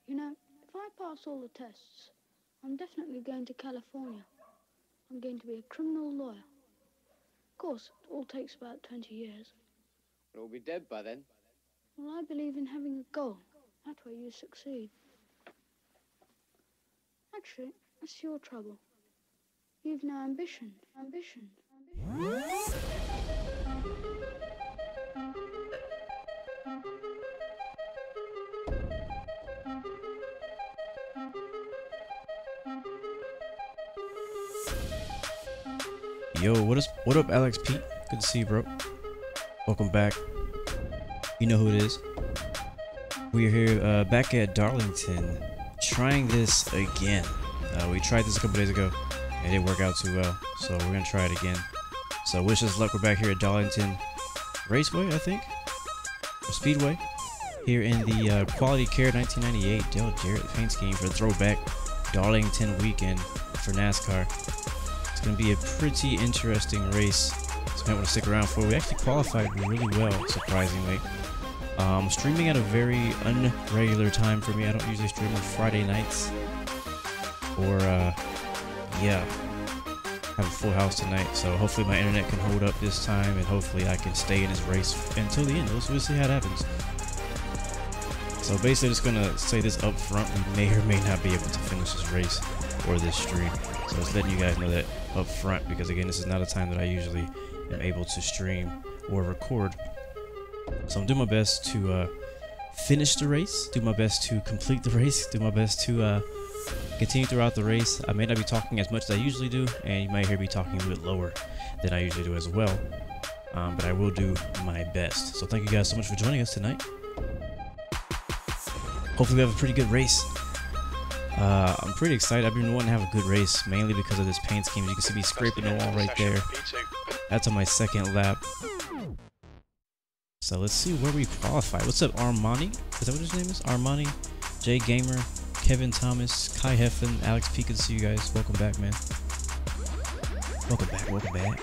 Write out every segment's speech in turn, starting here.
You know, if I pass all the tests, I'm definitely going to California. I'm going to be a criminal lawyer. Of course, it all takes about 20 years. We'll all be dead by then. Well, I believe in having a goal. That way you succeed. Actually, that's your trouble. You've no ambition. Ambition. Yo, what up, Alex Pete? Good to see you, bro. Welcome back. You know who it is. We're here back at Darlington, trying this again. We tried this a couple days ago. It didn't work out too well, so we're gonna try it again. So wish us luck. We're back here at Darlington Raceway, I think, or Speedway, here in the Quality Care 1998 Dale Jarrett paint scheme for Throwback Darlington weekend for NASCAR. It's gonna be a pretty interesting race, so you might want to stick around for it. We actually qualified really well, surprisingly. Streaming at a very unregular time for me. I don't usually stream on Friday nights, or yeah, have a full house tonight, so hopefully my internet can hold up this time, and hopefully I can stay in this race until the end. We'll see how it happens. So basically, just gonna say this up front: we may or may not be able to finish this race or this stream. So just letting you guys know that up front, because again, this is not a time that I usually am able to stream or record. So I'm doing my best to finish the race, do my best to complete the race, do my best to continue throughout the race. I may not be talking as much as I usually do, and you might hear me talking a little bit lower than I usually do as well. But I will do my best. So thank you guys so much for joining us tonight. Hopefully we have a pretty good race. I'm pretty excited. I've been wanting to have a good race, mainly because of this paint scheme. You can see me scraping the wall right there. That's on my second lap. So let's see where we qualify. What's up, Armani? Is that what his name is? Armani, Jay Gamer, Kevin Thomas, Kai Heffen, Alex P. Good to see you guys. Welcome back, man. Welcome back, welcome back.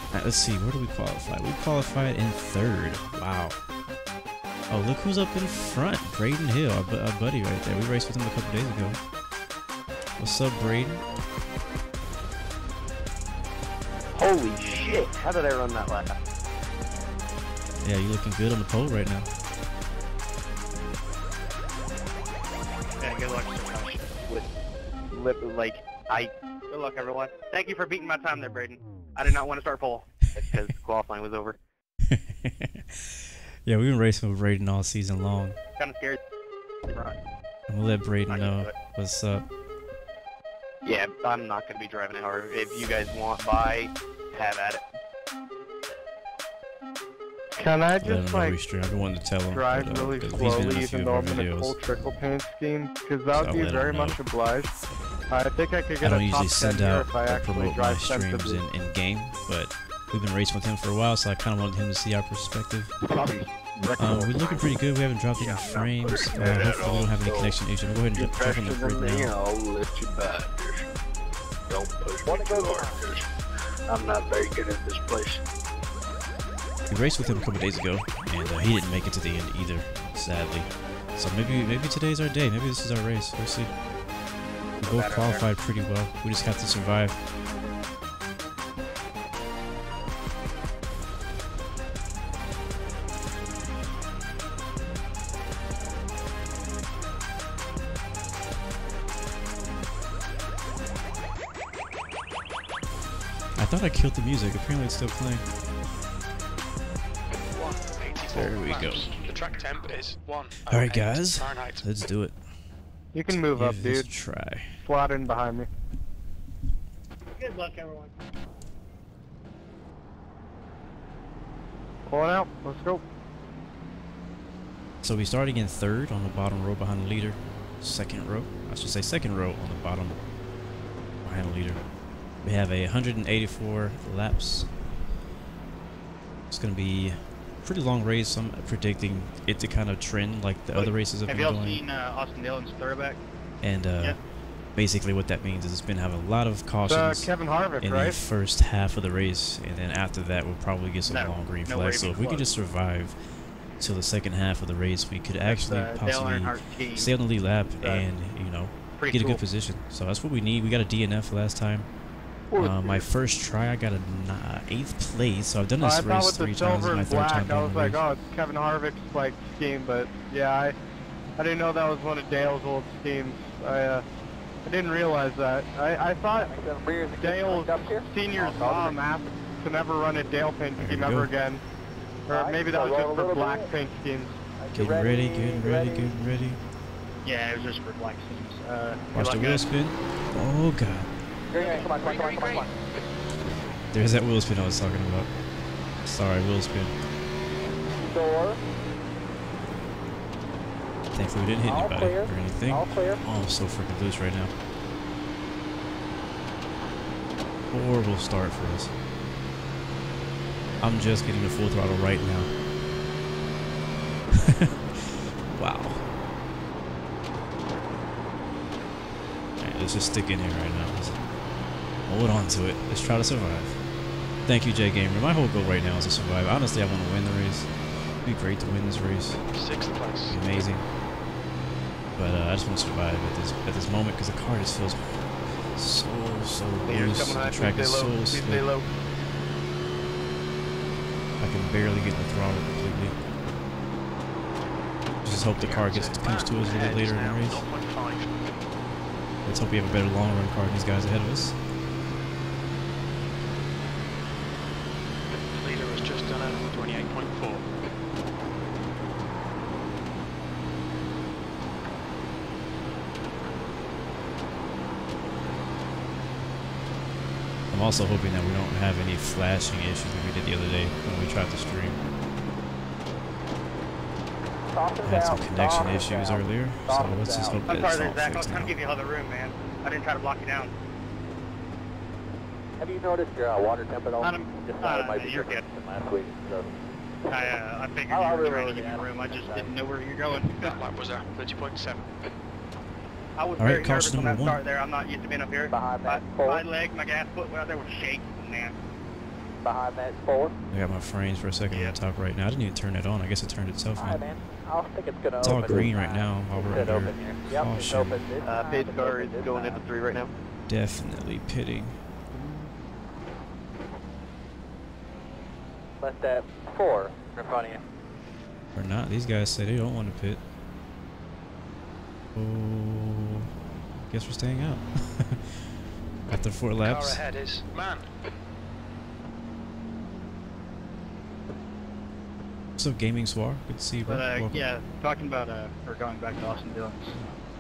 Alright, let's see. Where do we qualify? We qualified in third. Wow. Oh, look who's up in front. Braden Hill, our buddy right there. We raced with him a couple days ago. What's up, Braden? Holy shit. How did I run that lap? Yeah, you looking good on the pole right now. Yeah, good luck. Good luck, everyone. Thank you for beating my time there, Braden. I did not want to start pole because qualifying was over. Yeah, we've been racing with Braden all season long. Kind of scared. I'm gonna let Braden know what's up. Yeah, I'm not gonna be driving it hard. If you guys want by, have at it. Can I just like I've been wanting to tell him, drive really slowly even though I'm in a full trickle paint scheme? Because that would be very much obliged. I think I could get a top 10 here if I actually drive sensibly. in game, but we've been racing with him for a while, so I kind of wanted him to see our perspective. We're looking pretty good. We haven't dropped any frames. Hopefully we don't have any connection issues. We'll go ahead and jump on the grid now. I'll let you back. Don't push me too hard, 'cause I'm not very good at this place. We raced with him a couple days ago, and he didn't make it to the end either, sadly. So maybe today's our day. Maybe this is our race. We'll see. We both qualified pretty well. We just have to survive. I thought I killed the music. Apparently it's still playing. There we go. The track temp is 1. Alright guys, let's do it. You can move up, dude. Let's try. Slot in behind me. Good luck, everyone. Pull it out. Let's go. So we're starting in third on the bottom row behind the leader. Second row. I should say second row on the bottom behind the leader. We have 184 laps. It's going to be a pretty long race. So I'm predicting it to kind of trend like the other races have been going. Have y'all seen Austin Dillon's Throwback? And yeah. Basically what that means is it's been having a lot of cautions Kevin Harvick, in the first half of the race, and then after that we'll probably get some long green flags. So if we can just survive till the second half of the race, we could actually possibly stay on the lead lap and, you know, get a good position. So that's what we need. We got a DNF last time. My first try, I got a 8th place. So I've done this race 3 times. This is my 3rd time I was doing the like, race. oh, it's Kevin Harvick's like scheme, but yeah, I didn't know that was one of Dale's old schemes. I didn't realize that. I thought Dale's senior's mom asked to never run a Dale paint scheme ever again. Or maybe that was just for black paint schemes. Getting ready, getting ready, getting ready. Yeah, it was just for black schemes. Watch the wheel spin. Oh, God. Come on. There's that wheel spin I was talking about. Sorry, wheel spin. Thankfully we didn't hit anybody or anything. Oh, I'm so freaking loose right now. Horrible start for us. I'm just getting the full throttle right now. Wow. Alright, let's just stick in here right now. Let's hold on to it. Let's try to survive. Thank you, J Gamer. My whole goal right now is to survive. Honestly, I want to win the race. It'd be great to win this race. 6th place. It'd be amazing. But I just want to survive at this moment because the car just feels so loose. The track is so slow. I can barely get in the throttle completely. Just hope the car comes to us a little later in the race. Let's hope we have a better long run car than these guys ahead of us. The leader has just done a 28.4. I'm also hoping that we don't have any flashing issues like we did the other day when we tried to stream. I had some connection issues earlier, so let's just hope that it's all fixed now. I was trying to give you other room, man. I didn't try to block you down. Have you noticed your water temp at all? You're good. Last week, so. I figured you were trying to give me room. I just didn't know where you're going. That lap was a 30.7. I was very nervous when I started there. I'm not used to being up here. My leg, my gas foot, well, there was shaking, man. Behind that 4. I got my frames for a second on top right now. I didn't even turn it on. I guess it turned itself on. Man. I think it's gonna it's all green right now while we're under caution. Page car is going into 3 right now. Definitely pitting. Let that 4 in front of you. Or not. These guys say they don't want to pit. Oh, guess we're staying out. After 4 laps. Car ahead is man. What's up, Gaming Swar? Good to see you, bro. Yeah, talking about or going back to Austin Dillon's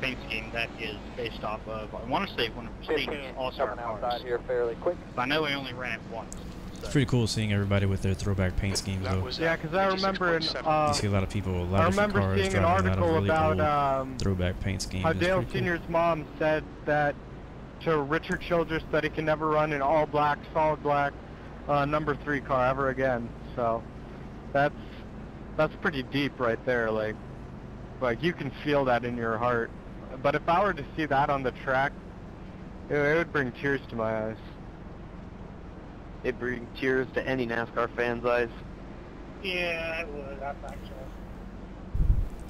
paint scheme, that is based off of, I want to say, one of Satan's all-star cars. Here fairly quick. But I know he only ran it once. It's pretty cool seeing everybody with their throwback paint schemes, though. Yeah, because I remember you see a lot of people, a lot of different cars seeing an driving a lot of article really about old throwback paint schemes. How Dale Sr.'s mom said that to Richard Childress that he can never run an all-black, solid black number 3 car ever again. So that's pretty deep right there. Like you can feel that in your heart. But if I were to see that on the track, it would bring tears to my eyes. It brings tears to any NASCAR fan's eyes. Yeah, it would. I think so.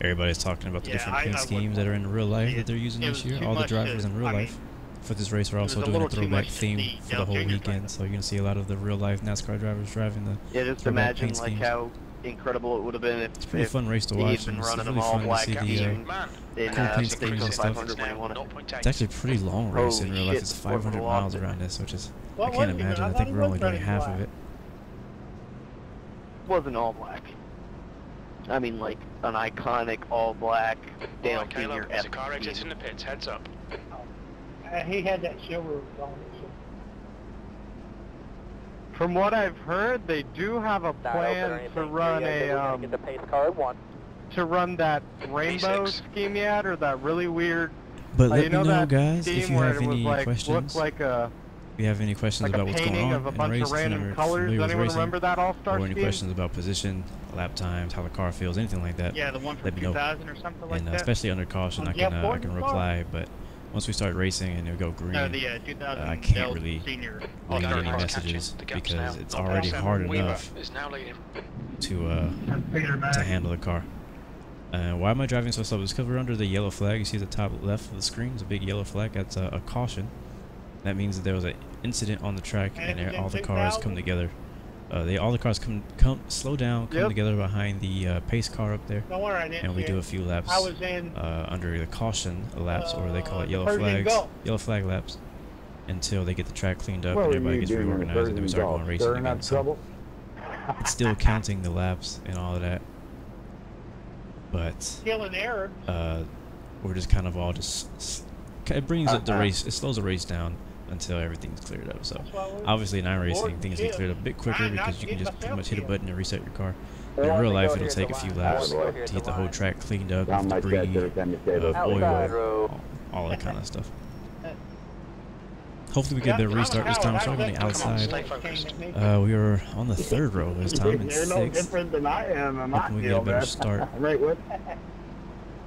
Everybody's talking about the different paint schemes that are in real life that they're using this year. All the drivers in real life for this race are also doing a throwback theme for the whole weekend. So you're going to see a lot of the real life NASCAR drivers driving the just imagine like how incredible it would have been if it's a pretty fun race to watch, and it's really fun to see the cool paint schemes and stuff. It's actually a pretty long race in real life. It's 500 miles around this, which is, I can't imagine. I think we're only doing half of it. Wasn't all black. I mean, like an iconic all black Dale Sr. There's a car exit in the pits. Heads up. He had that silver on it. From what I've heard, they do have a plan to run that rainbow scheme yet, or that really weird. But let me know, guys, if you have any questions. Like a, if you have any questions about what's going on in the race, if you're familiar with racing, or any questions about position, lap times, how the car feels, anything like that, yeah, the one from let me know. 2000 or something like that. Especially under caution, I can reply. But once we start racing and it'll go green, No, the 2000 I can't Deadz really Senior leave Darlington any is messages catching the gaps because now. it's already hard Weaver enough is now leading. to handle the car. Why am I driving so slow? It's because we're under the yellow flag. You see the top left of the screen? It's a big yellow flag. That's a caution. That means that there was an incident on the track and all the cars come together. All the cars come slow down, come together behind the pace car up there, and we do a few laps under the caution laps, or they call it yellow flag laps, until they get the track cleaned up and everybody gets reorganized, and then we start going racing again. So it's still counting the laps and all of that, but we're just kind of all it brings up the race, it slows the race down until everything's cleared up. So obviously in iRacing things get cleared up a bit quicker because you can just pretty much hit a button and reset your car. But in real life it'll take a few laps to get the whole track cleaned up with debris, oil, all that kind of stuff. Hopefully we get a bit of restart this time. So I'm on the outside. We are on the 3rd row this time in 6th. Hoping we get a better start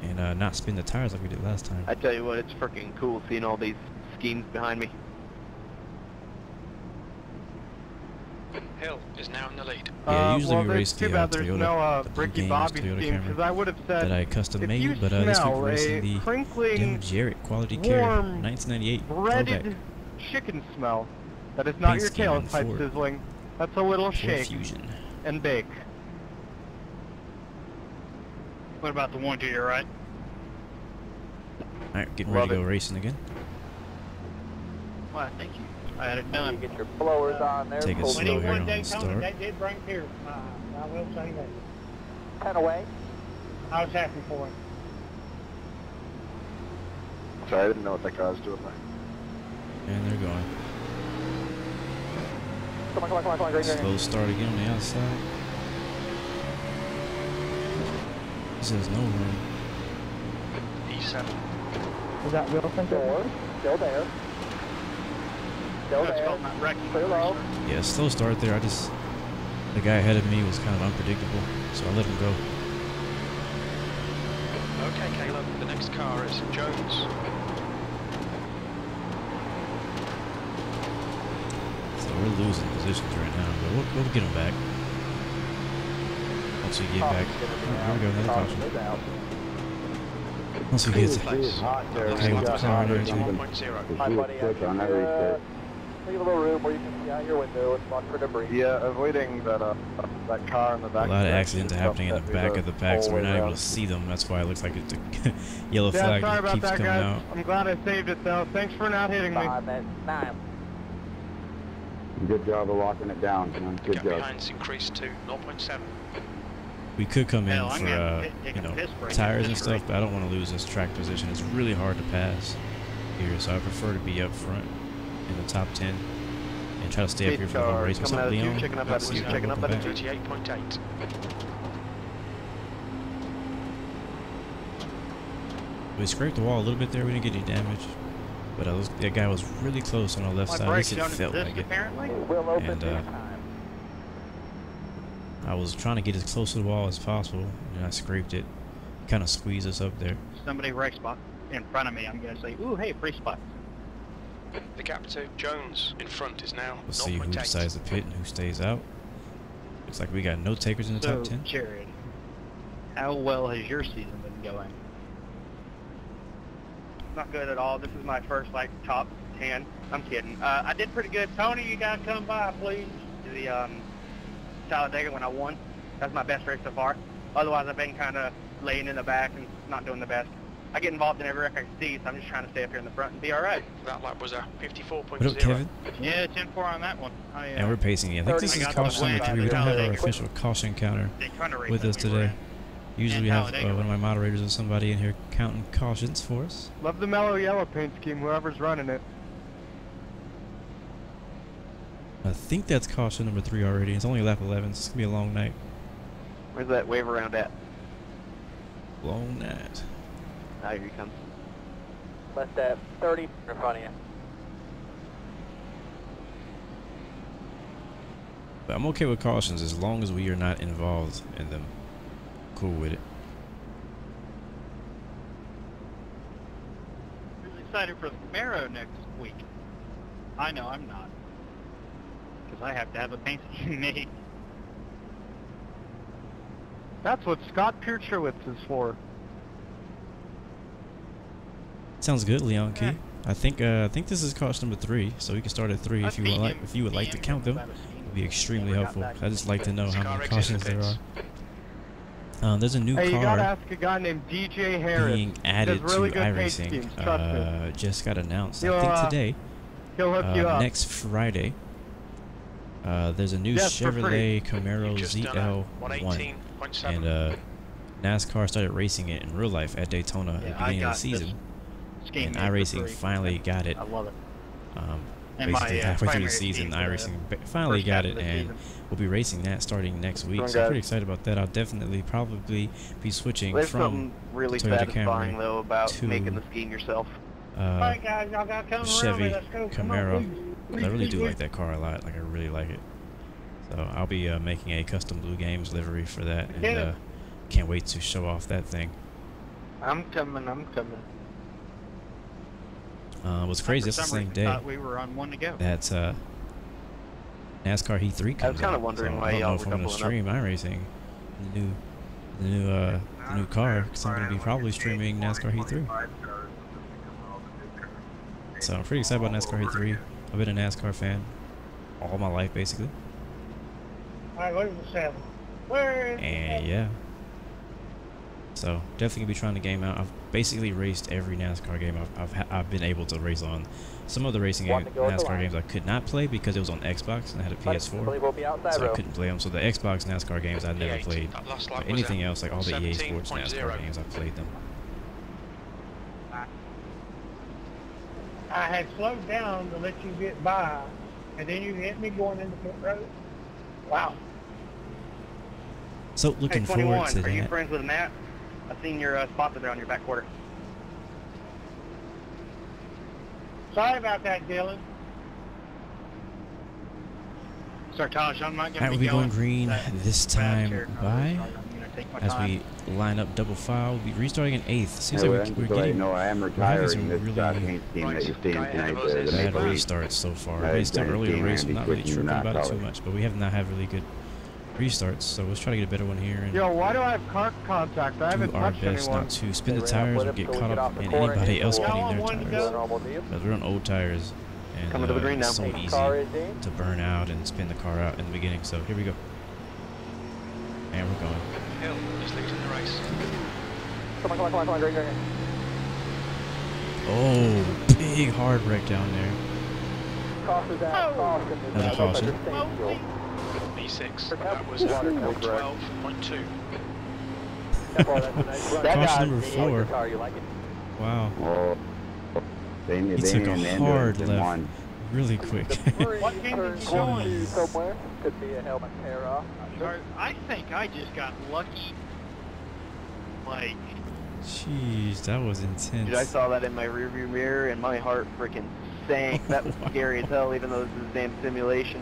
and not spin the tires like we did last time. I tell you what, it's freaking cool seeing all these schemes behind me. Hill is now in the lead. Yeah, usually well, we race the Toyota, the Ricky Games Bobby Toyota scheme, Camry I would have said, that I custom made, but this week we're racing the Jarrett Quality Care 1998 breaded Throwback chicken smell. That is not Paint your scheme on tailpipe Ford. sizzling. That's a little Ford shake Fusion. and bake. What about the one to your right? Alright, getting ready to go racing again. Why, thank you. I had it done. Get your blowers on there. Take it slow here on the start. That did bring tears. I will say that. 10 away. I was happy for it. Sorry, I didn't know what that car was doing there. And they're going. Come on, green. Slow start again on the outside. This is no room. E7. Is that Wilson? Still there. Still there. Clear low. Yeah, slow start there. The guy ahead of me was kind of unpredictable, so I let him go. Okay, Caleb, the next car is Jones. So we're losing positions right now, but we'll get him back. Once we get back. Oh, here we go, another caution. Once we get okay with the car there too. 1.0. Hi, buddy. Leave a little room where you can see out your window and watch for debris. Yeah, avoiding that that car in the back. A lot of accidents are happening in the back of the pack, so we're not able to see them. That's why it looks like it's a yellow flag sorry that about keeps that, coming guys. out. I'm glad I saved it though. Thanks for not hitting me. 5 at 9. Good job of locking it down. The Good gap job. behind's increased to 0.7. We could come in Hell, I'm gonna for take you a know, piss break tires at and this stuff, rate. but I don't want to lose this track position. It's really hard to pass here, so I prefer to be up front in the top 10 and try to stay up here for the whole race. What's up, Leon? Checking up Let's at see, you, checking up welcome at back. 38.8. We scraped the wall a little bit there. We didn't get any damage, but that guy was really close on the left side. At least it felt like it. And I was trying to get as close to the wall as possible, and I scraped it. Kind of squeezed us up there. Somebody right spot in front of me. I'm gonna say, ooh, hey, free spot. The gap to Jones in front is now We'll see who 0.8. decides to pit and who stays out. Looks like we got no takers in the top 10. Jared, how well has your season been going? Not good at all. This is my first top 10. I'm kidding. I did pretty good. Tony, you gotta come by, please. To the Talladega when I won. That's my best race so far. Otherwise, I've been kind of laying in the back and not doing the best. I get involved in every wreck I see, so I'm just trying to stay up here in the front and be all right. That lap was a 54.0. What up, Kevin? Yeah, 10-4 on that one. And we're pacing it. I think this is caution number 3. We don't have our official caution counter with us today. Usually we have one of my moderators or somebody in here counting cautions for us. Love the mellow yellow paint scheme, whoever's running it. I think that's caution number 3 already. It's only lap 11, so it's going to be a long night. Where's that wave around at? Long night. Ah, here he comes. Left at 30 in front of you. But I'm okay with cautions as long as we are not involved in them. Cool with it. excited for the Camaro next week. I know I'm not. Because I have to have a paint scheme made. That's what Scott Pierchowitz is for. Sounds good, Leon Key. I think this is cost number 3, so we can start at 3 if you would like. If you would like to count them, it'd be extremely helpful. I just like to know how many cautions there are. There's a new Hey, you gotta car ask a guy named DJ Harris. being added really to good paint iRacing. schemes, trust me. Just got announced. He'll, I think today. He'll hook you up. Next Friday. There's a new Yes, for free. Chevrolet Camaro ZL1, and NASCAR started racing it in real life at Daytona at the beginning of the season. And iRacing finally got it. I love it. Basically halfway through the season, iRacing finally got it, and we'll be racing that starting next week. So I'm pretty excited about that. I'll definitely probably be switching There's from something really Toyota satisfying Camry though about to making the scheme yourself. Alright guys, y'all gotta come Chevy around me. Let's go. Come on, Camaro. please. I really do Please. like that car a lot. Like I really like it. So I'll be making a custom Blue Games livery for that, and can't wait to show off that thing. I'm coming. What's crazy? That's the same day. Thought we were on one to go. That's NASCAR Heat 3 comes out. I was kind of wondering so why I don't know y'all if were I'm gonna stream iRacing, the new car, because I'm gonna be probably streaming NASCAR Heat 3. So I'm pretty excited about NASCAR Heat 3. I've been a NASCAR fan all my life, basically. Alright, where's the 7? Where is And yeah. So definitely gonna be trying the game out. I've basically raced every NASCAR game I've been able to race on. Some of the racing NASCAR games I could not play because it was on Xbox and I had a PS4, so I couldn't play them. So the Xbox NASCAR games I never played. But anything else, like all the EA Sports NASCAR games, I played them. I had slowed down to let you get by, and then you hit me going into pit road. Wow. So looking forward to Are you that. friends with Matt? I've seen your spot there on your back quarter. Sorry about that, Dylan. Sartaj, I'm not Alright, going we'll to be going green this time by as time. we line up double file. We'll be restarting in 8th. Seems Hey, like we're getting no, I am we're having retiring some this really paint scheme that you're seeing tonight. The bad Maple Leaf. restarts so far. It's still early to race. I'm not really tripping about it too much, but we have not had really good restarts. So let's try to get a better one here and Yo, why do I have car contact? I haven't do our touched best anyone. not to spin the tires or get caught up in anybody else spinning their tires. Because we're on old tires, and Coming to the green it's now. so easy to burn out and spin the car out in the beginning. So here we go. And we're going. Hill is leading the race. Come on, green. Oh, big hard wreck down there. Another caution. B6. That was 12.2. Caution number 4. Wow. Oh, He took a hard left really quick. What game did you go on? Somewhere. Could be a helmet tear off. I think I just got lucky. Like, Jeez, that was intense. Dude, I saw that in my rearview mirror and my heart freaking sank. That was scary as hell, even though this is a damn simulation.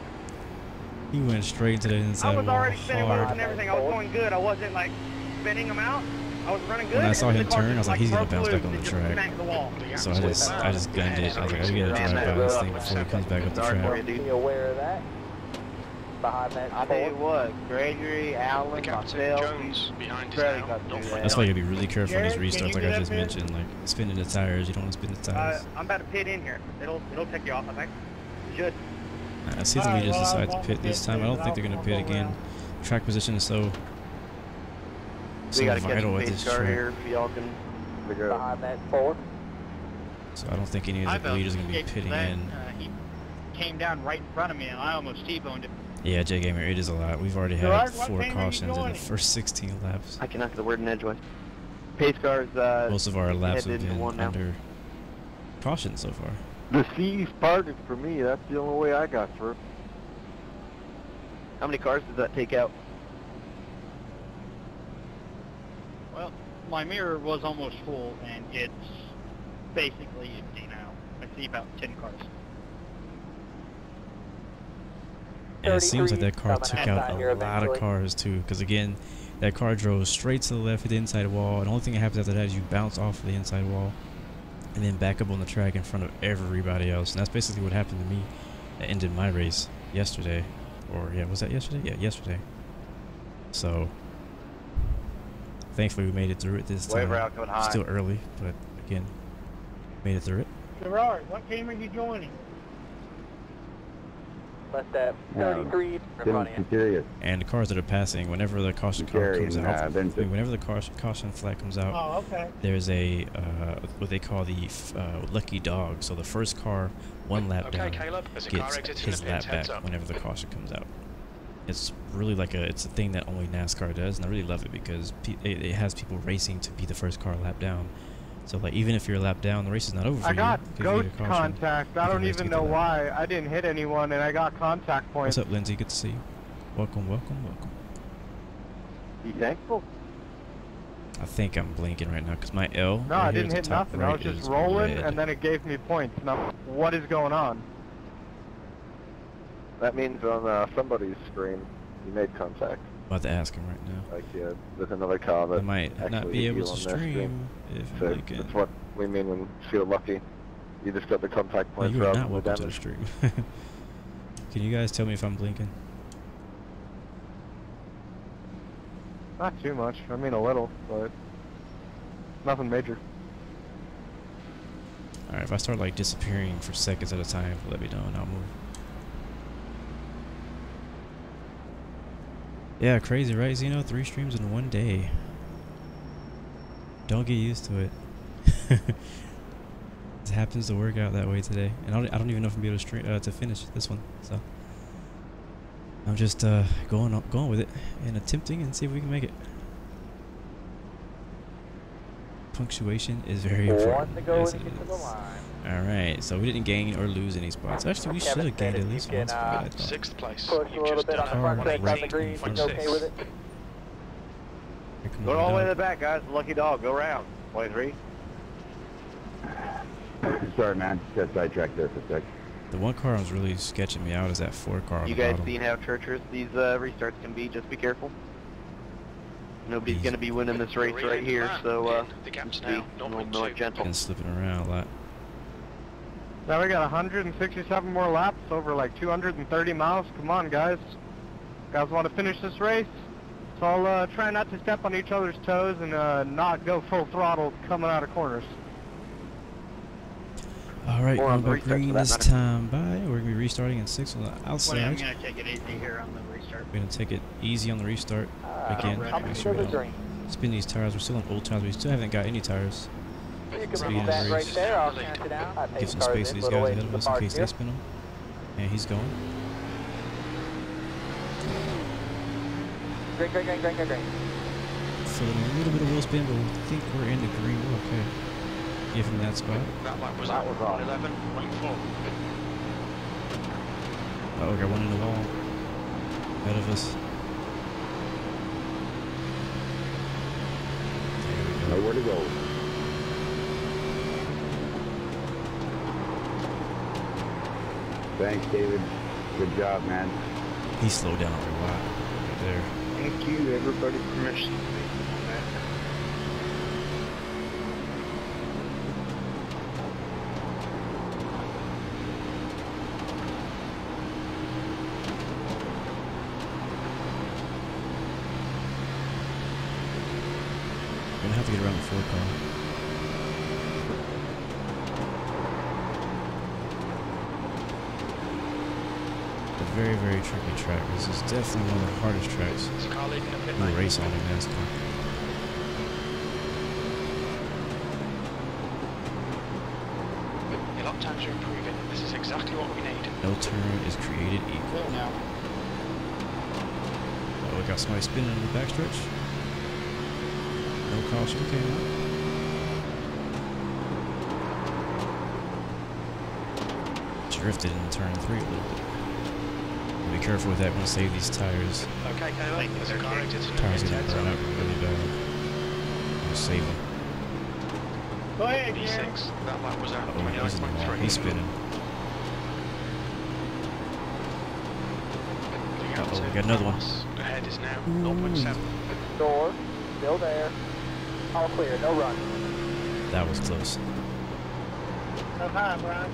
He went straight to the inside I was wall already spinning motors hard. and everything. I was going good. I wasn't like spinning them out. I was running good. When I saw and him the car turn, I was just, like, he's gonna bounce broke back on the loose and just track. smacked the wall. So I just gunned it. I was like, oh, we gotta drive by this thing before he comes back up the track. Be aware of that. Behind that. I tell you what, Gregory, Allen, myself, Jones behind his Barely now. got to do that. That's why you gotta be really careful on these Jared, can restarts, you like I get just up here? mentioned. Like spinning the tires, you don't want to spin the tires. I'm about to pit in here. It'll take you off, I think. Should. See if the leaders decide to pit this time. I don't think they're gonna pit again. Track position is so We gotta catch vital a at pace this car track. here if y'all can figure out. Behind that forward. So I don't think any of the leaders are gonna be pitting in. He came down right in front of me and I almost T-boned him. Yeah, J Gamer, it is a lot. We've already had Gerard, what 4 game are you cautions in going the in? first 16 laps. I cannot get the word in edgewise. Pace cars, Most of our laps have headed into been one now. under caution so far. The C's parted for me. That's the only way I got through. How many cars does that take out? Well, my mirror was almost full and it's basically empty now. I see about 10 cars. And it seems like that car took coming out out a here lot of eventually. cars too, because again, that car drove straight to the left of the inside wall, and the only thing that happens after that is you bounce off of the inside wall, and then back up on the track in front of everybody else. And that's basically what happened to me. That ended my race yesterday. Or, yeah, was that yesterday? Yeah, yesterday. So, thankfully we made it through it this time. Still early, but again, made it through it. Gerard, what team are you joining? Left at 33 in front of you. And the cars that are passing, whenever the caution car comes out, whenever the caution flag comes out, there's a what they call the lucky dog. So the first car one lap down gets his lap back whenever the caution comes out. It's really like it's a thing that only NASCAR does, and I really love it because it has people racing to be the first car lap down. So like even if you're a lap down, the race is not over for you. I got ghost contact. I don't even know why. I didn't hit anyone, and I got contact points. What's up, Lindsay? Good to see you. Welcome, welcome, welcome. You thankful? I think I'm blinking right now because my L. No, I didn't hit nothing. I was just rolling, and then it gave me points. Now, what is going on? That means on somebody's screen, you made contact. I'm about to ask him right now. Like, yeah, there's another car that I might not be able to stream if so I can. That's what we mean when you feel lucky. You just got the contact points you are rather not than welcome the damage. to the stream. Can you guys tell me if I'm blinking? Not too much. I mean a little, but nothing major. Alright, if I start like disappearing for seconds at a time, let me know and I'll move. Yeah, crazy, right, Zeno? 3 streams in one day. Don't get used to it. It happens to work out that way today, and I don't even know if I'm gonna be able to stream to finish this one. So I'm just going with it and attempting and see if we can make it. Punctuation is very important. Yes, it is. Alright, so we didn't gain or lose any spots. Actually, we should have gained at least one spot, I thought. 6th place. Push a little bit on the front brake on the green. You okay with it? Go all the way to the back, guys. Lucky dog. Go around. 23. Sorry, man. Got sidetracked there for a sec. The one car was really sketching me out is that 4 car on You the guys bottom. seen how treacherous these restarts can be? Just be careful. Nobody's going to be winning this race right here, so just be a little more gentle. Been slipping around a lot. Now we got 167 more laps over like 230 miles. Come on, guys. Guys want to finish this race? So I'll try not to step on each other's toes and not go full throttle coming out of corners. Alright, we're going to go green this time. Bye. We're going to be restarting in 6 on the outside. Well, I'm going to take it easy here on the restart. We're going to take it easy on the restart. Again, make sure we don't spin these tires. We're still on old tires. We still haven't got any tires. You can leave that right there. I'll count it out. Give some space to these guys ahead of us in case they spin them. And he's going. Great. So a little bit of wheel spin, but we think we're in the green. We're okay. Give him that spot. That lap was out. 11.4. Oh, we got one in the wall. Ahead of us. Nowhere to go. Thanks, David. Good job, man. He slowed down a lot right there. Thank you, everybody, for mentioning me on that. We're gonna have to get around the 4 car. Very, very tricky track. This is definitely one of the hardest tracks to race on in NASCAR. Your lap times are improving. This is exactly what we need. No turn is created equal. Now. Oh, we got somebody spinning in the backstretch. No caution came out. Drifted in turn 3 a little bit. Be careful with that. We're gonna save these tires. Okay, Caleb. There's a car exiting. Tires are gonna burn out really bad. We'll save them. Go ahead, B6. That lap was out. Oh, he's in the wall. He's spinning. Uh-oh, we got another one. Ahead is now 0.7. Door, still there. All clear, no run. That was close. Up high, Brian.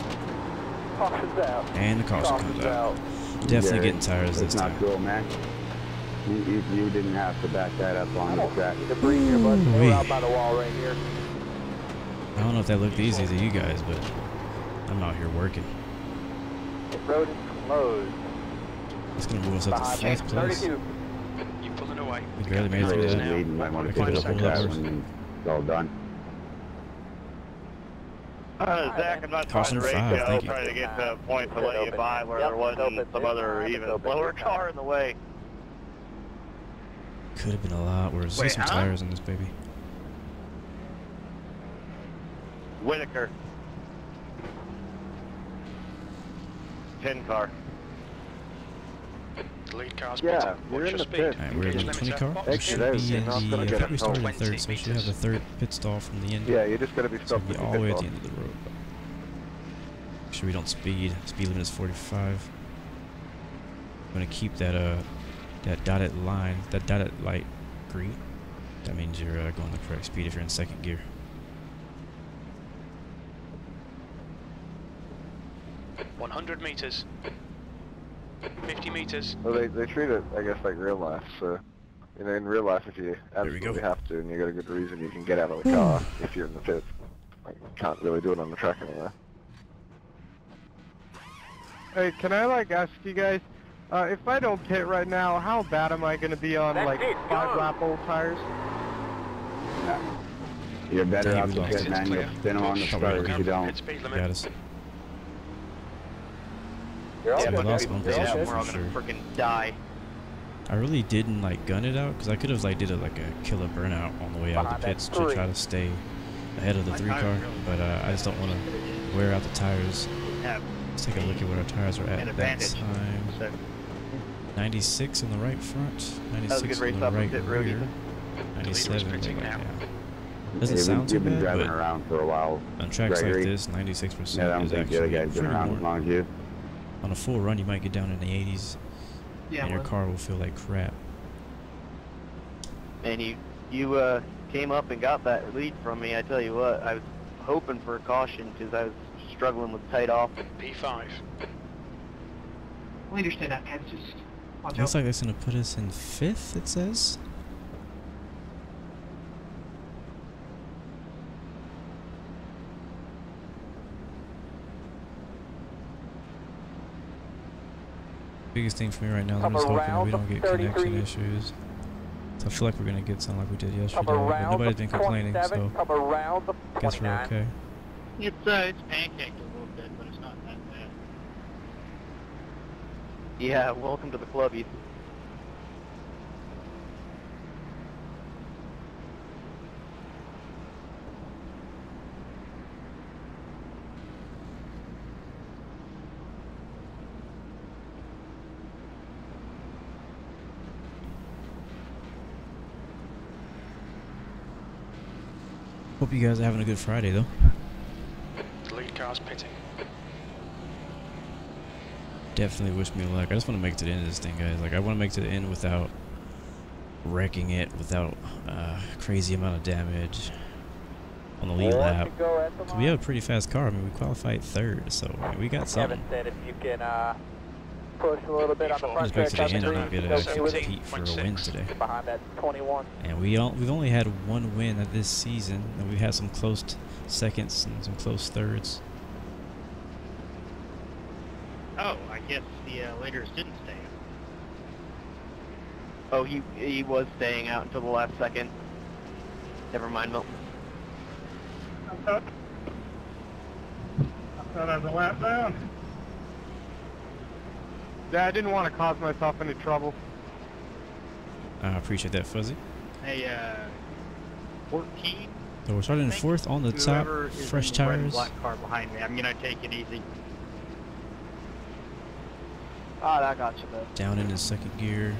Caution's out. And the caution comes out. Definitely getting tires this time. That's not cool, man. You didn't have to back that up on the track. We're out by the wall right here. I don't know if that looked easy to you guys, but I'm out here working. The road is closed. It's gonna move us up to 5th place. 32. You pulling away. We barely made it through that. You might want to Pick pick it it up up a that little when it's all done. Zach, I'm not Caution trying to 5, race you. I thank was you. trying to get to a point to let you by where there wasn't some other even lower car in the way. Could have been a lot worse. There's some tires in this baby. Whitaker. 10 car. The lead car's Yeah, pitting. you're Watch in your the pit. speed. Alright, we're in the 20 car. Exit Should out. be in You're not gonna the, get I think we it. started in 20 3rd, so we should have the 3rd pit stall from the end. Yeah, you're just gonna be So stopped we'll be at the all the way pit at the stop. end of the road. Make sure we don't speed. Speed limit is 45. I'm gonna keep that that dotted line, that dotted light green. That means you're going the correct speed if you're in 2nd gear. $100 meters. 50 meters. Well, they treat it, I guess, like real life. So, you know, in real life, if you absolutely have to and you got a good reason, you can get out of the car if you're in the pit. Like, you can't really do it on the track anyway. Hey, can I like ask you guys, if I don't pit right now, how bad am I gonna be on like 5-lap old tires? You're better Yeah, off we the lost pit, it. man. You'll spin them on the start if you don't. Got us. You're all So we good. lost one You're all position good. We're all for gonna sure. freaking die. I really didn't like gun it out because I could have like did a killer burnout on the way out of the pits to try to stay ahead of the 3 car, but I just don't want to wear out the tires. Let's take a look at what our tires are at that time. 96 in the right front, 96 in the right rear, 97 in the right now. Doesn't sound too You've been bad, driving but around for a while. on tracks Gregory. like this, 96% Yeah, I don't is think the other actually guy's been pretty around as more. long as you. On a full run, you might get down in the 80s, and your car will feel like crap. And you came up and got that lead from me. I tell you what, I was hoping for a caution because I was struggling with tight off. P5. Leader, stay down, Keds. Just watch Looks out. like it's gonna put us in 5th, it says. Biggest thing for me right now is I'm just hoping we don't get connection issues. So I feel like we're gonna get something like we did yesterday, but nobody's been complaining, so guess we're okay. It's pancaked a little bit, but it's not that bad. Yeah, welcome to the club, Ethan. Hope you guys are having a good Friday though. The lead car's pitting. Definitely wish me luck. I just want to make it to the end of this thing, guys. Like, I want to make it to the end without wrecking it, without crazy amount of damage on the lead lap. Because we have a pretty fast car. I mean, we qualified 3rd, so I mean, we got something. Said if you can push a little bit on the front Just make it to the end and not get okay with it. compete for a win today. Behind that 21. And we've only had 1 win at this season, and we've had some close seconds and some close 3rds. Oh, I guess the leaders didn't stay. Oh, he was staying out until the last second. Never mind, Milton. I thought I was a lap down. Yeah, I didn't want to cause myself any trouble. I appreciate that, Fuzzy. Hey, 14. So we're starting in 4th on the top, Whoever is fresh in the red and tires. black car behind me, I'm gonna take it easy. Ah, I got you, man. Down into 2nd gear.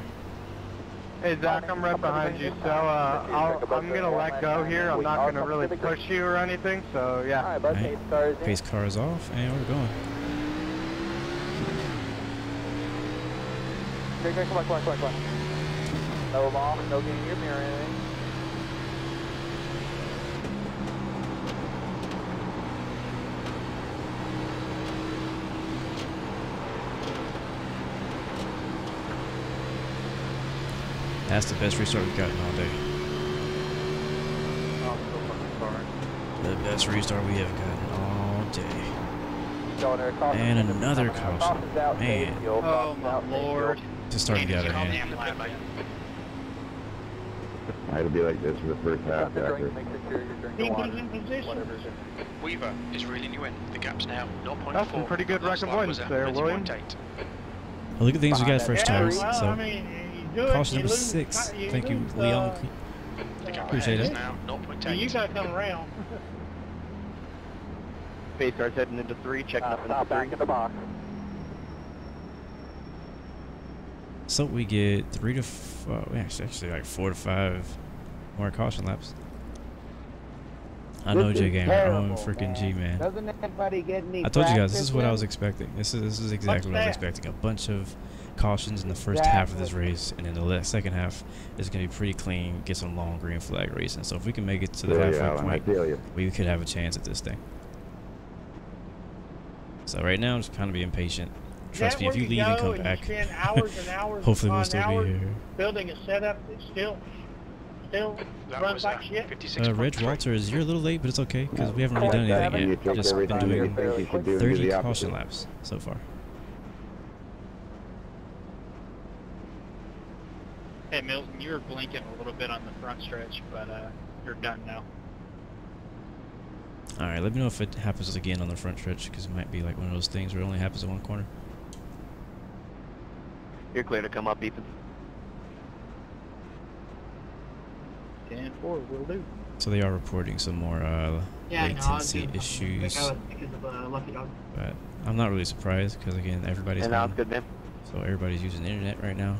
Hey Zach, I'm right behind you, so I'm gonna let go here. I'm not gonna really push you or anything, so yeah. Alright, bud. Right. Pace car is off, and we're going. Come on. No long, no getting your mirror or anything. That's the best restart we've gotten all day. Oh, so fucking sorry. The best restart we have gotten all day. And And another caution. Man, Oh my lord. just starting to get out of hand. It'll be like this for the first half after. Keep us in position. Weaver is reeling you in. The gap's now 0.4. That's some pretty good Last record lap wins was at there, William. 20.8. Well, look at things we got first Yeah, tires. well, I So mean, you do it, caution you number lose, 6. Thank you, lose, Leon. The gap Appreciate ahead is it. now 0.8. You gotta come around. Pace car's heading into 3, checking up into 3. Back in the box. So we get 3 to 5, actually like 4 to 5 more caution laps. I know J Gamer. Oh, freaking G, man. Doesn't anybody get any I told you guys this practice is what I in? was expecting. This is exactly what I was that? expecting. A bunch of cautions in the first half of this race, and then the second half is going to be pretty clean. Get some long green flag racing. So if we can make it to the halfway point, we could have a chance at this thing. So right now I'm just kind of being patient. Trust me, if you leave and come back, Hours and hours hopefully we'll upon still hours be here. building a setup that still That runs was like shit. 56.3. Reg Walters, you're a little late, but it's okay because we haven't really done anything yet. We've just been doing 30 caution laps so far. Hey Milton, you were blinking a little bit on the front stretch, but you're done now. Alright, let me know if it happens again on the front stretch because it might be like one of those things where it only happens in one corner. You're clear to come up, Ethan. 10-4, will do. So they are reporting some more latency issues, Lucky Dog. but I'm not really surprised because again everybody's And home, good, man. so everybody's using the internet right now.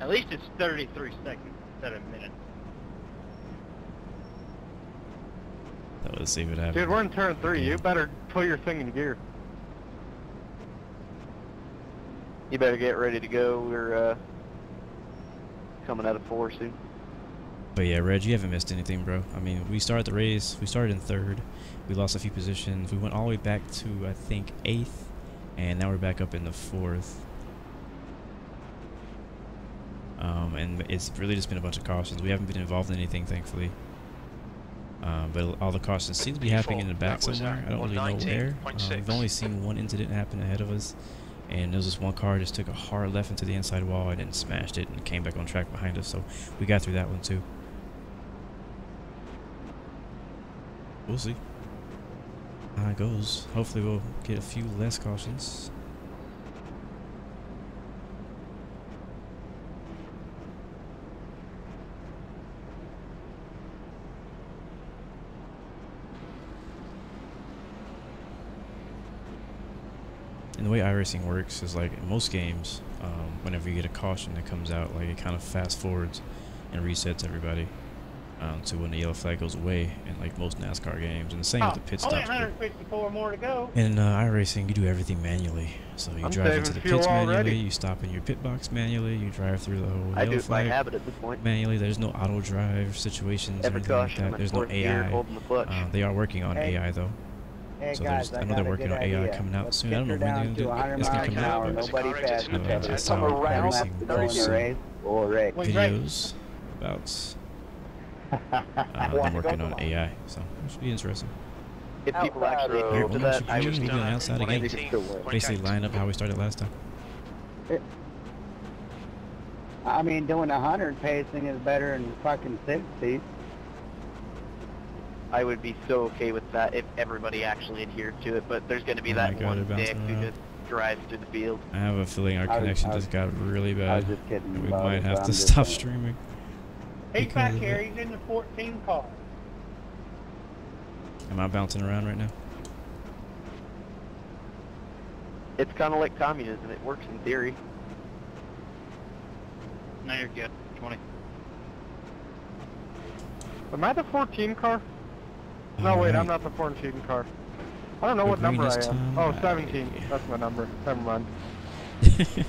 At least it's 33 seconds instead of minutes. So let's see what happens. Dude, we're in turn 3. You better put your thing in gear. You better get ready to go. We're coming out of 4 soon. But yeah, Reg, you haven't missed anything, bro. I mean, we started the race. We started in 3rd. We lost a few positions. We went all the way back to, I think, 8th. And now we're back up in the 4th. And it's really just been a bunch of cautions. We haven't been involved in anything, thankfully. But all the cautions seem to be happening in the back somewhere. I don't really know where. We've only seen one incident happen ahead of us. And there was this one car just took a hard left into the inside wall and then smashed it and came back on track behind us. So we got through that one too. We'll see how it goes. Hopefully we'll get a few less cautions. And the way iRacing works is like in most games, whenever you get a caution that comes out, like it kind of fast forwards and resets everybody to when the yellow flag goes away in like most NASCAR games. And the same with the pit Only stops. 154 more to go. In iRacing, you do everything manually. So you drive into the pits manually, you stop in your pit box manually, you drive through the whole yellow flag habit at this point. manually. There's no auto drive situations or anything like that. There's no AI. They are working on AI though. Hey So guys, I know they're working on AI coming out soon. I don't know when they're going to do it. It's going to come out. Nobody passed I saw iRacing post videos about them working on AI, so it should be interesting. If people actually Alright, adhere to well, that, I would we be can announce that again. 118.8. Basically line up how we started last time. I mean, doing 100 pacing is better than fucking 60. I would be so okay with that if everybody actually adhered to it, but there's going to be that one dick who just drives through the field. I have a feeling our connection just got really bad. I was just kidding. We might have to stop streaming. He's back here. He's in the 14 car. Am I bouncing around right now? It's kind of like communism. It works in theory. No, you're good. 20. Am I the 14 car? No, wait, I'm not the 14 car. I don't know what number I am. Oh, 17. That's my number. Never mind.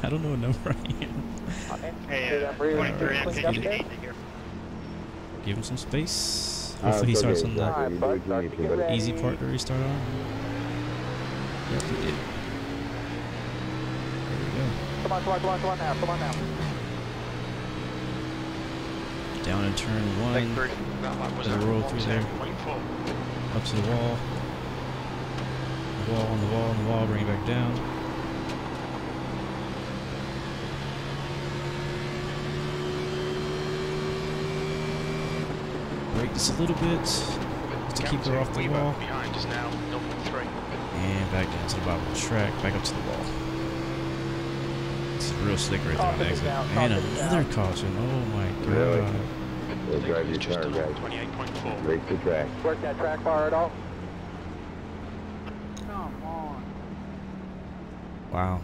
I don't know what number I am. Hey, 23, I'm getting you here. Give him some space. Hopefully he starts on the easy part to restart on. Yep, he did. There we go. Come on now. Down in turn 1. Let it roll through there. Up to the wall. The wall, on the wall, on the wall. Bring it back down. Brake this a little bit just to keep her off the wall. Behind is now 0.3. And back down to the bottom of the track. Back up to the wall. It's real slick right there on the exit. And another caution. Oh my god. We'll drive your car, guys. 28.4. Race the track. Work that track bar at all? Come on. Wow.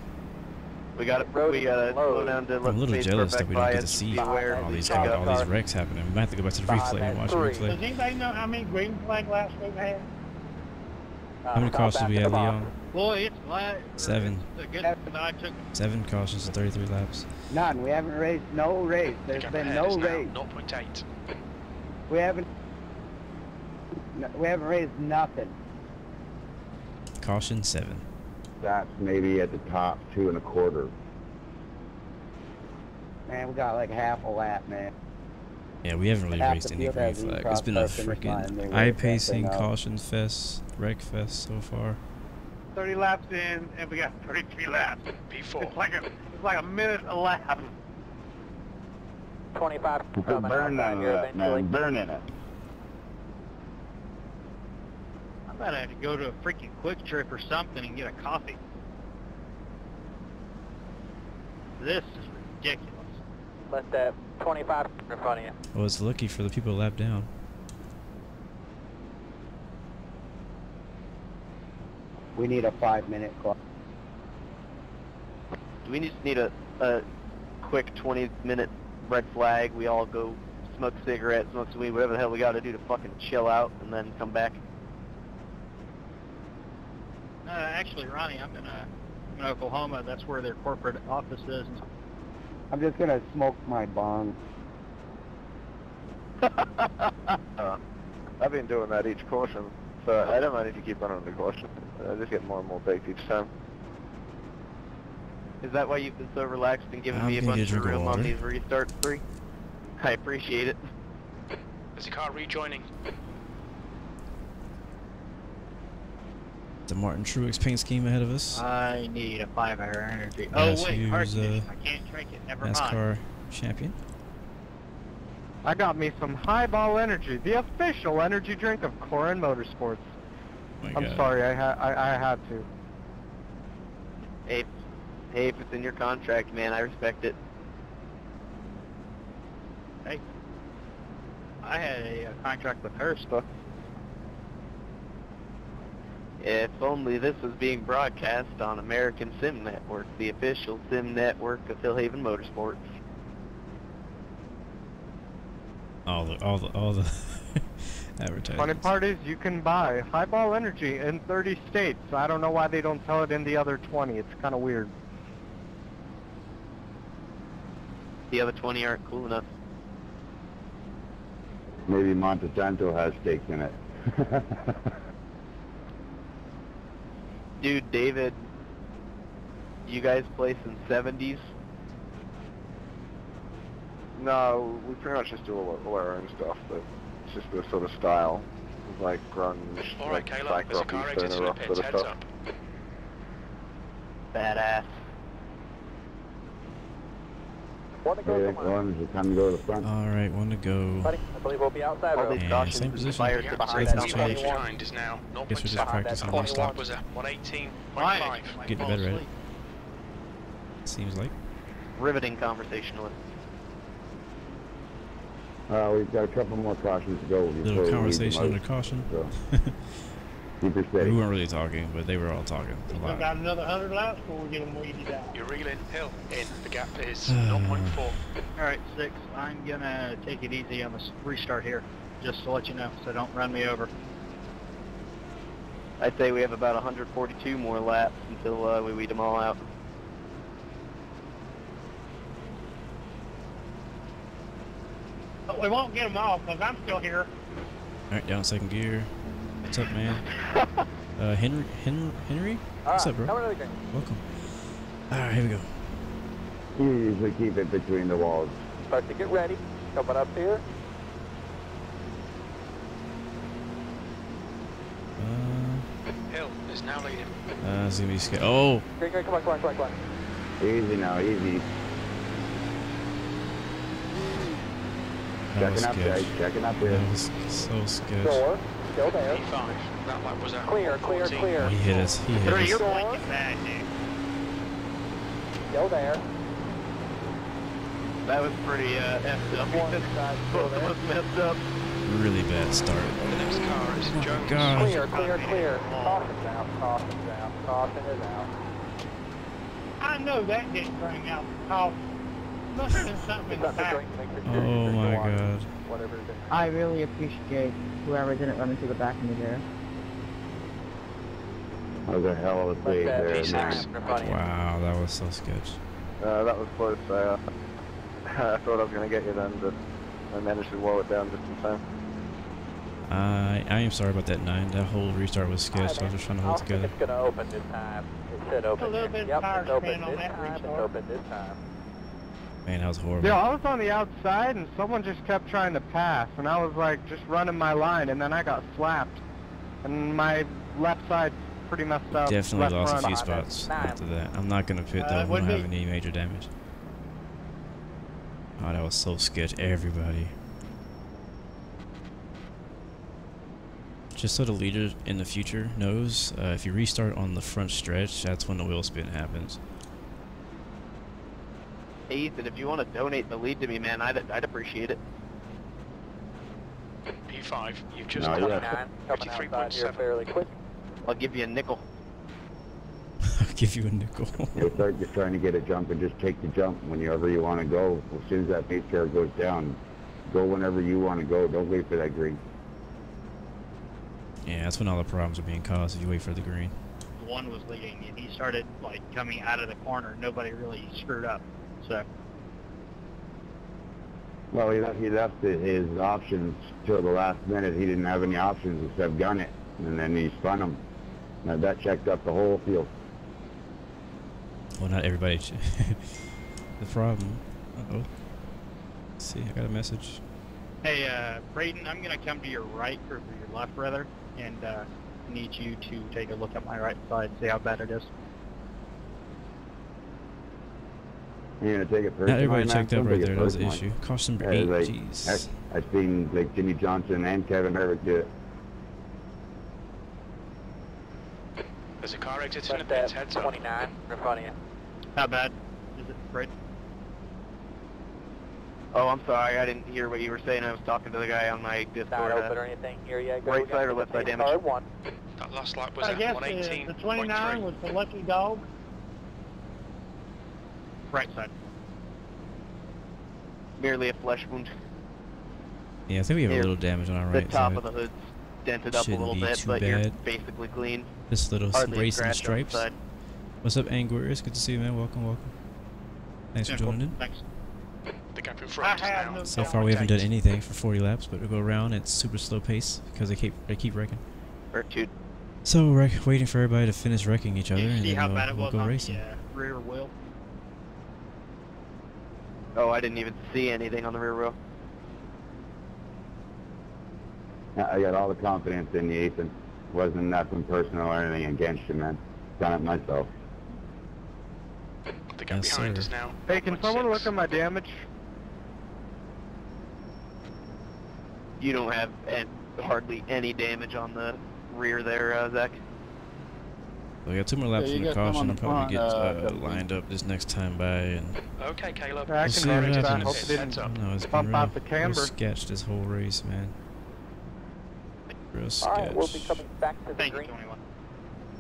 We gotta slow down to I'm a let little space jealous that perfect we don't get to bias. see Be aware. all these Check out. wrecks happening. We might have to go back to the replay and watch the Does replay. anybody know how many green flag laps we've had? How many cautions we had, Leon? Boy, it's like 7. I took 7 cautions in 33 laps. None. We haven't raced no race. There's been no race. 0.8. We haven't raised nothing. Caution 7. That's maybe at the top 2 1/4. Man, we got like half a lap, man. Yeah, we haven't really Half raced the any field green has flag. cross It's been a finish line, they freaking race eye that pacing thing out. caution fest, wreck fest so far. 30 laps in, and we got 33 laps. P4. It's like a minute a lap. 25 Put coming burn out on here it, eventually. man. Burn in it. I might have to go to a freaking Quick Trip or something and get a coffee. This is ridiculous. Let that 25 in front of you. Well, it's lucky for the people lap down. We need a 5-minute clock. Do we just need a quick 20-minute red flag? We all go smoke a cigarette, smoke some weed, whatever the hell we got to do to fucking chill out, and then come back. Actually, Ronnie, I'm in Oklahoma. That's where their corporate office is. I'm just gonna smoke my bong. I've been doing that each caution, so I don't mind if you keep running the caution. I just get more and more baked each time. Is that why you've been so relaxed and giving me a gonna get bunch a of drink of room on water. these restarts free? I appreciate it. There's a car rejoining. The Martin Truex paint scheme ahead of us. I need a 5-hour energy. Yes, Oh wait, who's, hard condition. I can't drink it. Never mind. NASCAR champion. I got me some Highball Energy, the official energy drink of Corin Motorsports. My I'm God. sorry, I had to. Hey, if it's in your contract, man, I respect it. Hey, I had a contract with her, so If only this was being broadcast on American Sim Network, the official sim network of Hillhaven Motorsports. All the advertisements. Funny part is you can buy Highball Energy in 30 states. I don't know why they don't sell it in the other 20. It's kind of weird. The other 20 aren't cool enough. Maybe Montesanto has stakes in it. Dude, David, you guys place in 70s? No, we pretty much just do all our own stuff, but it's just the sort of style, like grunge, Alright, like Caleb, there's a car psych rock, exit stoner to the rock pits, sort of heads stuff. up. Badass. Okay, ones are time to go to the front. Alright, one to go. Buddy, I believe we'll be outside. All these And cautions same and position. fires Yeah, to behind nothing's us. changed. Behind is now Guess we're just 0.7. practicing Last non-stop. lap was a 118.5. Getting better at it. Seems like. Riveting conversationalist. We've got a couple more cautions to go. Little conversation under caution. So. Keep her steady. We weren't really talking, but they were all talking a We've lot. got another 100 laps before we get them weeded out. You're reeling hill in. The gap is 0.4. Alright, 6, I'm gonna take it easy on the restart here, just to let you know, so don't run me over. I'd say we have about 142 more laps until we weed them all out. But we won't get them all, because I'm still here. Alright, down second gear. What's up, man? Henry? What's up, bro? Welcome. Alright, here we go. You usually keep it between the walls. Start to get ready. Coming up here. Hill is now leading. It's gonna be scary. Oh! Green, come on, come on, come on, come on. Easy now, easy. That was Checking up, sketch. guys. Checking up here. That was so sketch. Door, still there. E5. That lap was out. Clear, clear, clear. He hit us. He hit Three, us. you're blinking bad, dude. Still there. That was pretty effed up. Both of us messed up. Really bad start. The next car is Jones. God. Clear, clear, clear. Caution's out, caution's out, caution is out. I know that didn't bring out coffee. Must have been something in the back. Oh my god. Whatever it is. I really appreciate whoever didn't run into the back of me there. That was a hell of a save there, man. Wow, that was so sketch. That was close. I thought I was going to get you then, but I managed to wall it down just in time. I am sorry about that 9. That whole restart was sketch, so I was just trying to hold it together. It's going to open this time. It should open. A little bit of power spin on that restart. It's open this time. Man, that was horrible. Yeah, I was on the outside and someone just kept trying to pass, and I was like just running my line, and then I got slapped, and my left side pretty messed up. Definitely lost front. a few spots after that. I'm not gonna pit though. We don't have any major damage. Oh, that was so sketch. Everybody. Just so the leader in the future knows, if you restart on the front stretch, that's when the wheel spin happens. Hey, Ethan, if you want to donate the lead to me, man, I'd appreciate it. P5, you've just No, done yeah. 53.7. Fairly quick. I'll give you a nickel. I'll give you a nickel. You'll start just trying to get a jump and just take the jump whenever you want to go. As soon as that pace car goes down, go whenever you want to go. Don't wait for that green. Yeah, that's when all the problems are being caused if you wait for the green. One was leading, and he started like coming out of the corner. Nobody really screwed up. So. Well, he left his options till the last minute. He didn't have any options except gun it, and then he spun them. Now that checked up the whole field. Well, not everybody. The problem. Uh-oh. Let's see, I got a message. Hey, Braden, I'm going to come to your right, or your left, rather, and need you to take a look at my right side and see how bad it is. You're gonna take it personally. Not everybody man. checked up Don't right take it there. That was the personally. issue. Caution number 8. Like, Jeez. I've seen like Jimmy Johnson and Kevin Henryk do it. There's a car exiting the pits, heads up. 29 in front of you. How bad is it, Braden? Oh, I'm sorry, I didn't hear what you were saying. I was talking to the guy on my Discord. Not open or anything here yet. Right side or left side damage? One. That last lap was I at guess 118.3. the 29 was the lucky dog. Right side. Merely a flesh wound. Yeah, I think we have a little damage on our right The top side. of the hood's dented up a Shouldn't little be bit, too but you're bad. basically clean. This little Hardly a racing scratch on the stripes. side. What's up, Angwarius? Good to see you, man. Welcome, welcome. Thanks for joining in. Thanks. The gap in front is now. So far, we haven't done anything for 40 laps, but we'll go around at super slow pace because they keep wrecking. So we're waiting for everybody to finish wrecking each other, You and see how then bad it we'll was go on racing. the rear wheel? Oh, I didn't even see anything on the rear wheel. I got all the confidence in you, Ethan. Wasn't nothing personal or anything against you, man. Done it myself. The gap behind us now. Hey, can someone look at my damage? You don't have hardly any damage on the rear there, Zach. We got 2 more laps Yeah, in you the got some caution. on I'll the probably front, get lined up this next time by, and Okay, Caleb. Yeah, I we'll can see what manage that. happens. Hope it didn't No, it's been bump real, out the real camber. sketch this whole race, man. Real sketch. Alright, we'll be coming back to the green.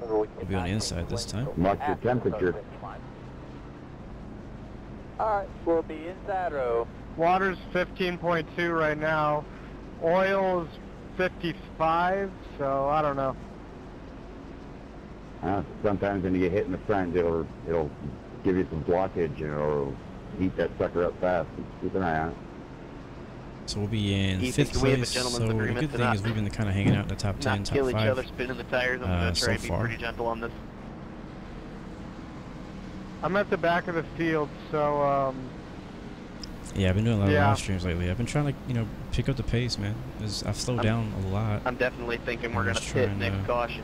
We'll be on the inside this time. Watch your temperature. Alright, we'll be inside row. Water's 15.2 right now. Oil's 55, so I don't know. Sometimes when you get hit in the front, it'll give you some blockage and it'll heat that sucker up fast. Keep an eye on it. So we'll be in Ethan, 5th can we have a place. gentleman's So the agreement good to thing not- is we've been kind of hanging out in the top 10, Not top kill each 5 other, spinning the tires. I'm gonna so try to be far. pretty gentle on this. I'm at the back of the field, so yeah, I've been doing a lot of live streams lately. I've been trying to, you know, pick up the pace, man. I've slowed down a lot. I'm definitely thinking we're gonna pit next caution.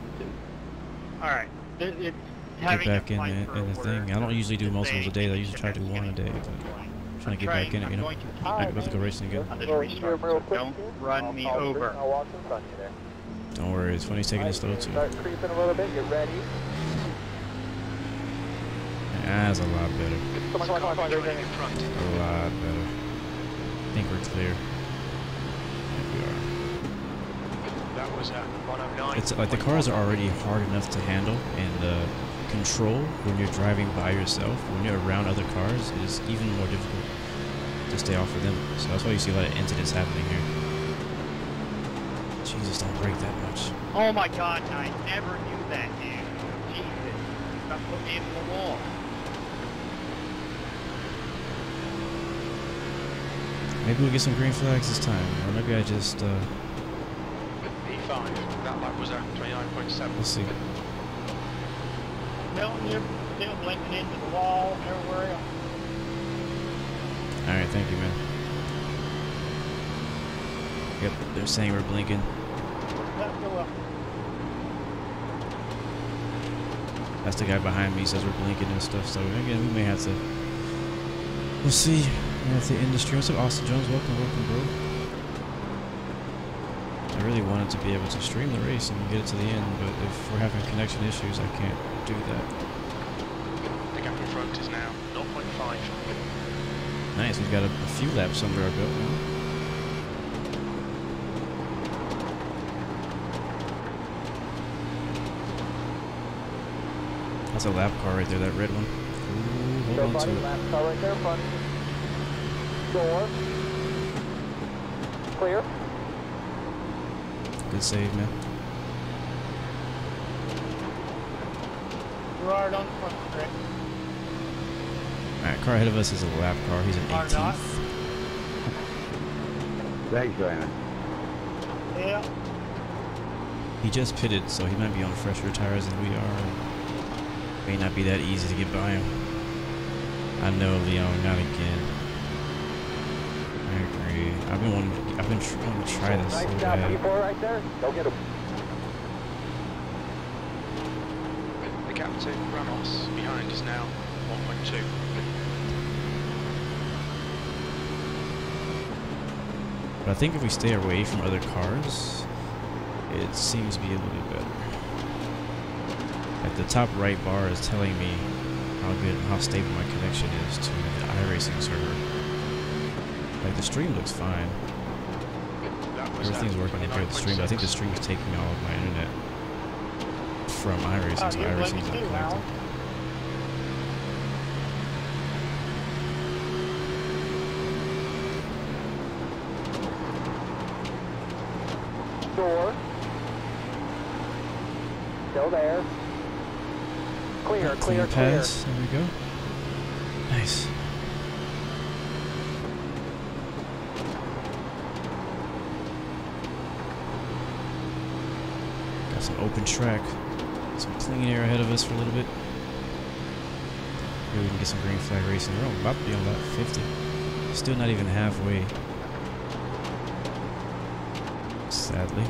All right. Get back in the thing. I don't usually do multiples a day. I usually try to do one a day. But I'm trying to get back in it, you know. I'm about to go racing again. I'll just restart. So don't run me over. I'll walk in front of you there. Don't worry, it's funny he's taking it slow too. Start creeping a little bit. Get ready. That's a lot better. Come on, in front. A lot better. I think we're clear. We are. That was at 109. It's like the cars are already hard enough to handle and control when you're driving by yourself. When you're around other cars, it is even more difficult to stay off of them. So that's why you see a lot of incidents happening here. Jesus, don't break that much. Oh my god, I never knew that, dude. Jesus. Stop putting me into the wall. Maybe we'll get some green flags this time, or maybe I just, E5, that lap was at 29.7. We'll see. Milton, you're still blinking into the wall everywhere else. Alright, thank you, man. Yep, they're saying we're blinking. Let's go up. That's the guy behind me says we're blinking and stuff, so again, we may have to... We'll see. At the industry. What's up, Austin Jones? Welcome, bro. I really wanted to be able to stream the race and get it to the end, but if we're having connection issues, I can't do that. The gap in front is now 0.5. Nice, we've got a few laps under our belt now. That's a lap car right there, that red one. Ooh, hold on to it. Lap car right there, front. Door. Clear. Good save, man. Gerard on the front stretch. Alright, car ahead of us is a lap car. He's an 18th. Thanks, Raymond. Yeah. He just pitted, so he might be on fresher tires than we are. May not be that easy to get by him. I know, Leon, not again. I agree. I've been wanting to try this so Nice job, bad. P4 right there. Go get him. The gap to Ramos behind is now 1.2. But I think if we stay away from other cars, it seems to be a little bit better. Like the top right bar is telling me how good and how stable my connection is to the iRacing server. Like the stream looks fine. Everything's working okay with the stream, but I think the stream is taking all of my internet from iRacing, so iRacing's not connected. Door. Still there. Clear, clear, clear. Pass. There we go. Nice. Got some open track. Some clean air ahead of us for a little bit. Maybe we can get some green flag racing. We're about to be on lap 50. Still not even halfway. Sadly.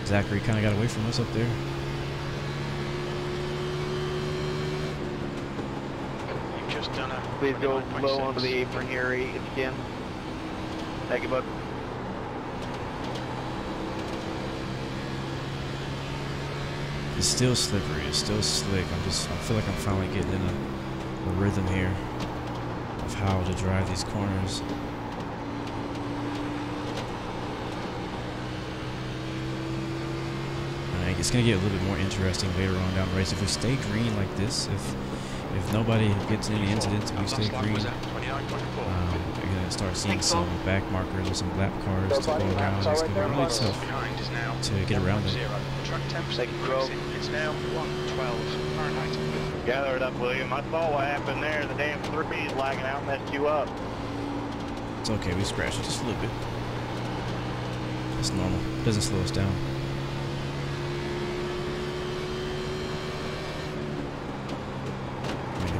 Zachary kind of got away from us up there. You've just done a... Please go low onto the apron here if you can. Thank you, bud. It's still slippery. It's still slick. I feel like I'm finally getting in a rhythm here of how to drive these corners. It's gonna get a little bit more interesting later on down the race. If we stay green like this, if nobody gets any incidents, we stay green. We're gonna start seeing some back markers or some lap cars to go around. It's gonna be really tough to get around them. It's now 112 Fahrenheit. Gather it up, William. I saw what happened there. The damn 3 is lagging out and messed you up. It's okay. We scratched it just a little bit. It's normal. It doesn't slow us down.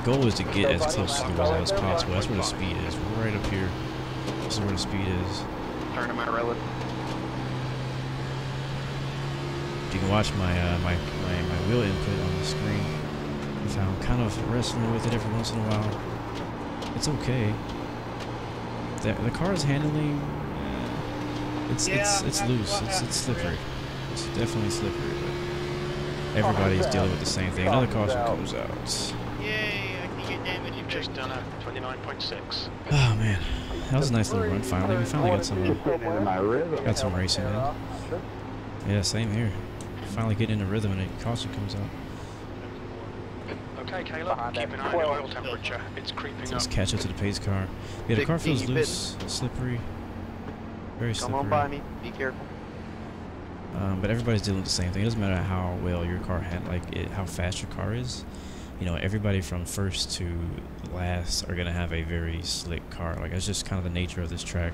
goal is to get as close to the wall as possible. That's where the speed is. We're right up here. This is where the speed is. Turning my relic. You can watch my my wheel input on the screen. If I'm kind of wrestling with it every once in a while. It's okay. The car is handling. It's loose. It's slippery. It's definitely slippery. But everybody's dealing with the same thing. Another caution comes out. Yay! I can get damage. You've just done a 29.6. Oh man, that was a nice little run. Finally, we finally got some racing in. Yeah, same here. Finally getting in a rhythm and a caution comes out. Okay, Caleb, keep an eye on the oil temperature. It's creeping up. Let's catch up to the pace car. Yeah, the car feels loose, slippery, very slippery. Come on by me. Be careful. But everybody's dealing with the same thing. It doesn't matter how well your car how fast your car is. You know, everybody from first to last are gonna have a very slick car. Like that's just kind of the nature of this track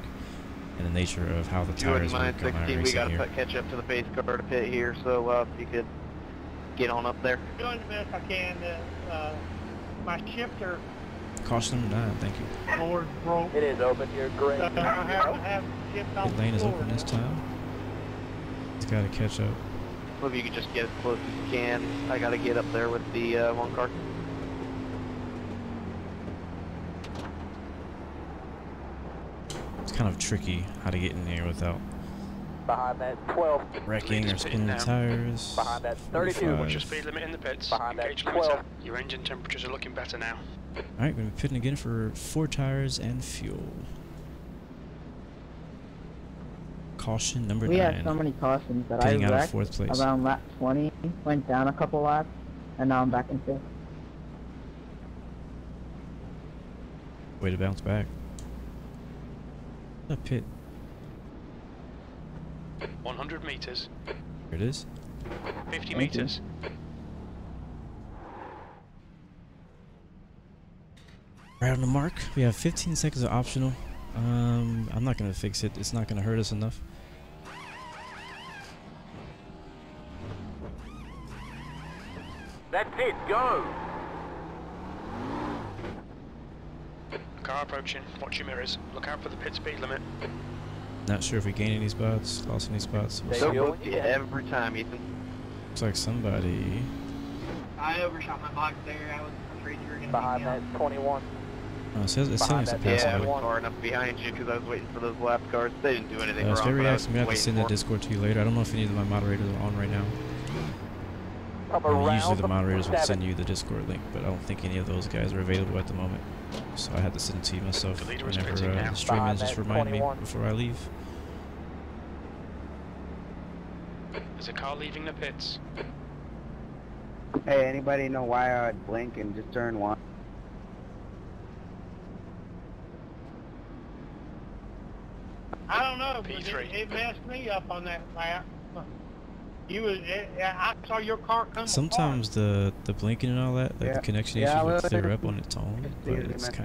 and the nature of how the tires work on racing we gotta here. catch up to the pace car to pit here, so if you could get on up there. Doing the best I can. My shifter. Caution number 9, thank you. Board broke. It is open. You're great. I have shift off Pit lane the is floor. open this time. It's got to catch up. Well, if you could just get as close as you can. I gotta get up there with the one car. It's kind of tricky how to get in here without Behind that 12. wrecking or spinning the tires. Behind that 32. What's your speed limit in the pits? Behind that Gauge 12. limiter. Your engine temperatures are looking better now. Alright, we're going to be pitting again for 4 tires and fuel. Caution number 9. We had so many cautions that Pitting I out of wrecked 4th place. around lap 20, went down a couple laps, and now I'm back in 5th. Way to bounce back. A pit. 100 meters. Here it is. 50 meters. Right on the mark. We have 15 seconds of optional. I'm not going to fix it. It's not going to hurt us enough. That's it. Go. Car approaching. Watch your mirrors. Look out for the pit speed limit. Not sure if we gained any spots, lost any spots. They'll book you every time, Ethan. Looks like somebody. I overshot my box there. I was afraid you were going to Behind that 21. Oh, it's telling us to pass I away. was far enough behind you because I was waiting for those lap cars. They didn't do anything It's wrong. very but I relaxed. I'm going to have to was send that waiting Discord to you later. I don't know if any of my moderators are on right now. Usually the moderators will send you the Discord link, but I don't think any of those guys are available at the moment. So I had to send it to you myself whenever the stream ends. Just remind me before I leave. There's a car leaving the pits. Hey, anybody know why I'd blink and just turn 1? I don't know, but P3. it messed me up on that lap. I saw your car come Sometimes the blinking and all that, like the connection issues will clear up on its own, but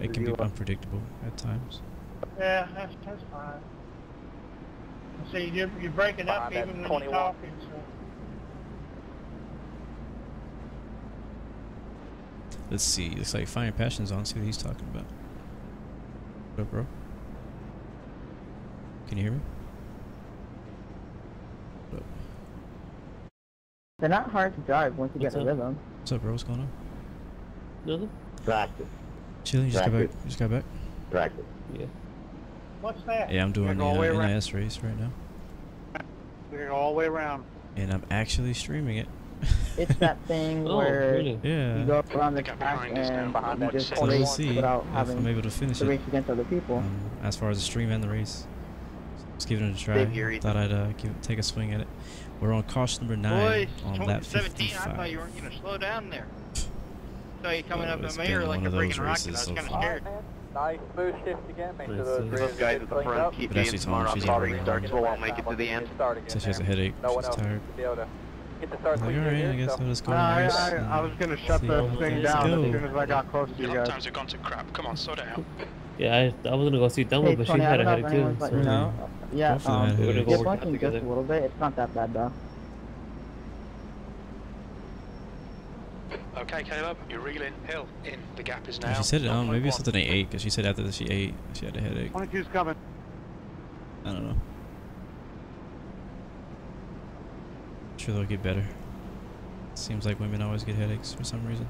it can be unpredictable at times. Yeah, that's fine. See, you're breaking up even when you're talking. So. Let's see. Looks like Fire Passion's on. See what he's talking about. What up, bro? Can you hear me? What up? They're not hard to drive once you get a rhythm. What's up, bro? What's going on? Nothing. Practice. Chilling. Just got back. Just got back. Practice. Yeah. What's that? Yeah, I'm doing the NIS race right now. We're going all the way around. And I'm actually streaming it. It's that thing where really? you go around the track and you just race without having I'm able to finish to race against other people. As far as the stream and the race. Let's give it a try. Thought I'd take a swing at it. We're on caution number 9 on lap 55. I thought you weren't going to slow down there. So you coming up It's at me or been like one a of those freaking rocket? I races was so kind of far. scared. Nice boost shift again. Make sure Those guys at the front keep being smart on starting starts, so won't make it to the end. So she has a headache. She's tired. Get the start Like, alright, I guess I'll just go on the race. I was going to shut the thing down as soon as I got close to you Your guys. lap times have gone to crap. Come on, slow down. Yeah, I was gonna go see Dumbo, but she had a headache too. But, you know, yeah, you're bunking just a little bit. It's not that bad though. Okay, Caleb, you're reeling. Hill, in. The gap is now. She said it, maybe it's something they ate, because she said after she ate, she had a headache. 22's coming. I don't know. I'm sure they'll get better. Seems like women always get headaches for some reason.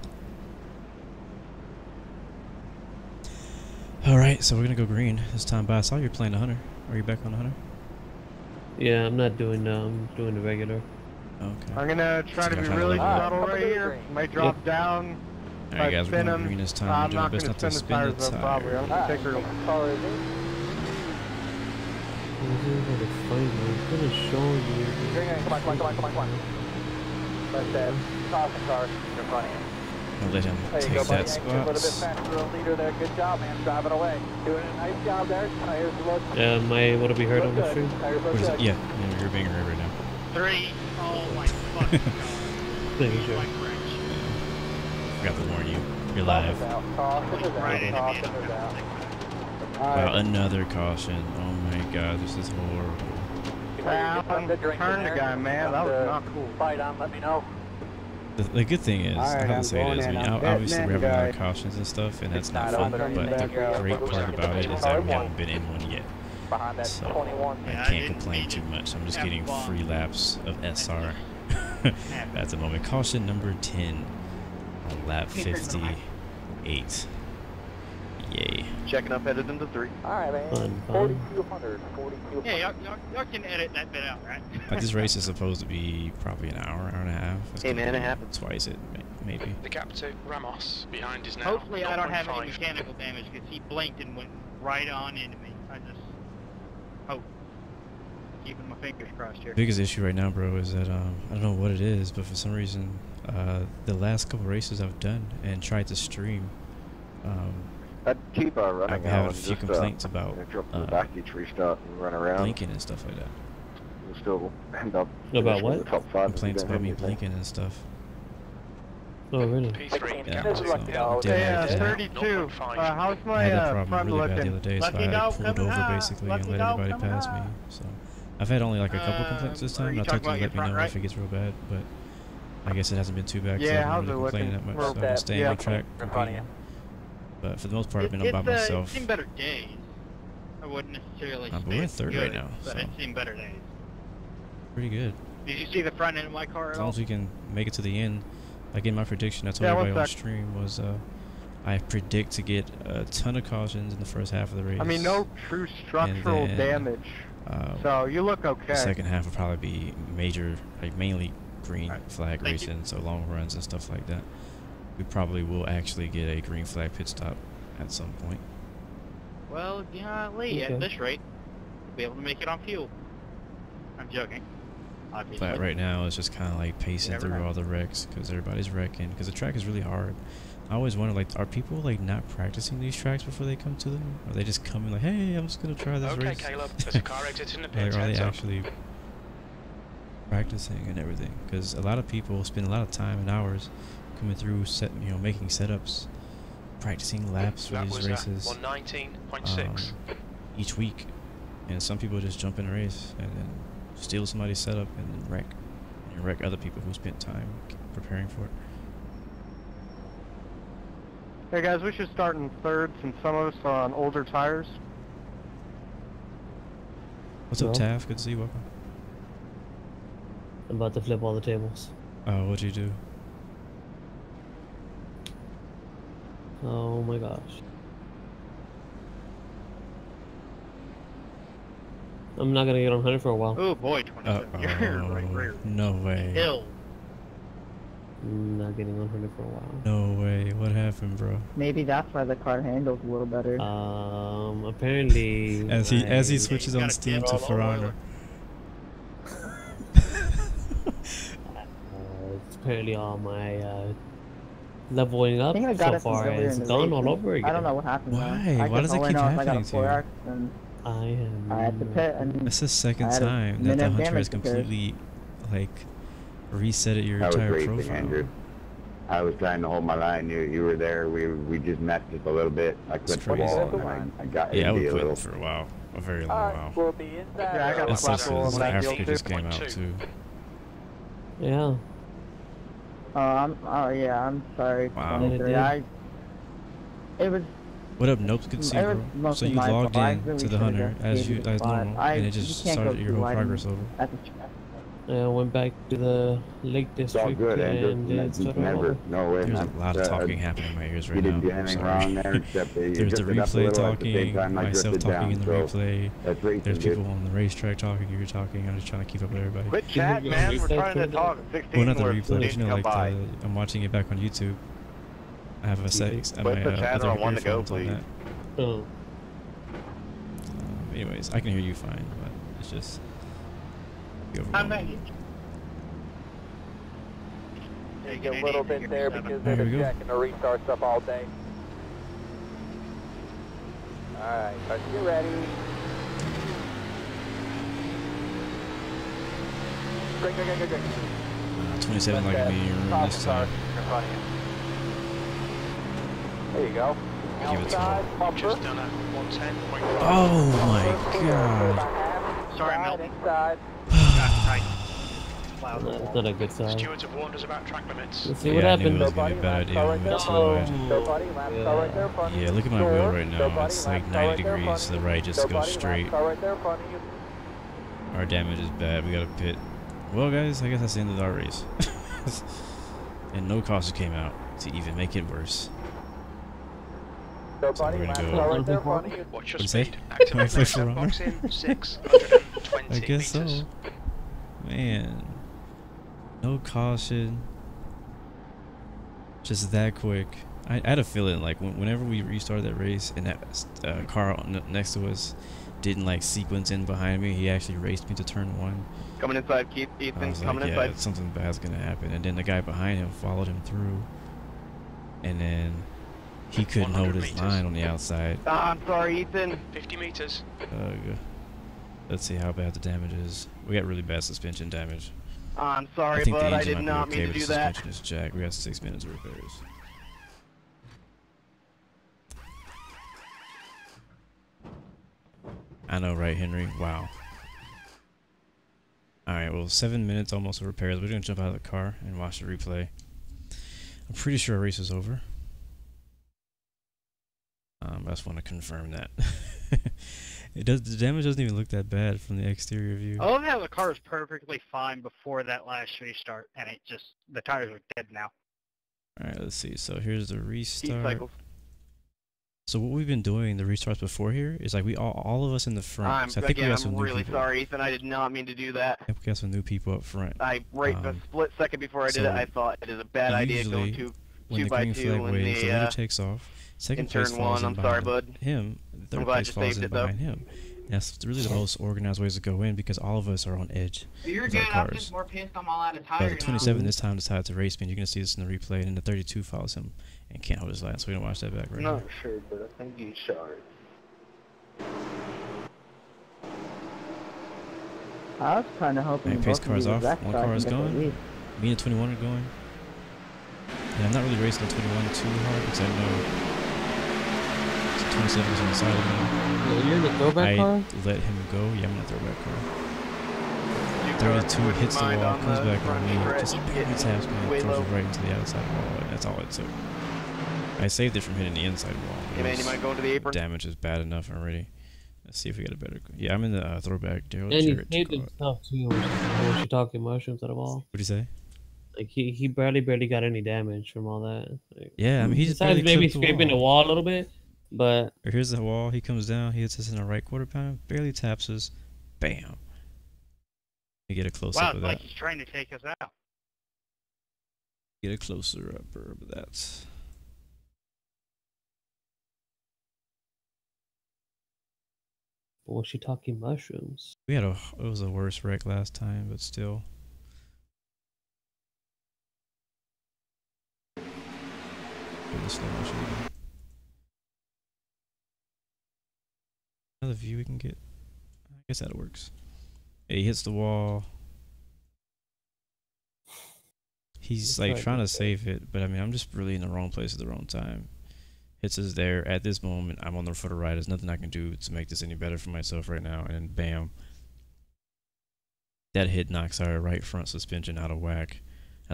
Alright, so we're gonna go green this time, but I saw you're playing the Hunter. Are you back on the Hunter? Yeah, I'm not doing I'm doing the regular. Okay. I'm gonna try to be really subtle right here. Might drop down. Alright guys, we're spin going him. green this time. I'm We're doing not our best gonna not to spin the spin the tires though, probably. I'm tire. gonna take her. I'm gonna show you. Come on. But caution car in front of you. I'll let him There you take go, buddy. that A little bit spot. faster, leader there. Good job, man. Driving away. Doing a nice job there. Tires look. Am I would it be heard on the stream? Tires look What is good. it? Yeah, you're being heard right now. 3. Oh my fucking god. Thank you, sure. Forgot to warn you. You're live. Caution is out. Caution is out. Wow, another caution. Oh my god, this is horrible. Turn the guy, man. That was not cool. Fight on. Let me know. The good thing is, I have to say this, I mean, obviously we're having a lot of cautions and stuff, and that's not fun, but the great part about it is that we haven't been in one yet. So I can't complain too much. I'm just getting free laps of SR at the moment. Caution number 10 on lap 58. Yay. Checking up, headed into 3. Alright, man. 4,200. 4,200. Yeah, y'all can edit that bit out, right? Like this race is supposed to be probably an hour and a half. Hey man, it happens. Twice it, maybe. The gap to Ramos behind is now. Hopefully I don't have any 0.5. mechanical damage because he blinked and went right on into me. I just hope. Keeping my fingers crossed here. Biggest issue right now, bro, is that I don't know what it is, but for some reason, the last couple races I've done and tried to stream, I'd keep running I've had a and few just, complaints about drop to the back each restart and run around. blinking and stuff like that. You'll still end up About finishing in what? the top 5 Complaints if you about me don't hit anything. blinking and stuff. Oh really? P3, Yeah, gap so to. I did have 32. How's I had my that problem front really bad the other looking? day, so Lucky I dog pulled coming over out. basically Lucky and let dog everybody coming pass me. out. So I've had only like a couple complaints this are time. you I talked to talking you about to let me your know front if it gets real bad, but I guess it hasn't been too bad because I Yeah, haven't how's really it complained that looking? much. So I'm just staying on track. In front of you. But for the most part, I've been up by myself. It's seen better days. I wouldn't necessarily But say we're in it's third good, right now, but so it's seen better days. pretty good. Did you see the front end of my car As at long all? as we can make it to the end. Like in my prediction, I told Yeah, everybody on what's that? stream was I predict to get a ton of cautions in the first half of the race. I mean, no true structural then, damage. So you look okay. The second half will probably be major, like mainly green Alright, flag thank you. racing, so long runs and stuff like that. We probably will actually get a green flag pit stop at some point. Well, golly, Okay. at this rate, we'll be able to make it on fuel. I'm joking. Obviously. But right now it's just kind of like pacing never through know. all the wrecks because everybody's wrecking because the track is really hard. I always wonder, like, are people like not practicing these tracks before they come to them? Or are they just coming like, hey, I'm just gonna try this Okay, race? Caleb, there's a car exit in the Like, pit. are they Heads up. actually practicing and everything? Because a lot of people spend a lot of time and hours coming through, making setups, practicing laps for That these was races 119.6. each week, and some people just jump in a race and then steal somebody's setup and then wreck, and wreck other people who spent time preparing for it. Hey guys, we should start in third since some of us are on older tires. What's up, Well. Taff? Good to see you. Welcome. I'm about to flip all the tables. What'd you do? Oh my gosh. I'm not gonna get on 100 for a while. Oh boy, 27. You're right rear. No way. Hill. I'm not getting on 100 for a while. No way. What happened, bro? Maybe that's why the car handles a little better. Apparently. As he my- switches on Steam to Ferrari. It's apparently all my leveling up I think I got so it from far earlier is in the done race, all and over again. I don't know what happened. Why? Why does it keep happening I got a to you? 4X and I had to pit, and That's the second I had a time that the minute of Hunter damage has repairs. completely, like, resetted your That was entire racing, profile. Andrew. I was trying to hold my line. You were there. We just messed just a little bit. I quit the crazy. wall, and then I got Yeah, I into would a quit little. for a while. A very long while. We'll be inside. Yeah, I got That's a just flat roll because on that deal Africa too. just came out, too. Yeah. Oh yeah, I'm sorry. Wow. 23. It was. What up, Nope? Good to see you, bro. So you logged in to the Hunter as normal, and it just started your whole progress over. I went back to the Lake District It's all good, and There's a lot of talking happening in my ears right you now. didn't do anything wrong there, except that you There's the drifted up a replay little at the same talking, time I myself drifted talking in the down, so replay. that's racing, There's dude. people on the racetrack talking, you're talking. I'm just trying to keep up with everybody. Quit chat, man. We're trying to talk. 16 Well, not the we're replay, but you know, come like by. I'm watching it back on YouTube. I have a Put the chatter on one to go, please. Anyways, I can hear you fine, but it's just. I'm ready. Take a little bit there because they've been checking the restart stuff all day. Alright, are you ready? Great. 27 like me this time. There you go. Give it to him. Just done at 110.5. Oh my god. Sorry, Mel. Inside. That's not a good sign. Stewards have warned us about track limits. Let's see what happens. I knew it was gonna be a bad idea when we got to the right. Yeah, look at my wheel right now. It's like 90 degrees to the right, just goes straight. Our damage is bad. We got to pit. Well, guys, I guess that's the end of our race. And no caution came out to even make it worse. So we're gonna go. Watch your What'd speed. you Activate say? race box in 620 I guess meters. so. Man, no caution. Just that quick. I had a feeling like whenever we restarted that race and that car next to us didn't like sequence in behind me, he actually raced me to turn 1. Coming inside, Keith. I Ethan, was coming like, inside. yeah, something bad's gonna happen. And then the guy behind him followed him through, and then he couldn't hold his line on the outside. I'm sorry, Ethan. 50 meters. Let's see how bad the damage is. We got really bad suspension damage. I'm sorry, I think bud. the I engine did might not be okay, mean to but do the that. suspension is jacked. We got 6 minutes of repairs. I know, right, Henry? Wow. Alright, well, 7 minutes almost of repairs. We're gonna jump out of the car and watch the replay. I'm pretty sure our race is over. I just want to confirm that. The damage doesn't even look that bad from the exterior view. I love how the car was perfectly fine before that last restart, and it just, the tires are dead now. Alright, let's see. So here's the restart. So what we've been doing, the restarts before here, is like all of us in the front. So I think we got some I'm really new people. sorry, Ethan. I did not mean to do that. I think we got some new people up front. A split second before I did it, I thought it is a bad idea going to when 2 the by green 2 flag when waves, the the leader takes off. Second in place turn falls 1. in I'm sorry, behind bud. him. Third I'm glad place you falls saved in it, though. behind him. That's really the most organized ways to go in because all of us are on edge. You're with good. our I'm cars. just more pissed I'm all out of But tires the 27 this time decided to race me. You're gonna see this in the replay, and then the 32 follows him and can't hold his line. So we're gonna watch that back right now. Not sure, but I think he's short. I was kind of hoping. Alright, pace car's off. One car is going. Me and 21 are going. Yeah, I'm not really racing the 21 too hard because I know 27 is on the side of me. Yeah, you're in the throwback car? I let him go. Yeah, I'm in the throwback car. 32 hits the wall, comes back on me, just barely taps me, and throws it right into the outside wall, and that's all it took. I saved it from hitting the inside wall. Hey man, you might go into the apron? Damage is bad enough already. Let's see if we get a better. Yeah, I'm in the throwback. And he hit himself too. Was she talking mushrooms at all? What'd you say? Like he barely got any damage from all that. Like, yeah, I mean he's besides maybe scraping the wall a little bit, but here's the wall. He comes down. He hits us in the right quarter pound. Barely taps us. Bam. You get a close up of that. Wow, it's like he's trying to take us out. Get a closer up of that. was she talking mushrooms? We had it was a worse wreck last time, but still. Slow motion again. Another view we can get. I guess that works. Yeah, he hits the wall. He's like trying to save it, but I mean I'm just really in the wrong place at the wrong time. Hits us there at this moment. I'm on the foot of right. There's nothing I can do to make this any better for myself right now. And then bam. That hit knocks our right front suspension out of whack.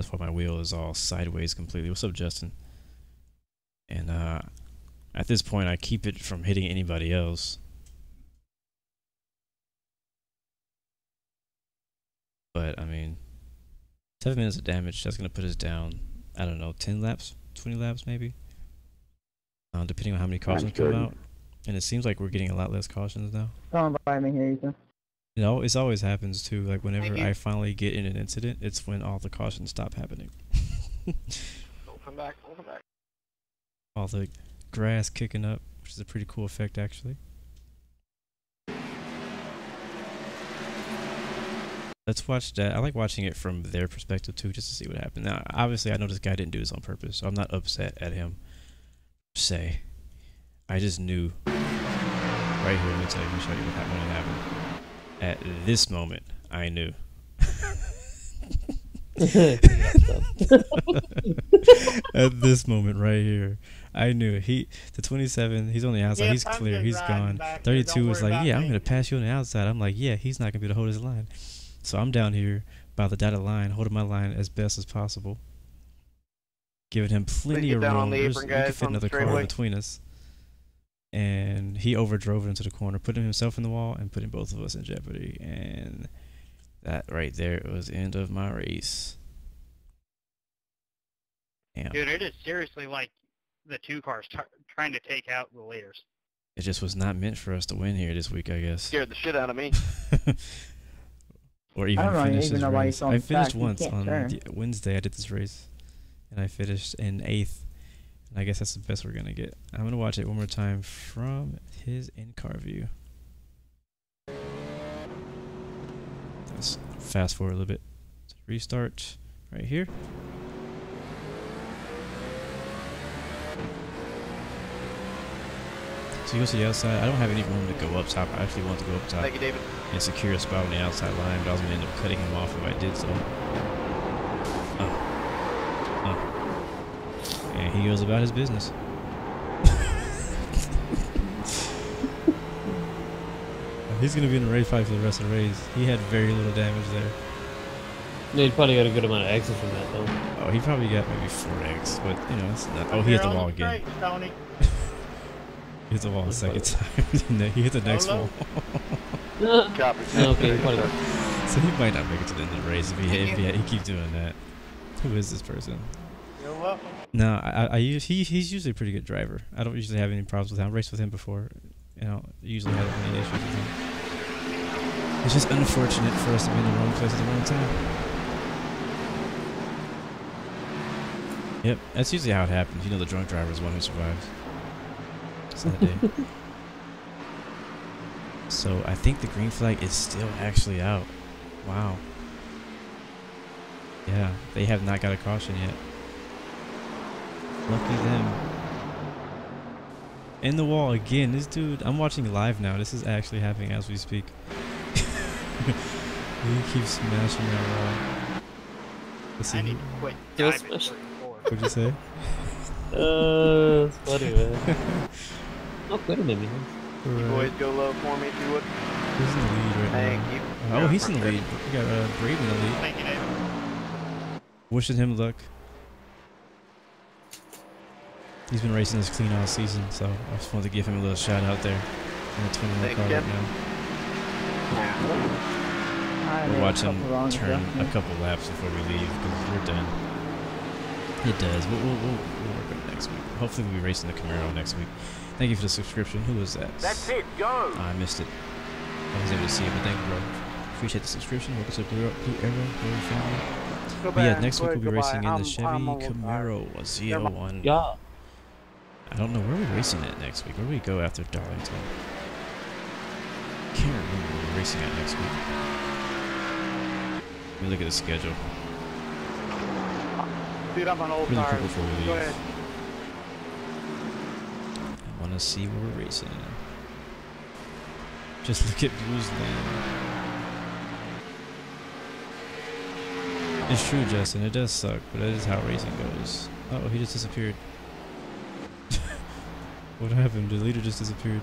That's why my wheel is all sideways completely. What's up, Justin? And at this point, I keep it from hitting anybody else. But I mean, 7 minutes of damage. That's gonna put us down. I don't know, 10 laps, 20 laps maybe. Depending on how many cautions come out. And it seems like we're getting a lot less cautions now. Someone by me here, Ethan. You know, it always happens too. Like whenever I finally get in an incident, it's when all the cautions stop happening. Open back, open back. All the grass kicking up, which is a pretty cool effect actually. Let's watch that. I like watching it from their perspective too, just to see what happened. Now, obviously, I know this guy didn't do this on purpose, so I'm not upset at him. Say, I just knew. Right here, let me tell you, let me show you what happened. At this moment, I knew. At this moment, right here, I knew. The 27, he's on the outside. He's clear. He's gone. 32 was like, yeah, I'm gonna pass you on the outside. I'm like, yeah, he's not gonna be able to hold his line. So I'm down here by the dotted line, holding my line as best as possible, giving him plenty of room. We could fit another car between us. And he overdrove it into the corner, putting himself in the wall and putting both of us in jeopardy. And that right there was the end of my race. Damn. Dude, it is seriously like the two cars trying to take out the leaders. It just was not meant for us to win here this week, I guess. Scared the shit out of me. Or even finish this race. I finished once on Wednesday. I did this race, and I finished in 8th. And I guess that's the best we're gonna get. I'm gonna watch it one more time from his in-car view. Let's fast forward a little bit. Restart right here. So you go to the outside. I don't have any room to go up top. I actually want to go up top. Thank you, David. And secure a spot on the outside line, but I was gonna end up cutting him off if I did so. And he goes about his business. He's gonna be in the race fight for the rest of the race. He had very little damage there. Yeah, he probably got a good amount of exits from that though. Oh, he probably got maybe 4x, but you know, it's not. Oh, he hit the wall again. He hit the wall a second time. He hit the next wall. Okay, so he might not make it to the end of the race if he keeps doing that. Who is this person? You're welcome. No, he's usually a pretty good driver. I don't usually have any problems with him. I've raced with him before. You know, usually haven't any issues with him. It's just unfortunate for us to be in the wrong place at the wrong time. Yep, that's usually how it happens. You know, the drunk driver is the one who survives. Sad day. So I think the green flag is still actually out. Wow. Yeah, they have not got a caution yet. Lucky them. In the wall again. This dude, I'm watching live now. This is actually happening as we speak. He keeps smashing that wall. Let's see. I need to quit. What'd you say? It's funny, man. Not quitting maybe. You boys go low for me if you would. Who's in the lead right Thank now? you. Oh, he's in the lead. We got Brave in the lead. Thank you, David. Wishing him luck. He's been racing this clean all season, so I just wanted to give him a little shout out there in the 21 car right now. We'll watch him turn a couple laps before we leave because we're done. It does. We'll work on it next week. Hopefully we'll be racing the Camaro next week. Thank you for the subscription. Who was that? That's it, go! I missed it. I was able to see it, but thank you, bro. Appreciate the subscription. Welcome to Blue Arrow family. But yeah, next week we'll be racing in the Chevy Camaro 01. Yeah. I don't know where we're racing at next week. Where do we go after Darlington? Can't remember where we're racing at next week. Let me look at the schedule. Dude, I'm on old Really tires. quick before we leave. Go ahead. I want to see where we're racing. Just look at Blue's lane. It's true, Justin. It does suck, but that is how racing goes. Uh oh, he just disappeared. What happened? The leader just disappeared.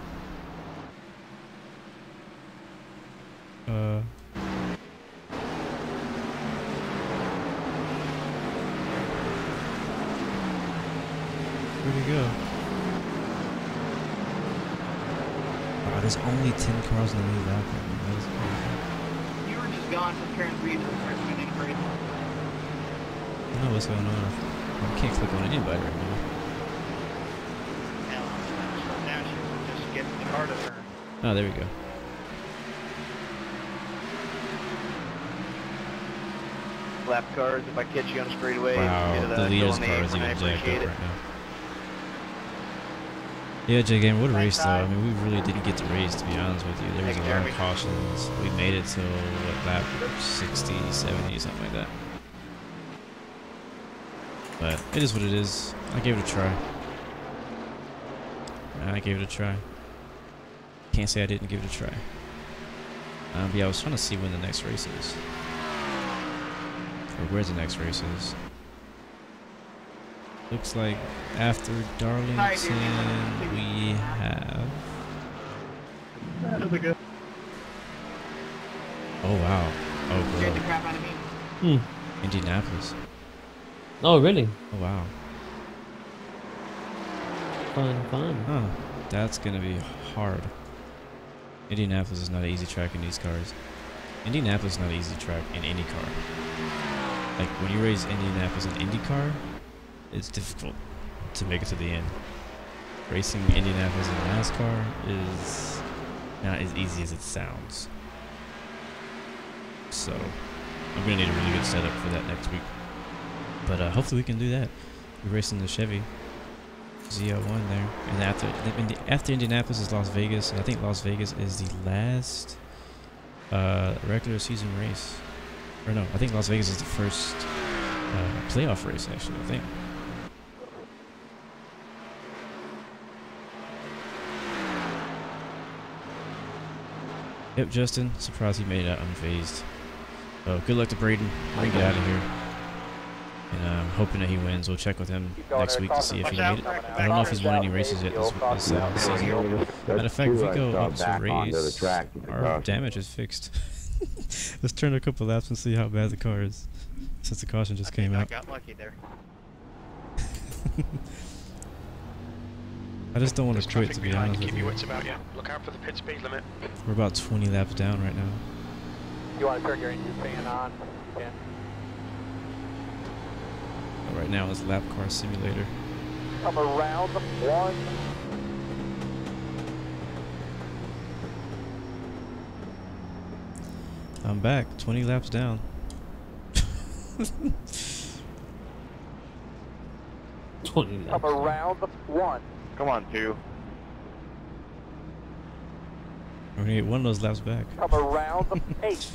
go. Wow, there's only 10 cars in the lead lap. That is crazy. You were just gone from turn 3 to turn 2 in crazy. I don't know what's going on. I can't click on anybody right now. Now she's just getting the car to turn. Oh, there we go. Lap cars, if I catch you on a straightaway, wow, the leader's car is even jacked up right now. Yeah, J-Game, what a race though. I mean, we really didn't get to race, to be honest with you. There was a lot of cautions. We made it till, what, lap 60, 70, something like that. But it is what it is. I gave it a try. Can't say I didn't give it a try. But yeah, I was trying to see when the next race is. Or where the next race is. Looks like after Darlington we have... Oh wow. Oh bro. Indianapolis. Oh really? Oh wow. Fun. Huh. That's gonna be hard. Indianapolis is not an easy track in these cars. Indianapolis is not an easy track in any car. Like when you race Indianapolis in IndyCar, it's difficult to make it to the end. Racing Indianapolis in NASCAR is not as easy as it sounds. So I'm gonna need a really good setup for that next week. But hopefully we can do that. We're racing the Chevy ZL1 there, and after Indianapolis is Las Vegas, and I think Las Vegas is the last regular season race. Or no, I think Las Vegas is the first playoff race, actually, I think. Yep, Justin, surprised he made it out unfazed. So good luck to Braden. We're gonna get out of here. And I'm hoping that he wins. We'll check with him next week to see if he made it. I don't know if he's won any races yet this season. Matter of fact, if we go up to race, our damage is fixed. Let's turn a couple laps and see how bad the car is, since the caution just came out. I got lucky there. I just don't want to quit, to be honest with you. Look out for the pit speed limit. We're about 20 laps down right now. You want to turn your engine fan on? You can. Right now it's Lap Car Simulator. Come around the one. I'm back, 20 laps down. 20 laps. Come around the one. Come on, 2. We're gonna get one of those laps back. Come around the 8.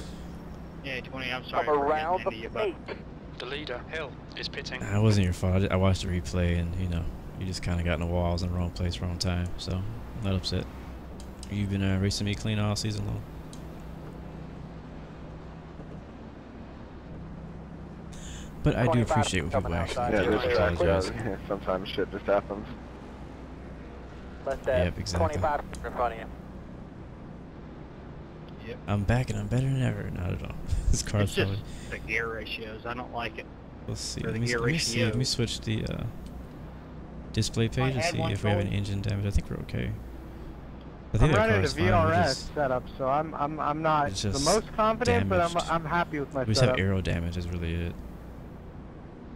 Yeah, 20, I'm sorry. Come around the 8. The leader, Hill, is pitting. Nah, it wasn't your fault. I watched the replay and, you know, you just kind of got in the wall. I was in the wrong place, wrong time. So, I'm not upset. You've been racing me clean all season long. But I do appreciate when people actually yeah, sometimes shit just happens. Yep, exactly. 25 in front of you. Yep. I'm back and I'm better than ever. Not at all. This car's it's just probably... the gear ratios. I don't like it. Let's see. Or Let the me, gear let me see. Let me switch the display page and see if we have any engine damage. I think we're okay. I think I'm that running car's a fine. VRS setup, so I'm not the most confident, damaged. but I'm happy with my We just setup. have aero damage is really it.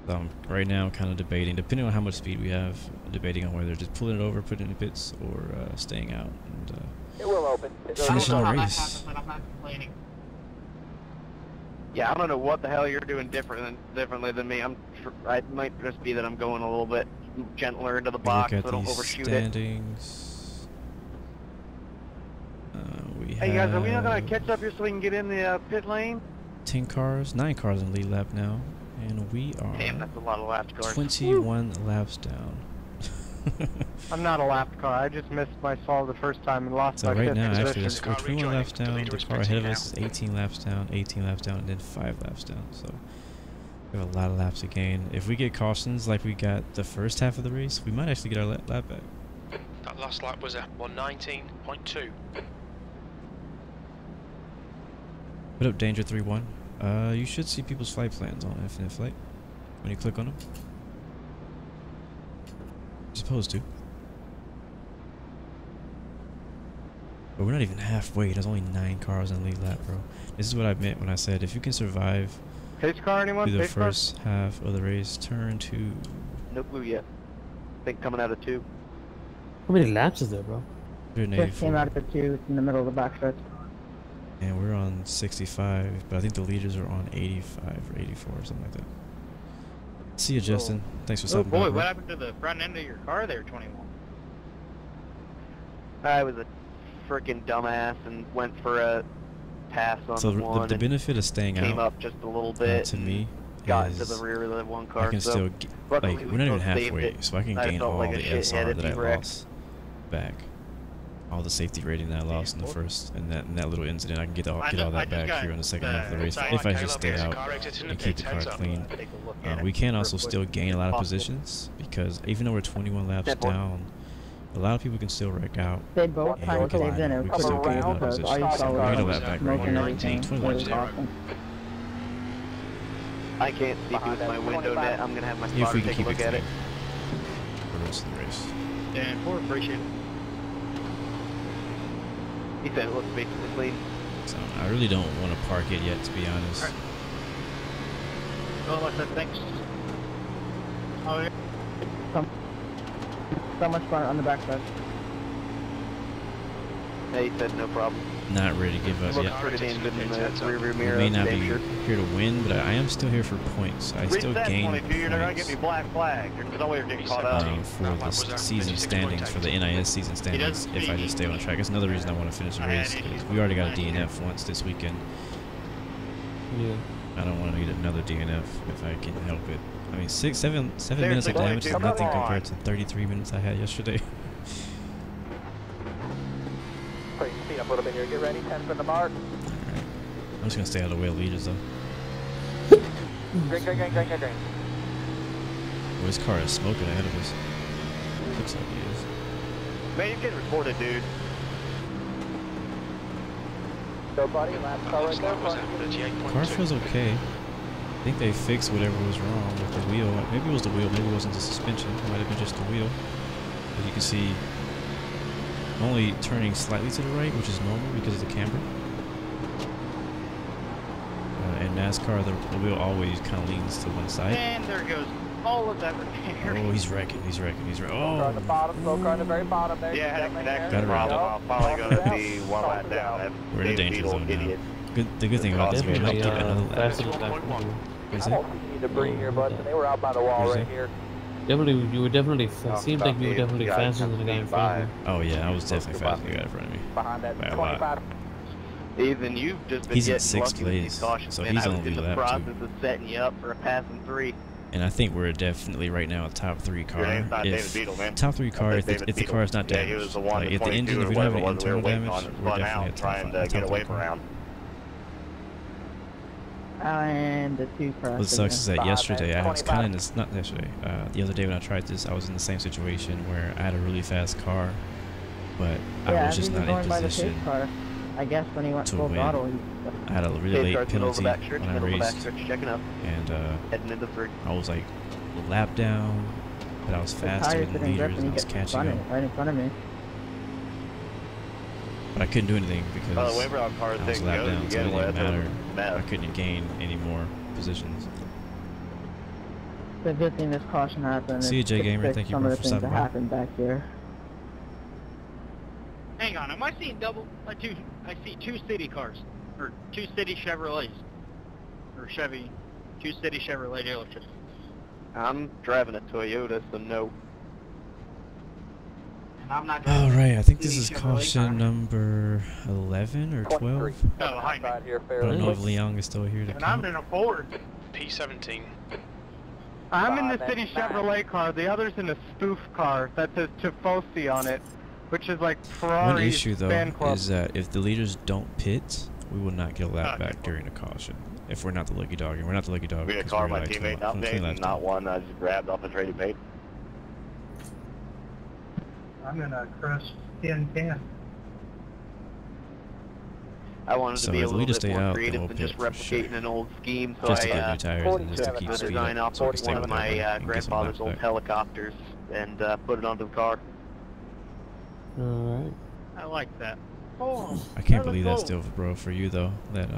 So right now I'm kind of debating, depending on how much speed we have, debating on whether just pulling it over, putting it in the pits, or staying out and it will open. finishing the race. I'm not complaining. Yeah, I don't know what the hell you're doing differently than me. It might just be that I'm going a little bit gentler into the box, so I don't overshoot standings. We Hey guys, are we not gonna catch up here so we can get in the pit lane? 10 cars, 9 cars in lead lap now, and we are Damn, that's a lot of laps, cars. 21 laps down. I'm not a lap car. I just missed my stall the first time and lost So my right fifth now, position. actually, we're 21 laps down. The car ahead of us is 18 laps down, 18 laps down, and then 5 laps down. So we have a lot of laps to gain. If we get cautions like we got the first half of the race, we might actually get our lap back. That last lap was a 119.2. What up, Danger 3-1? You should see people's flight plans on Infinite Flight when you click on them. Just supposed to. But we're not even halfway. There's only 9 cars in the lead lap, bro. This is what I meant when I said if you can survive Pace car, anyone? through the Pace car? first half of the race, turn 2. No clue yet. I think coming out of 2. How many laps is there, bro? 5th came out of the 2. It's in the middle of the backstretch. And we're on 65, but I think the leaders are on 85 or 84 or something like that. See you, Justin. Thanks for stopping by. Oh boy, bro. what happened to the front end of your car there, 21? I was a freaking dumbass and went for a pass on So the one. the benefit of staying came out up just a little bit. to me got is to the rear of the one car. I can so still like luckily we're not even both saved halfway, it. so I can I gain felt all like a the shithead SR if that I he wrecked. lost back. All the safety rating that I lost in the first and that little incident, I can get all that back here in the second half of the race if I just stay out and keep the car clean. We can also still gain a lot of positions because even though we're 21 laps down, a lot of people can still wreck out. They both kind of saved in. We can still gain a lot of positions. So we're going to lap back right here. 21 0. I can't see with my window net. I'm gonna have my If spotter we can take a keep look it at it. clean for the rest of the race. Dan Ford, appreciate it. He said it looks basically clean. So I really don't want to park it yet, to be honest. Right. Well, like I said, thanks. Oh, yeah. So much fun on the backstretch. Yeah, he said no problem. Not ready to give up Looks yet. pretty damn good in the rearview We mirror. may not be Danger. here to win, but I am still here for points. I still gain You're not gonna points get me black flag. There's no way you're getting caught up. for the season standings, for the NIS season standings, if I just stay on track. That's another reason I want to finish the race, because we already got a DNF once this weekend. Yeah. I don't want to get another DNF if I can help it. I mean, 7 minutes of damage is nothing compared to 33 minutes I had yesterday. Please speed up a little bit here. Get ready. 10 for the mark. Alright. I'm just going to stay out of the way of leaders, though. Green. Oh, his car is smoking ahead of us. Looks like he is. Man, you getting reported, dude. Go, buddy. Last car right there. Car feels okay. I think they fixed whatever was wrong with the wheel. Maybe it was the wheel, maybe it wasn't the suspension. It might have been just the wheel. As you can see, I'm only turning slightly to the right, which is normal because of the camber. In NASCAR, the wheel always kind of leans to one side. And there goes all of that. Oh, he's wrecking. Oh! Slow car on the bottom, slow car on the very bottom there. Yeah, Got it right. I'll probably gonna be one lap down. We're in a danger zone now. The good thing about this, we helped get another lap. Is it? You need to bring here, bud. They were out by the wall right here. Definitely, you were definitely. Seemed like you were definitely faster than the guy in front of you. Oh yeah, I was definitely faster than the guy in front of me. Behind that By a lot. 25. Ethan, you've just been He's in getting 6th lucky with these place, cautions, so man. he's I was only in the lap 2. process of setting you up for a passing 3. And I think we're definitely right now a top 3 car. name's not David Beetle, man. Top 3 car if the car is not Yeah, damaged. he was the one Like, in if the engine, 22 if or we don't have any whatever it was we were internal waiting on, damage, and we're spun definitely out a trying to top get a 5 wave car. around. And the 2 crashed. What sucks is that Behind yesterday, that I was kind 25. of, not yesterday, the other day when I tried this, I was in the same situation where I had a really fast car, but I was just not in position car. I guess when he went to full win. throttle, I had a really late penalty when I raced, checking up, and heading into 3. I was like a lap down, but I was faster than the leaders, and I was catching up. right in front of me. But I couldn't do anything because the waiver on cars I was thing lap goes down, so it again, didn't well, matter. I couldn't gain any more positions. The good thing this caution happened. See you, J Gamer. Thank you, some bro, of for the things stopping that by. happened back here. Hang on, am I seeing double? I see 2 city cars, or 2 city Chevrolets, or Chevy, 2 city Chevrolet dealerships. I'm driving a Toyota, so no. And I'm not All driving right, I think this city is Chevrolet caution car. number 11 or 12. behind me. Here I fairly don't know if quick. Leong is still here to And I'm count. in a Ford. P17. I'm in the Behind city that Chevrolet car. The other's in a spoof car that says Tifosi on it, which is like One Ferrari's issue though fan club. is that if the leaders don't pit, we will not get a lap back during a caution. If we're not the lucky dog, and we're not the lucky dog We had a because car we're my like teammate 20 updated, laps not down. one I just grabbed off a trading bait. I'm in a Crest 1010. I wanted So to be a if we little just bit stay more out, then creative we'll than pit just for sure. replicating an old scheme, so Just to get I new tires and just to keep the speed design up off so I can stay one of with my everybody in case of grandfather's laps old back. helicopters and put it onto the car. Alright. I like that. I can't believe that still, bro, for you though. That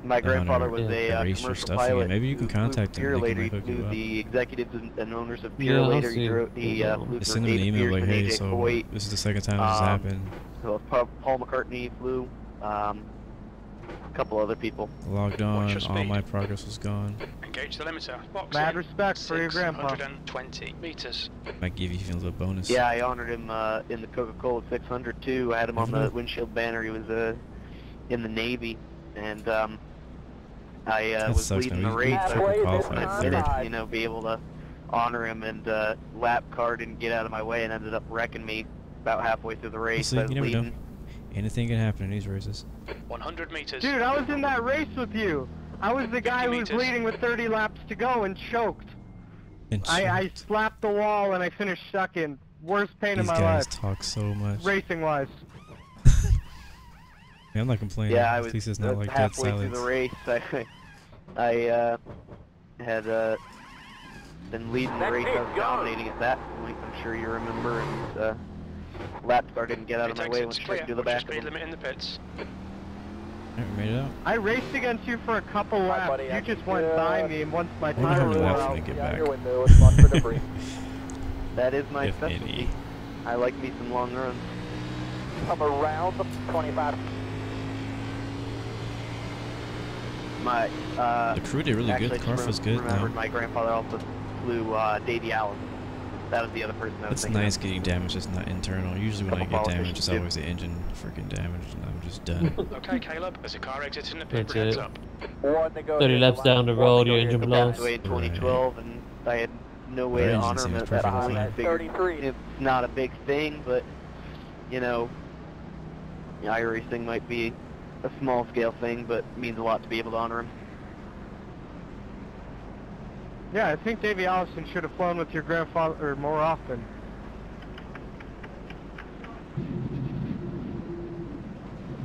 my grandfather was a commercial pilot. Maybe you can contact him. Later, he knew the executives and owners of Pure later. He flew for send him an email like, hey, so Kuwait. this is the second time this has happened. So Paul McCartney flew. A couple other people. Logged on, all my progress was gone. Engage the limiter. Box Mad in. respect for your grandpa. 620 meters. Might give you even a little bonus. Yeah, I honored him in the Coca-Cola 600 too. I had him on the windshield banner. He was in the Navy, and I was leading the race. I didn't, you know, be able to honor him, and lap car didn't get out of my way and ended up wrecking me about halfway through the race. See, you never know. Anything can happen in these races. 100 meters. Dude, I was in that race with you. I was the guy who was leading with 30 laps to go and choked. I slapped the wall and I finished second. Worst pain in my life. These guys talk so much. Racing-wise. Yeah, I'm not complaining. Yeah, I At was least it's not like halfway dead through the race. I had been leading the race. I was dominating at that point. I'm sure you remember. And lap car didn't get out of my way. Went straight to the back. Speed limit in the pits. Alright, made it out. I raced against you for a couple laps. Buddy, you just went by me, and once my tire was out, that is my specialty. I like me some long runs. Come around the 25. My the crew did really good. The car was good. Remembered my grandfather also flew Davey Allen. That was the other person I was thinking. It's nice getting damage that's not internal. Usually when I get damage, it's always the engine freaking damage, and I'm just done. Okay, Caleb, as a car exits in the pit, heads up. 30 laps down the road, your engine blows. In 2012, and I had no way to honor him at that point. I figured it's not a big thing, but, you know, iRacing might be a small scale thing, but means a lot to be able to honor him. Yeah, I think Davey Allison should have flown with your grandfather more often.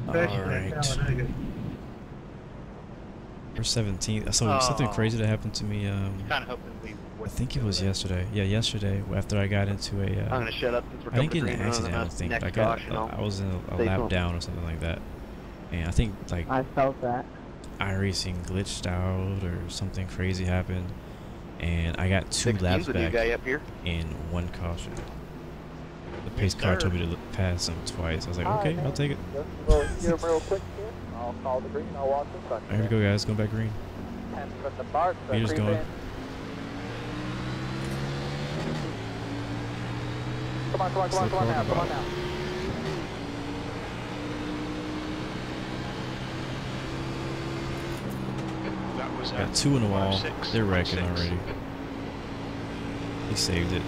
Alright. We're 17th. So something crazy that happened to me, kind of hoping we I think it was yesterday. Yeah, yesterday after I got into a I'm gonna shut up since we're I didn't get in an accident, I don't think, but I was in a lap down or something like that. And I think like I felt that iRacing glitched out or something crazy happened. And I got 2 laps back in 1 caution. The pace car told me to pass him twice. I was like, okay, I'll take it. Just real quick here. I'll call the green. I'll walk in front. Here we go, guys. Going back green. 10 from the mark. Meter's going. Come on now. Got 2 in the wall. They're wrecking already. He saved it.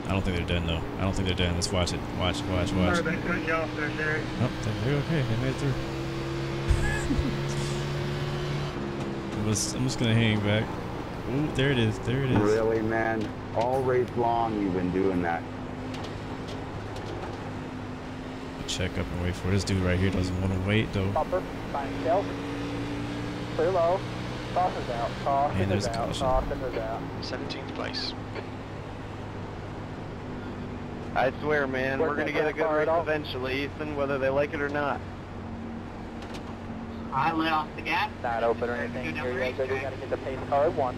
I don't think they're done though. I don't think they're done. Let's watch it. Watch. They cut you off there, Derek. Nope, they're okay. They made it through. I'm just gonna hang back. Ooh, there it is. There it is. Really, man? All race long you've been doing that. Check up and wait for this dude right here. Doesn't want to wait though. Bumper, fine scale. Clear low. Caution's out. Caution is out. Caution is out. 17th place. I swear, man, we're gonna get a good race eventually, Ethan, whether they like it or not. I let off the gas. Not open or anything. Here you guys are going to get the pace car at 1.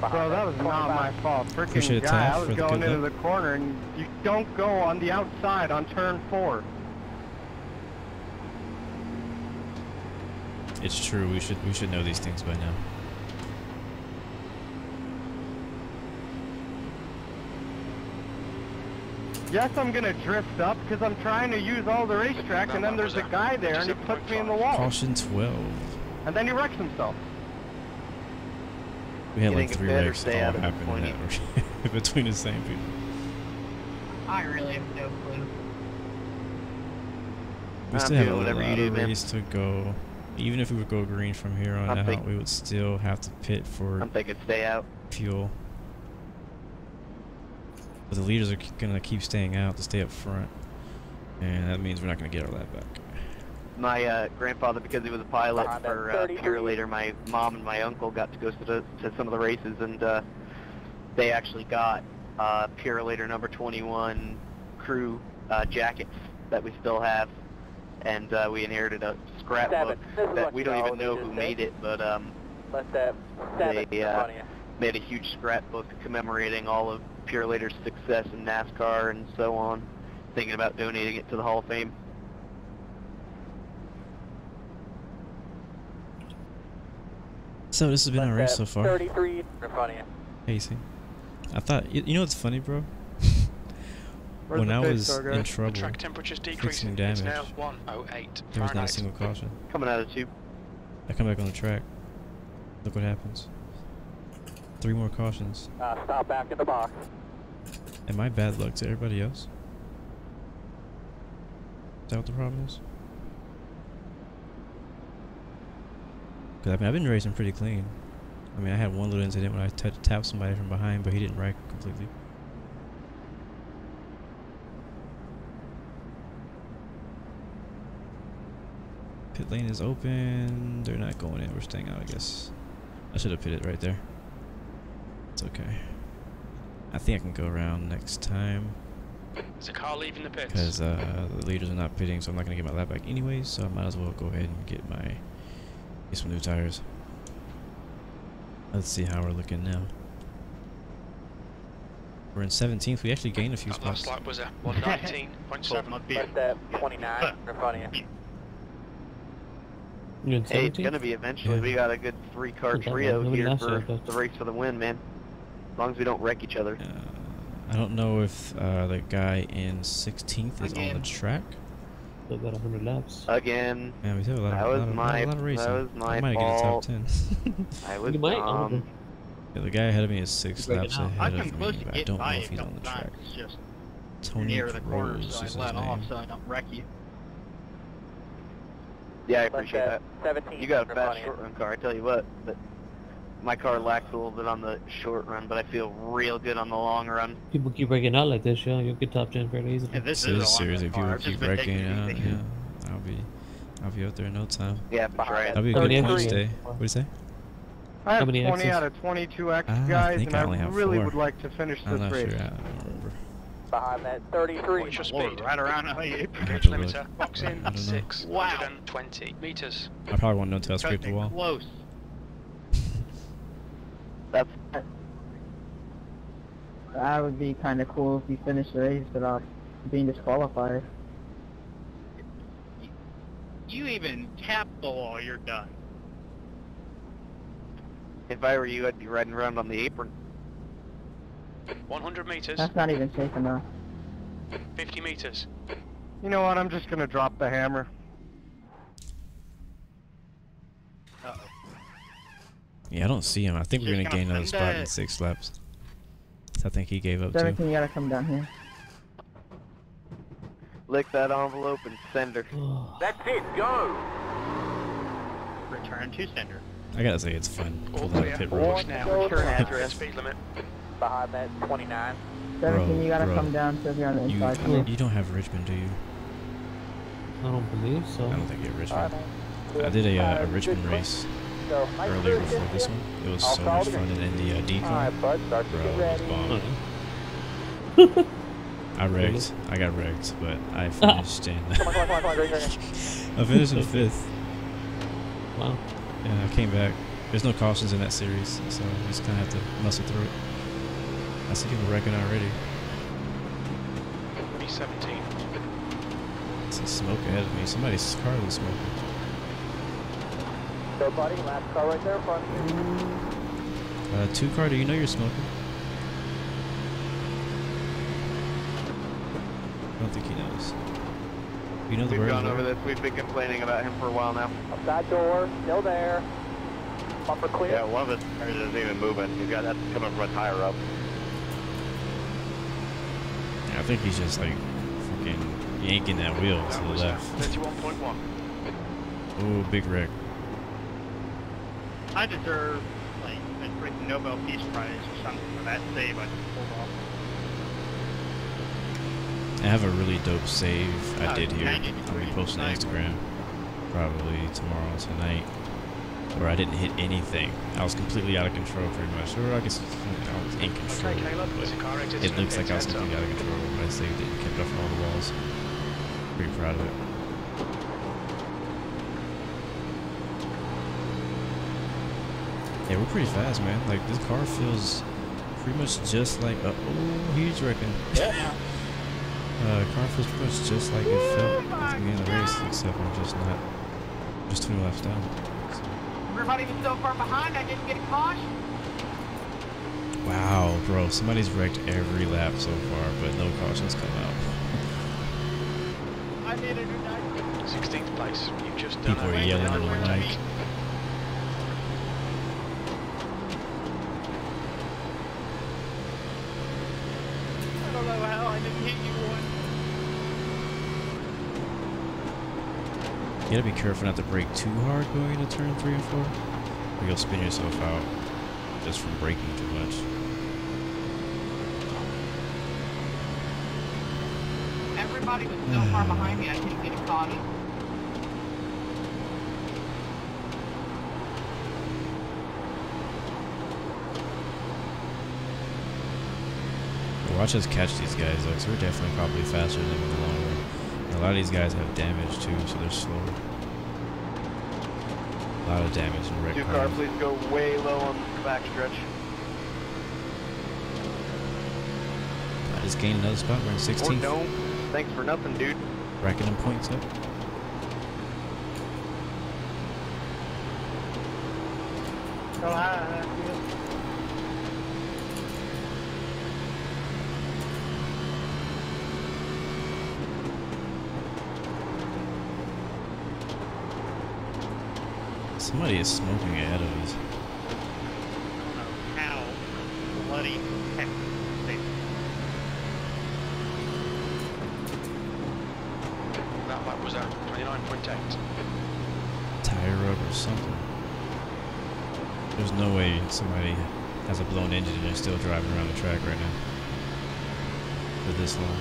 Bro, that was not my fault. Freaking guy, I was going into the corner, and you don't go on the outside on turn 4. It's true. We should know these things by now. Yes, I'm gonna drift up because I'm trying to use all the racetrack, and then there's a guy there, and he puts me in the wall. Caution 12. And then he wrecks himself. We had like 3 wrecks all happen in that between the same people. I really have no clue. We still have a lot of race to go. Even if we would go green from here on out, we would still have to pit for fuel. But the leaders are gonna keep staying out to stay up front, and that means we're not gonna get our lap back. My grandfather, because he was a pilot for Pure later, my mom and my uncle got to go to some of the races, and they actually got Purelator number 21 crew jackets that we still have, and we inherited a scrapbook that we don't even know who made it, but they made a huge scrapbook commemorating all of Purelator's success in NASCAR and so on, thinking about donating it to the Hall of Fame. So this has been our race so far. 33 in front of you. Easy. I thought, you know what's funny, bro? When I was in trouble track temperature's fixing decreasing. damage, It's now 108 there was not a Fahrenheit. single caution. Coming out of the tube. I come back on the track. Look what happens. 3 more cautions. Stop back in the box. Am I bad luck to everybody else? Is that what the problem is? Because I mean, I've been racing pretty clean. I mean, I had one little incident when I tried to tap somebody from behind, but he didn't wreck completely. Pit lane is open. They're not going in. We're staying out, I guess. I should have pitted right there. It's okay. I think I can go around next time. There's a car leaving the pits. Because the leaders are not pitting, so I'm not going to get my lap back anyways, so I might as well go ahead and get some new tires. Let's see how we're looking now. We're in 17th. We actually gained a few spots. Last lap was a 119.7. 29 in front of you. Hey, it's gonna be eventually. Yeah. We got a good 3-car trio here for the race for the win, man. As long as we don't wreck each other. I don't know if the guy in 16th is on the track. Still got 100 laps. Again. Yeah, we have a lot of racing. That was my I might fault. get a top 10. I was Yeah, the guy ahead of me is 6 laps ahead of me, but I don't know if he's on the track. It's just Tony near the corner, so I is let his off name. so I don't wreck you. Yeah, I appreciate that. 17 You got a fast short run car, I tell you what. But my car lacks a little bit on the short run, but I feel real good on the long run. People keep breaking out like this, you'll get top 10 fairly easily. Yeah, this is seriously, people keep breaking out. Yeah, I'll be out there in no time. Yeah, for sure. That'll be a good point stay. What do you say? I have 20 X's? out of 22 X guys, and I really would like to finish this race. Sure, I don't remember. Behind that 33. What's your Lord, speed? right around 98. Limiter. Box in. I don't know. 620 meters. I probably won't know until I scrape the wall. Close. That's That would be kind of cool if you finished the race without being disqualified. You even tap the wall, you're done. If I were you, I'd be riding around on the apron. 100 meters. That's not even safe enough. 50 meters. You know what? I'm just gonna drop the hammer. Uh-oh. Yeah, I don't see him. I think we're gonna gain another spot in 6 laps. So I think he gave up too. 17, you gotta come down here. Lick that envelope and send her. That's it, go! Return to sender. I gotta say it's fun. All Pulling clear. out pit road. Now return address. Speed limit. Behind that 29. 17, you gotta bro. come down so if you're on the inside. You don't have Richmond, do you? I don't believe so. I don't think you have Richmond. I did a Richmond race earlier before this one. It was so much fun, and then the D car, bro, it was bomb. I wrecked. I got wrecked, but I finished in. I finished in 5th. Wow. Yeah, I came back. There's no cautions in that series, so you just kind of have to muscle through it. I see people wrecking already. B17. Some smoke ahead of me. Somebody's car was smoking. So, buddy, last car right there in front of you. 2 car, do you know you're smoking? I don't think he knows. You know the We've bird gone is over there? this. We've been complaining about him for a while now. Outside door, still there. Bumper clear. Yeah, one of his tires isn't even moving. He's got that coming from a tire up. Yeah, I think he's just like fucking yanking that wheel to the left. 31.1. Ooh, big wreck. I deserve, like, a freaking Nobel Peace Prize or something for that save I just pulled off. I have a really dope save I did here. 93. I'll be posting on Instagram probably tomorrow, tonight. where I didn't hit anything. I was completely out of control pretty much. Or I guess I was in control, but it looks like I was completely out of control when I saved it and kept off all the walls. Pretty proud of it. Yeah, we're pretty fast, man. Like, this car feels pretty much just like oh, he's wrecking. Yeah. Car feels pretty much just like it felt at the beginning of the race, except I'm just not, just 2 laps down. Everybody was so far behind, I didn't get a caution. Wow, bro, somebody's wrecked every lap so far, but no cautions come out. I made it. 16th place. You just People are yelling on the mic. I don't know how I didn't hit you one. You gotta be careful not to brake too hard going into turn 3 and 4, or you'll spin yourself out just from braking too much. Everybody was so far behind me, I couldn't get a caution. Watch us catch these guys though, because we're definitely probably faster than them in the long run. And a lot of these guys have damage too, so they're slower. A lot of damage in wreck Car, please go way low on the back stretch. I just gained another spot. We're in 16th. Or no. Thanks for nothing, dude. Racking them points up. Oh, hi. Somebody is smoking ahead of us. How bloody heck they... That lap was at 29.8. Tire rub or something. There's no way somebody has a blown engine and they're still driving around the track right now. For this long.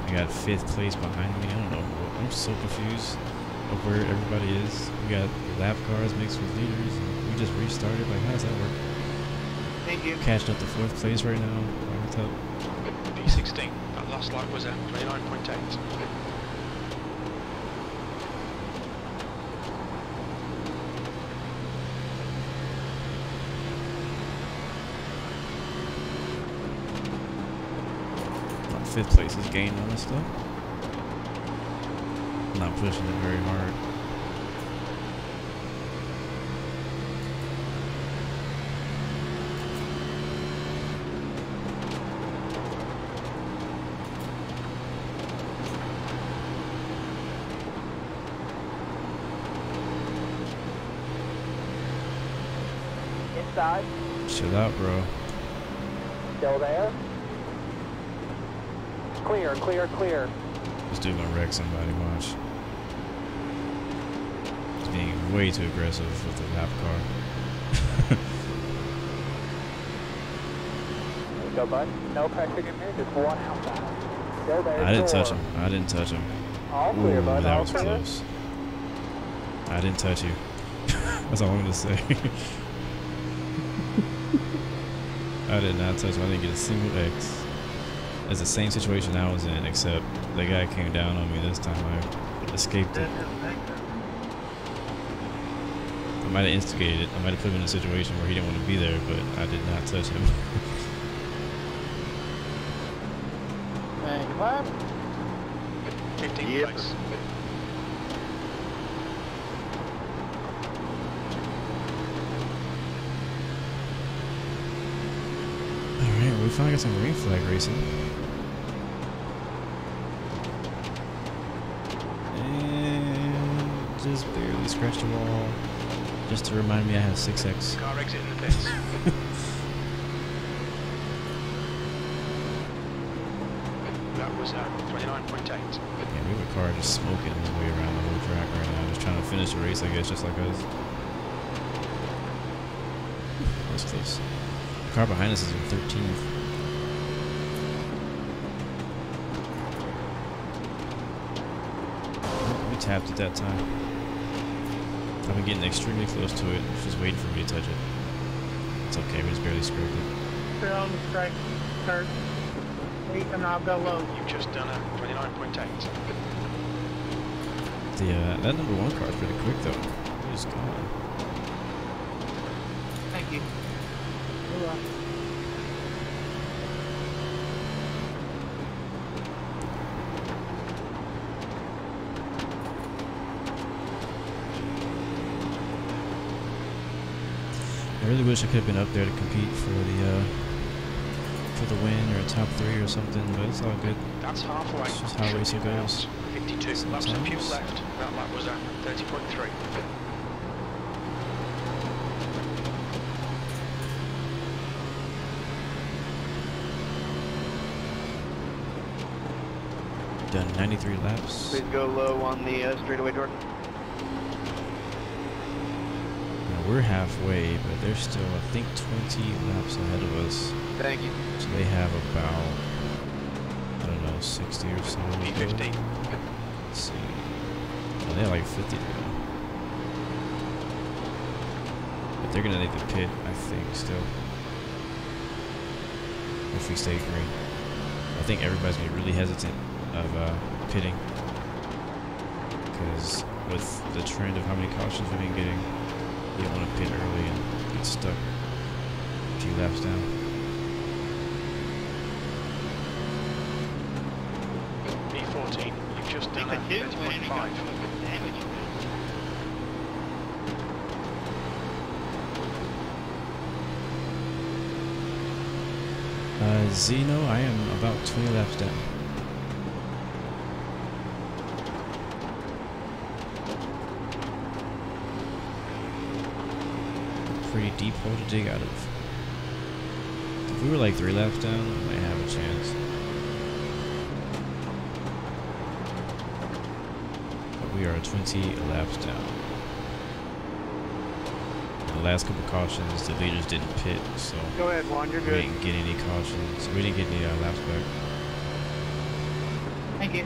I got 5th place behind me. I don't know. I'm so confused of where everybody is. We got lap cars mixed with leaders. And we just restarted. Like, how does that work? Thank you. Catching up to 4th place right now. What's up? P16. That last lap was at 29.8. About 5th place is gained on this stuff. Not pushing it very hard. Inside. Chill out, bro. Still there. Clear, clear, clear. This dude gonna wreck somebody, watch. He's being way too aggressive with the lap car. Let's go, bud. No pressure in here, just one outside. Still there. I didn't touch him. I didn't touch him. All clear, bud. That All was clear. close. I didn't touch you. That's all I'm gonna say. I did not touch him. I didn't get a single X. It's the same situation I was in, except the guy came down on me this time. I escaped it. I might have instigated it. I might have put him in a situation where he didn't want to be there, but I did not touch him. Thank you, Bob. 15th place. Alright, we finally got some green flag racing. And just barely scratched the wall. Just to remind me I have 6X. Car exit in the pits. That was at 29.8. Yeah, we have a car just smoking his way around the whole track right now. Just trying to finish the race, I guess, just like us. That's close. The car behind us is in 13th. We tapped at that time. I've been getting extremely close to it. It's just waiting for me to touch it. It's okay, we just barely scraped it. They're on the strike. Start. Wait, and I'll go low. You've just done a 29.8. That number 1 car is pretty quick though. It's gone. Thank you. You're right. I really wish I could have been up there to compete for the win or a top 3 or something, but it's all good. That's halfway. It's just how racing goes. 52 laps of fuel left. That lap was at 30.3. Done 93 laps. Please go low on the straightaway, Jordan. We're halfway, but they're still, I think, 20 laps ahead of us. Thank you. So they have about, I don't know, 60 or so. 50. Let's see. Well, they have like 50 to go. But they're gonna need the pit, I think, still. If we stay green. I think everybody's gonna be really hesitant of pitting. Because with the trend of how many cautions we've been getting, you don't want to pit early and get stuck a few laps down. B14, you've just done a 30.5. Zeno, I am about 20 laps down. Pretty deep hole to dig out of. If we were like 3 laps down, we might have a chance. But we are 20 laps down. The last couple cautions, the leaders didn't pit, so go ahead, Juan, you're we good. didn't get any cautions. We didn't get any laps back. Thank you.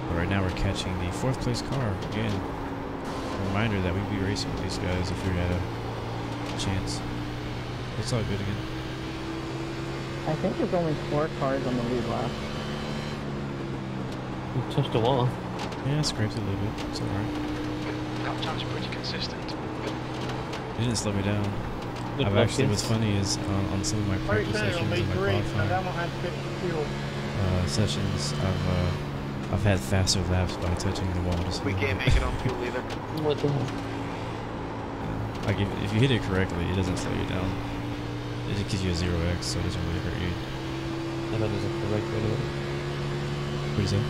But right now we're catching the 4th place car again. A reminder that we'd be racing with these guys if we had a chance. It's all good again. I think there's only 4 cars on the lead lap. You touched the wall. Yeah, I scraped it a little bit. It's alright. Lap times are pretty consistent. It didn't slow me down. Good I've luck, actually, kids. what's funny is on some of my practice sessions and my qualifying sessions, I've had faster laps by touching the wall. We can't make it on fuel either. What the hell? Like if you hit it correctly, it doesn't slow you down. It just gives you a 0x, so it doesn't really hurt you. I thought there's a correct way to hit it. What is that?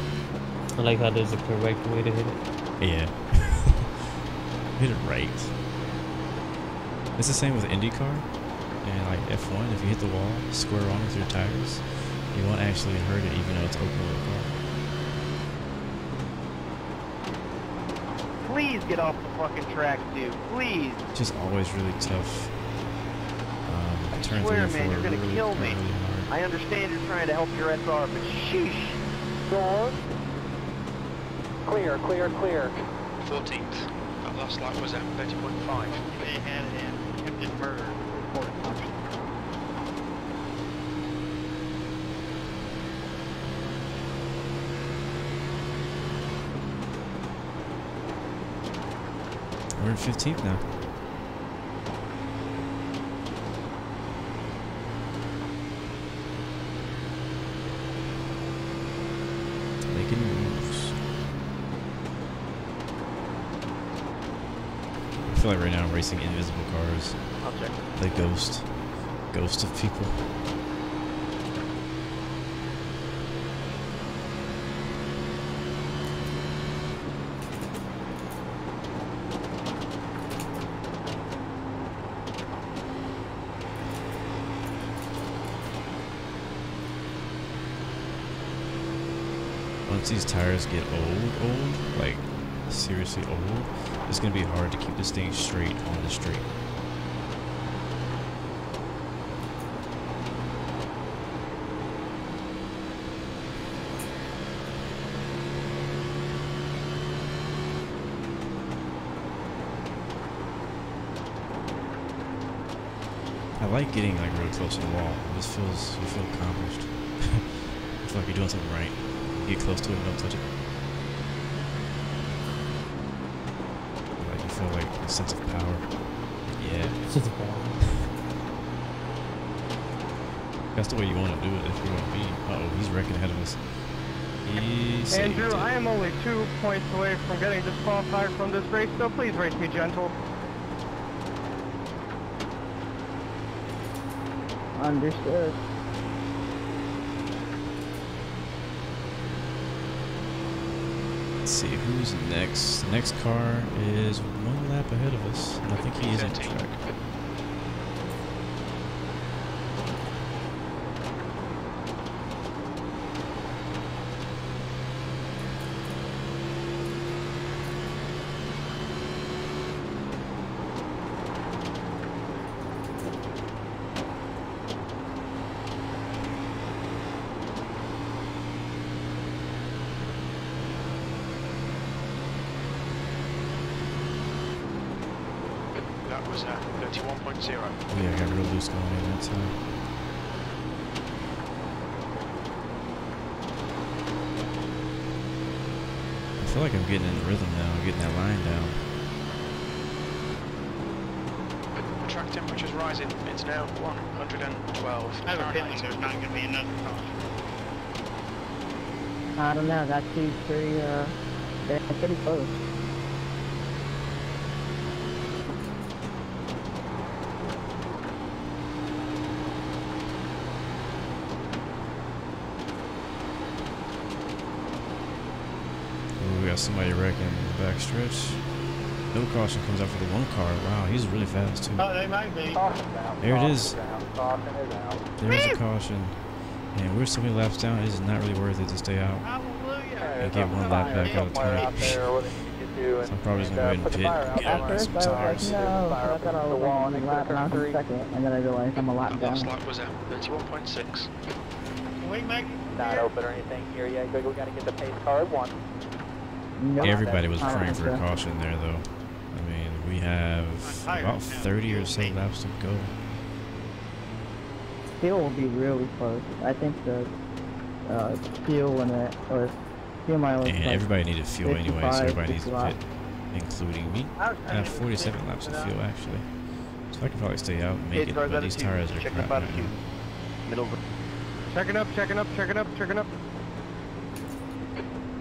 I like how there's a correct way to hit it. Yeah. Hit it right. It's the same with IndyCar and like F1. If you hit the wall square on with your tires, you won't actually hurt it even though it's open with the car. Please get off the fucking track, dude. Please. It's just always really tough. I swear, man, you're gonna kill me. I understand you're trying to help your SR, but sheesh. Door. Clear, clear, clear. 14th. That last lap was at 30.5. They had it in. Attempted murder. Reported function. We're in 15th now. Making moves. I feel like right now I'm racing invisible cars. I'll check. The ghost of people. Once these tires get old, like seriously old, it's gonna be hard to keep this thing straight on the street. like getting like really close to the wall. It just feels, you feel accomplished. You feel like you're doing something right. You get close to it and don't touch it. Like you feel like a sense of power. Yeah. Sense of power. That's the way you want to do it if you want to be. Uh-oh, he's wrecking ahead of us. Andrew, I am only 2 points away from getting disqualified from this race, so please race me gentle. Understood. Let's see who's next. The next car is 1 lap ahead of us, and I think he is on the track. That was 31.0. Yeah, I got real loose going in that time. I feel like I'm getting in the rhythm now, I'm getting that line down. Track temperature's rising. It's now 112. I have a feeling there's not going to be another caution. I don't know, that seems they're pretty close. Ooh, we got somebody wrecking the back stretch. No caution comes out for the 1 car. Wow, he's really fast too. Oh, they might be. There it is. Caution is out. There's a caution. And we're so many laps down, it is not really worth it to stay out. And get 1 lap back out of time. So I'm probably just going to go ahead and pit. At first, I was like, no, I thought I was on the lap and I was in second, and then I realized I'm a lap down. Last lap was at 31.6. Can we make it Not open or anything here yet. We got to get the pace car at 1. Nope. Everybody was praying for a caution there, though. I mean, we have about 30 or so laps to go. Fuel will be really close. I think the fuel limit or fuel mileage. And like everybody needed fuel anyway, so everybody needs to laps. pit, including me. I have 47 laps of fuel actually, so I can probably stay out and make it. But these tires are crap right now. Middle. Checking up, checking up, checking up, checking up.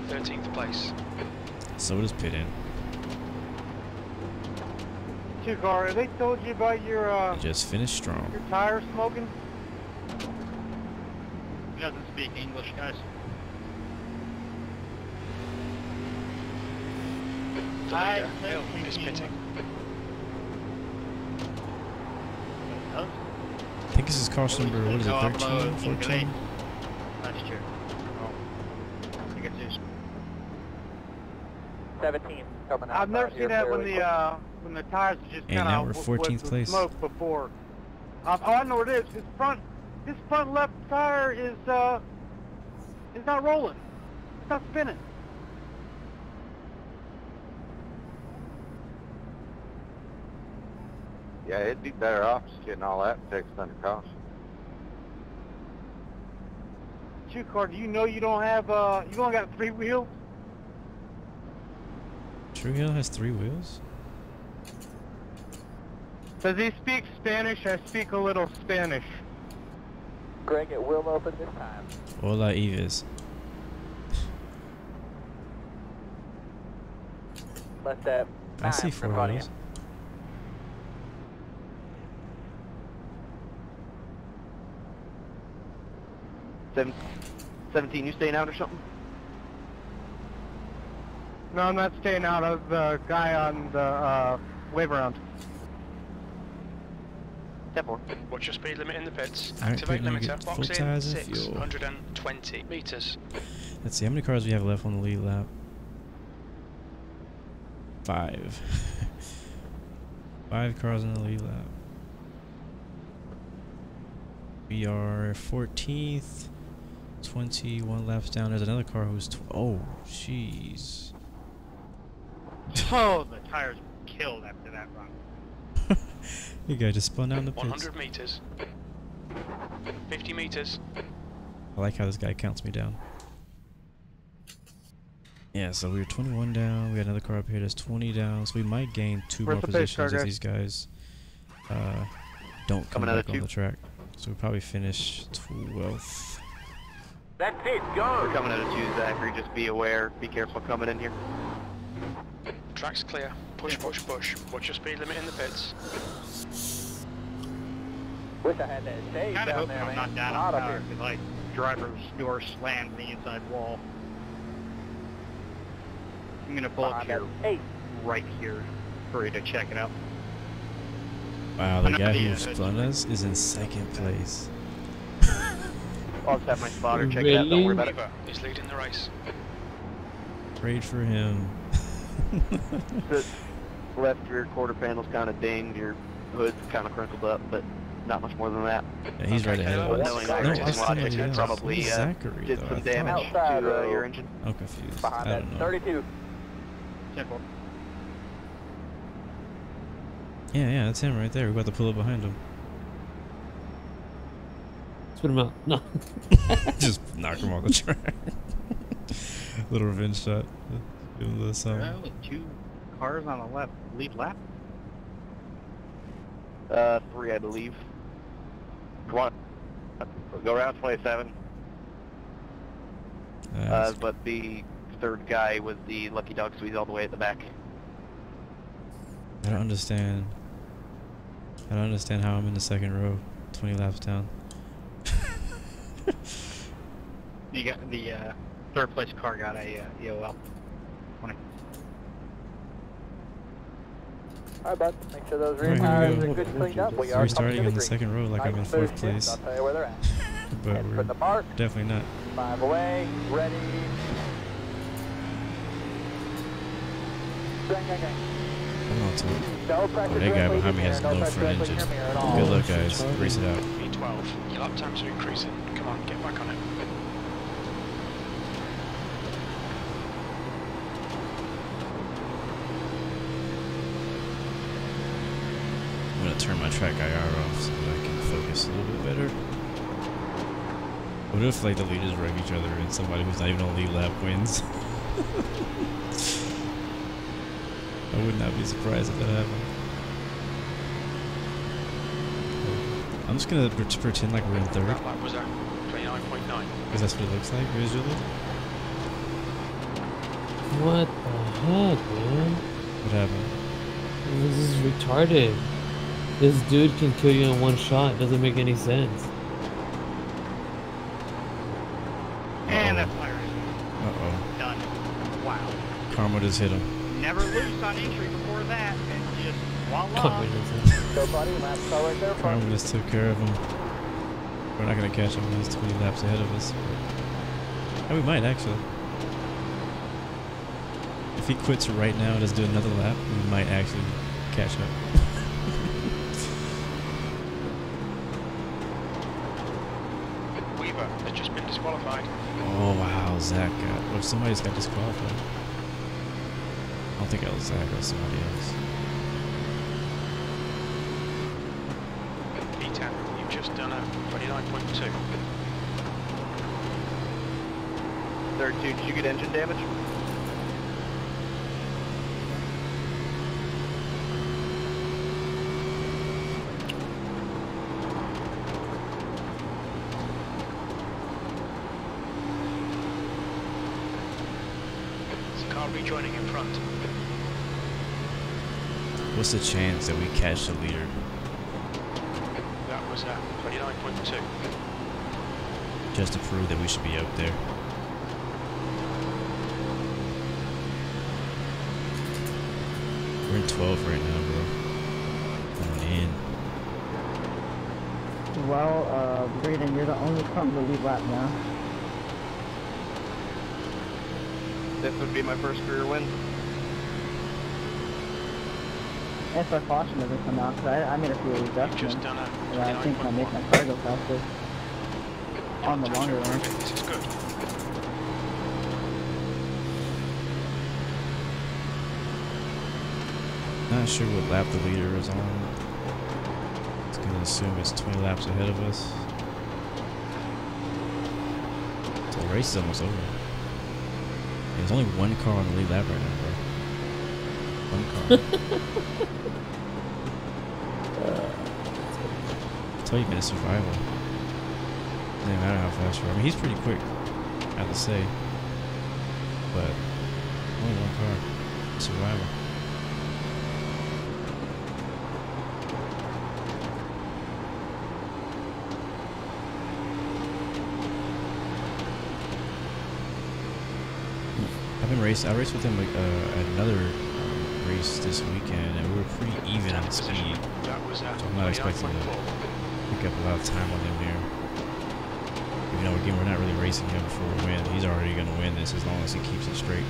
13th place. So does pit in. 2 car? Have they told you about your Just finished strong. your tire smoking? He doesn't speak English, guys. Hill is pitting. I think this is caution number, what is it, 13, 14? Last year. Oh. I think it's just 17 coming out. I've never seen that when the tires are just And kind now of we're 14th place. smoke before. Oh, I know what it is. His front left tire is not rolling. It's not spinning. Yeah, it'd be better off just getting all that fixed under caution. 2 car, do you know you don't have you only got 3 wheels? True Hill has 3 wheels? Does he speak Spanish? I speak a little Spanish. Greg, it will open this time. Hola, Yves. Let that. I see 4 wheels. You. 17, you staying out or something? No, I'm not staying out of the guy on the wave around. What's your speed limit in the pits? Alright, Activate pit, limiter. full Box in tires and fuel. 620 meters. Let's see, how many cars do we have left on the lead lap? 5. 5 cars on the lead lap. We are 14th. 21 laps down. There's another car who's oh, jeez. Oh, the tires were killed after that run. You guy just spun out in the pits. 100 meters. 50 meters. I like how this guy counts me down. Yeah, so we were 21 down. We got another car up here that's 20 down. So we might gain 2 more positions if these guys don't come back on the track. So we probably finish 12th. That's it, go! We're coming out of 2, Zachary. Just be aware. Be careful coming in here. Track's clear. Push, push, push. Watch your speed limit in the pits. Wish I had that stage Kind of down hoping there, I'm man. not down Hot on up power here. because like driver's door slammed the inside wall. I'm gonna pull up here, right here, for you to check it out. Wow, the guy who spun us is in 2nd place. I'll just have my spotter check it out. Don't worry about it. He's leading the race. Prayed for him. The left rear quarter panel's kind of dinged. Your hood's kind of crinkled up, but not much more than that. Yeah, he's right ahead of us. Knowing that's somebody else. Probably Zachary, did though, some I damage thought. to your engine. I'm confused. Behind I that, don't know. 32. Simple. Yeah, that's him right there. We're about to pull up behind him. Spit him out. No. Just knock him off the track. Little revenge shot. Give him the song. Well, 2 cars on the left. Lead lap? 3, I believe. Come on. Go around 27. But the 3rd guy was the lucky dog, so he's all the way at the back. I don't understand. I don't understand how I'm in the 2nd row, 20 laps down. You got the 3rd place car got a EOL. 20. Alright, bud. Make sure those rear Alright, tires here we are go. good cleaned up. We are We're starting in the green. 2nd row like I'm in Nice 4th smooth place. shift, I'll tell you where they're at. But Head we're for the mark. definitely not. 5 away. Ready. Gang, gang, gang. Hold on to it. No pressure Oh, that guy directly behind me in has your mirror, no no front pressure engine. directly in your mirror at all. Good luck, guys. Race it out. V12. Your lap times are increasing. Come on, get back on it. I'm gonna turn my track IR off so that I can focus a little bit better. What if like the leaders wreck each other and somebody who's not even on lead lap wins? I would not be surprised if that happened. I'm just gonna pretend like we're in 3rd. That lap was at 29.9. Because that's what it looks like visually. What the heck, man? What happened? This is retarded. This dude can kill you in 1 shot. Doesn't make any sense. And that's fire. Uh-oh. Done. Wow. Karma just hit him. Never loose on entry before that, and just voila. Go, buddy. Last car right there. Karma just took care of him. We're not gonna catch him when he's 20 laps ahead of us. Oh, we might actually. If he quits right now and doesn't do another lap, we might actually catch up. Weaver has just been disqualified. Oh wow, Zach got. Well, somebody's got disqualified. I don't think it was Zach, it was somebody else. P10, you've just done a 29.2. 3rd 2, did you get engine damage? Rejoining in front. What's the chance that we catch the leader? That was at 29.2. Just to prove that we should be up there. We're in 12 right now, bro. Going in. Well, Braden, you're the only car in the lead lap now. This would be my first career win. If our caution doesn't come out, because I made a few adjustments. And I think I made my car go faster. On the longer run. This is good. Not sure what lap the leader is on. gonna assume it's 20 laps ahead of us. So the race is almost over. There's only one car on the lead lap right now, bro. One car. I tell you, man, it's survival. Doesn't matter how fast you are. I mean, he's pretty quick, I have to say. But only one car. Survival. I raced with him at another race this weekend, and we were pretty even on speed. So I'm not expecting to pick up a lot of time on him here. Even though again, we're not really racing him for a win. He's already going to win this as long as he keeps it straight.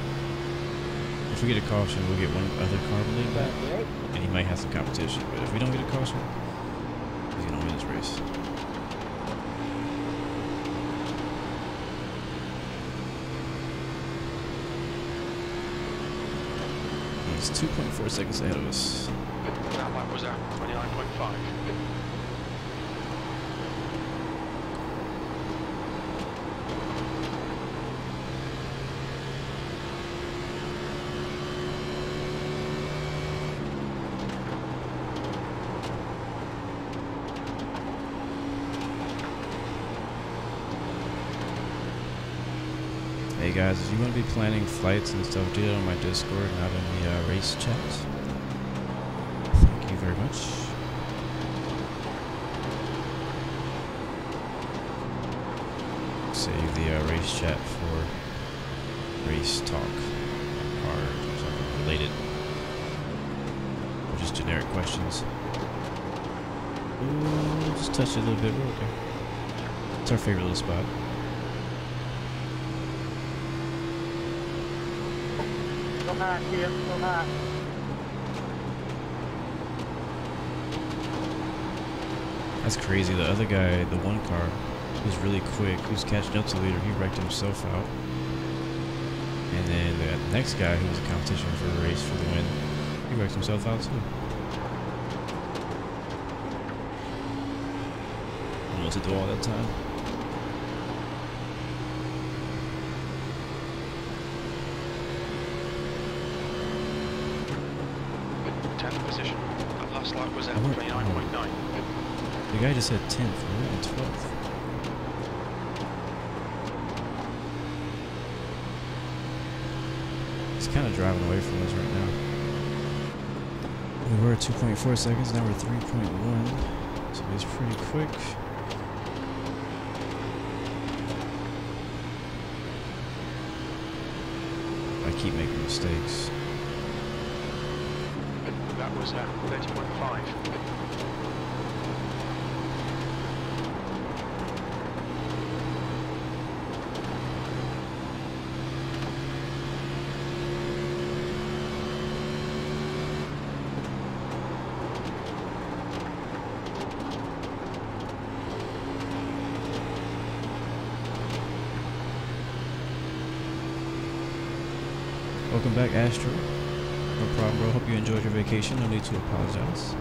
If we get a caution, we'll get one other car to lead back, and he might have some competition. But if we don't get a caution, he's going to win this race. He's 2.4 seconds ahead of us. That lap was at 29.5. Hey guys, if you want to be planning flights and stuff, do that on my Discord, not in the race chat. Thank you very much. Save the race chat for race talk or something related, or just generic questions. Ooh, just touch it a little bit. We're okay. It's our favorite little spot. Here, That's crazy. The other guy, the one car, who's really quick, who's catching up to the leader, he wrecked himself out. And then the next guy, who was a competition for a race for the win, he wrecked himself out too. Almost to do all that time. 10th position. That last lap was at 29.9. The guy just said 10th. We're at 12th. He's kind of driving away from us right now. We were at 2.4 seconds. Now we're 3.1. So he's pretty quick. I keep making mistakes. That was at 30.5. Welcome back, Astro. No problem, bro. Hope you enjoyed your vacation. No need to apologize.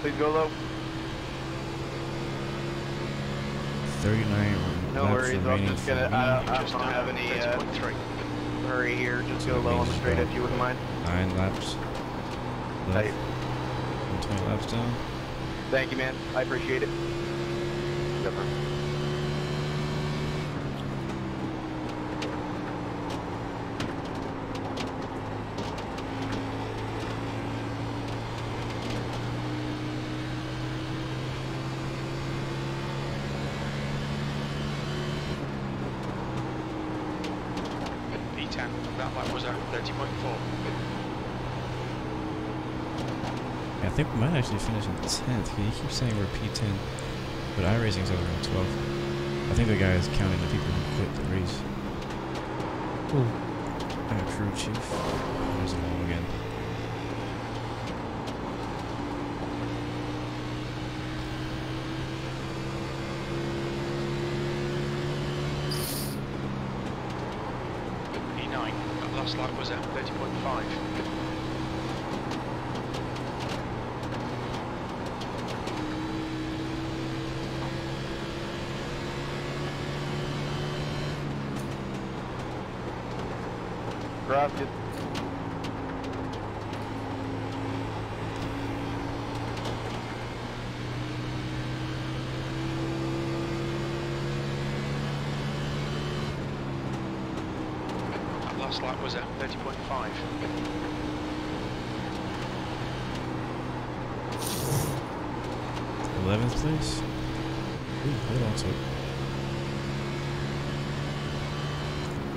Please go low. 39. No worries, I'm just gonna, I don't have any hurry here, just go low on the straight if you wouldn't mind. 9 laps left. 20 laps down. Thank you, man. I appreciate it. Never. That lap was at 30.4. I think we might actually finish in 10th. He keeps saying we're P10, but iRacing's over in 12th. I think the guy is counting the people who quit the race. Ooh. Crew chief. There's it all again. E9, that last lap was at 30.5. Gracias. That last lap was at 30.5. 11th place. Ooh, hold on to it.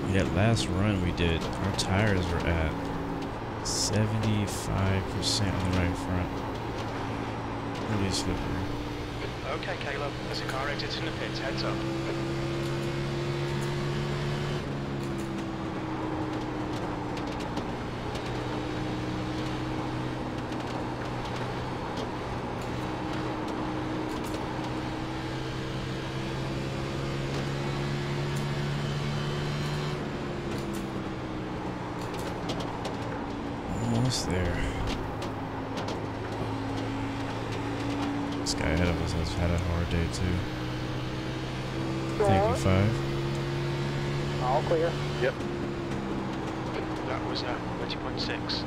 That last run we did, our tires were at 75% on the right front. Really slippery. Okay, Caleb, there's a car exit in the pits, heads up. Almost there. This guy ahead of us has had a hard day too. Thank you, 5. All clear. Yep. That was 30.6.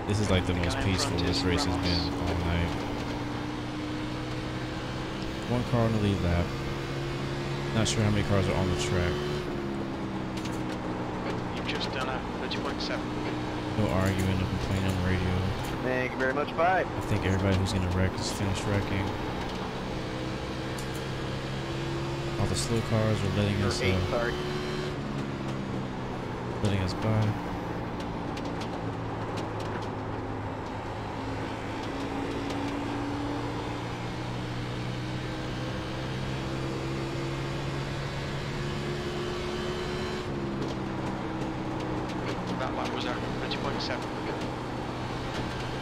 This is like the most peaceful this race has been all night. One car on the lead lap. Not sure how many cars are on the track. You've just done a 30.7. No arguing, no complaining on the radio. Thank you very much, 5. I think everybody who's gonna wreck is finished wrecking. All the slow cars are letting us letting us by. That lap was at 30.7.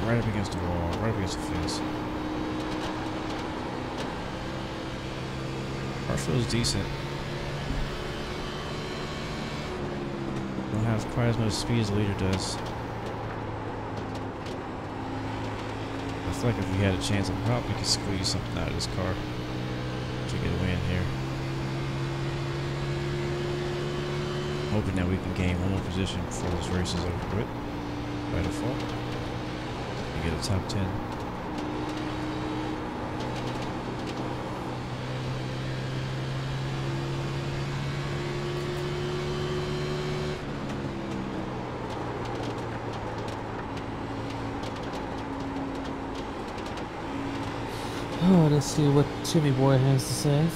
Right up against the wall, right up against the fence. Car feels decent. Don't have quite as much speed as the leader does. I feel like if we had a chance, I probably could squeeze something out of this car to get a win here. Hoping that we can gain one more position before this race is over with by default and get a top 10. Oh, let's see what Jimmy Boy has to say.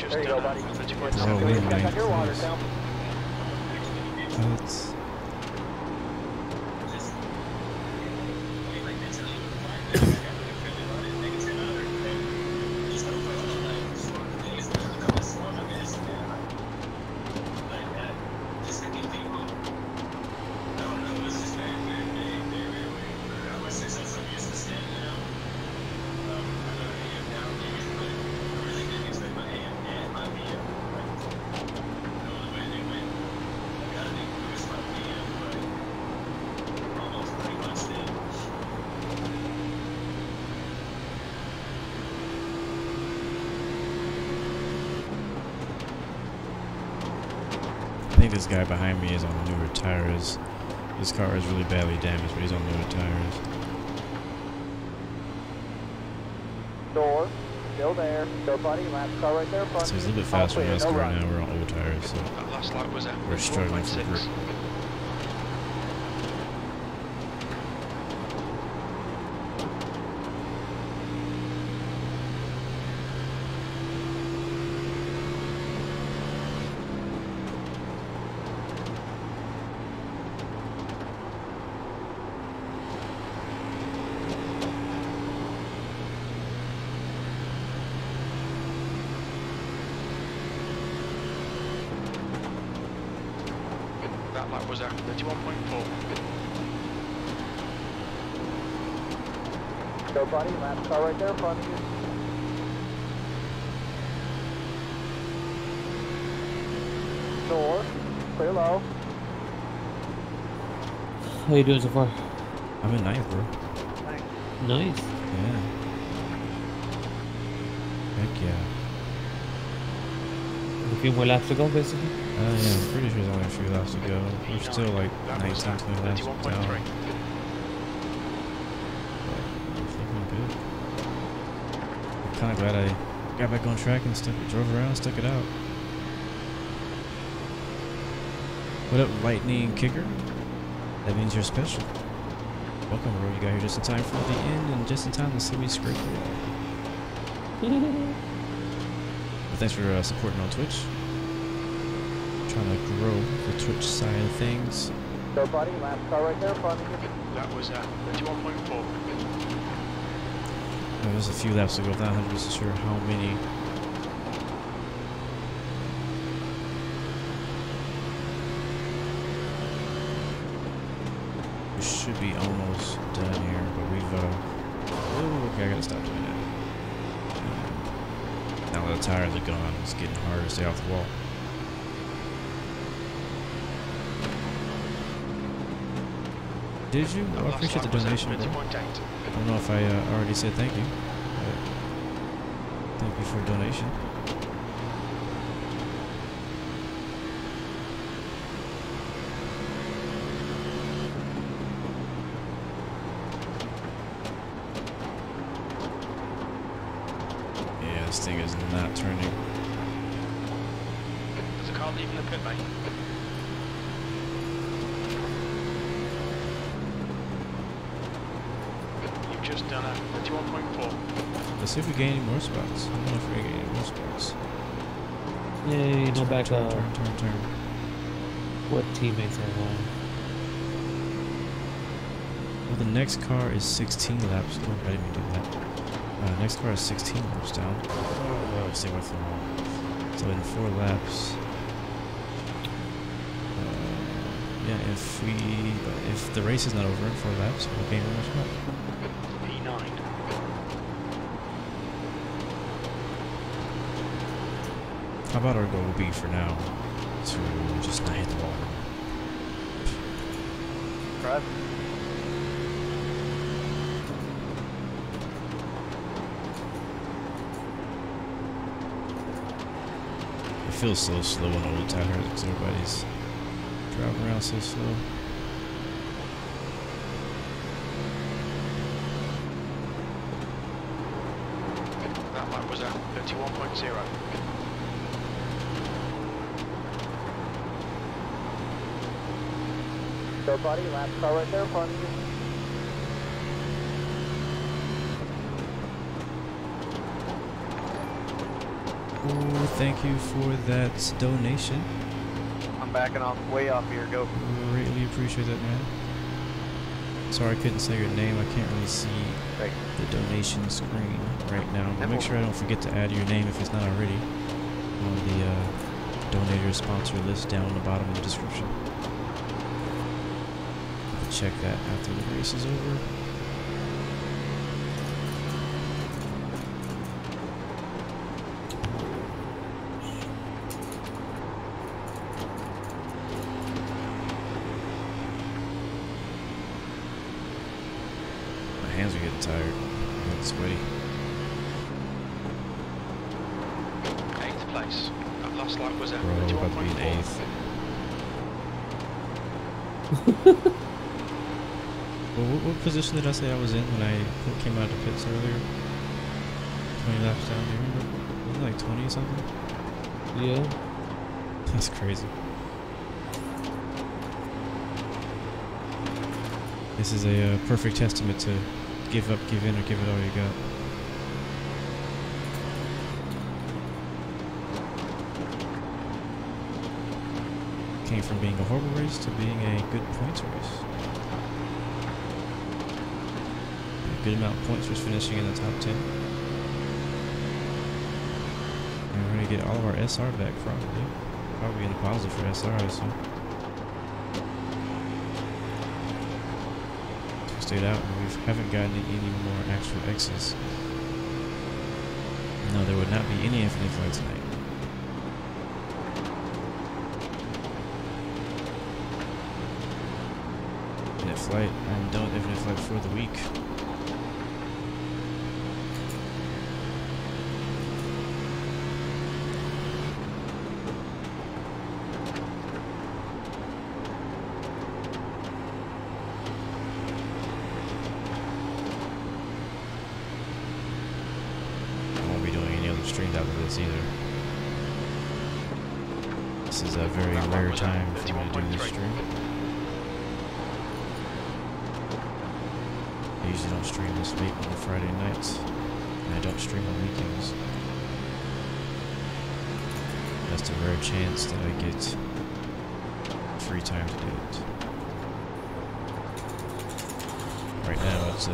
There you go, buddy. Oh, wait a minute. That's... this guy behind me is on newer tires. This car is really badly damaged, but he's on newer tires. Door, still there. Still buddy, lap car right there. Front. So he's a little bit faster than us no right now. We're on old tires, so That last light was at we're struggling for grip. That lap was at 31.4. Still buddy, lap car right there in front of you. Door, clear low. How you doing so far? I'm in 9th, bro. Nice. Yeah. Heck yeah. A few more laps to go, basically? Yeah, I'm pretty sure there's only a few laps to go. We're still like 19, 20 laps down. But we're looking good. I'm kind of glad I got back on track and drove around and stuck it out. What up, Lightning Kicker? That means you're special. Welcome, bro. You got here just in time for the end and just in time to see me scrape it. But thanks for supporting on Twitch. Trying to grow the Twitch side of things. Still buddy, lap car right there in front of you. That was at 31.4. There's a few laps to go. I'm not 100% sure how many. We should be almost done here, but we've oh, okay, I gotta stop doing that. Now that the tires are gone, it's getting harder to stay off the wall. Did you? Well, I appreciate the donation, bro. I don't know if I already said thank you, but thank you for the donation. Yeah, this thing is not turning. There's a car leaving the pit lane. Just done at 31.4. Let's see if we gain any more spots. I don't know if we're gonna gain any more spots. Yay, no back turn. What teammates are on? Well, the next car is 16 laps. Oh, I didn't even do that. Next car is 16 laps down. Oh, stay away from all. So in 4 laps. Yeah, if the race is not over in 4 laps, we'll gain 1 more spot. How about our goal will be for now to just not hit the wall? Drive. It feels so slow on old tires because everybody's driving around so slow. That lap was at 31.0. Still buddy, lap car right there in front of you. Ooh, thank you for that donation. I'm backing off, way off here, go. Greatly appreciate that, man. Sorry I couldn't say your name. I can't really see the donation screen right now. But make sure I don't forget to add your name if it's not already on the donator sponsor list down on the bottom of the description. Check that after the race is over. My hands are getting tired. I'm getting sweaty. 8th place. That last lap was at 31.4. Bro, we're about to be in 8th. Well, what position did I say I was in when I came out of the pits earlier? 20 laps down, do you remember? Wasn't it like 20 or something? Yeah. That's crazy. This is a perfect testament to give up, give in, or give it all you got. Came from being a horrible race to being a good points race. A good amount of points was finishing in the top 10. And we're going to get all of our SR back probably. Probably in the positive for SR, I assume. Stayed out and we haven't gotten any more actual X's. No, there would not be any infinite flight tonight. Infinite flight, I'm done with infinite flight for the week. Either. This is a very rare time for me to do this stream. I usually don't stream this late on Friday nights, and I don't stream on weekends. That's a rare chance that I get free time to do it. Right now it's I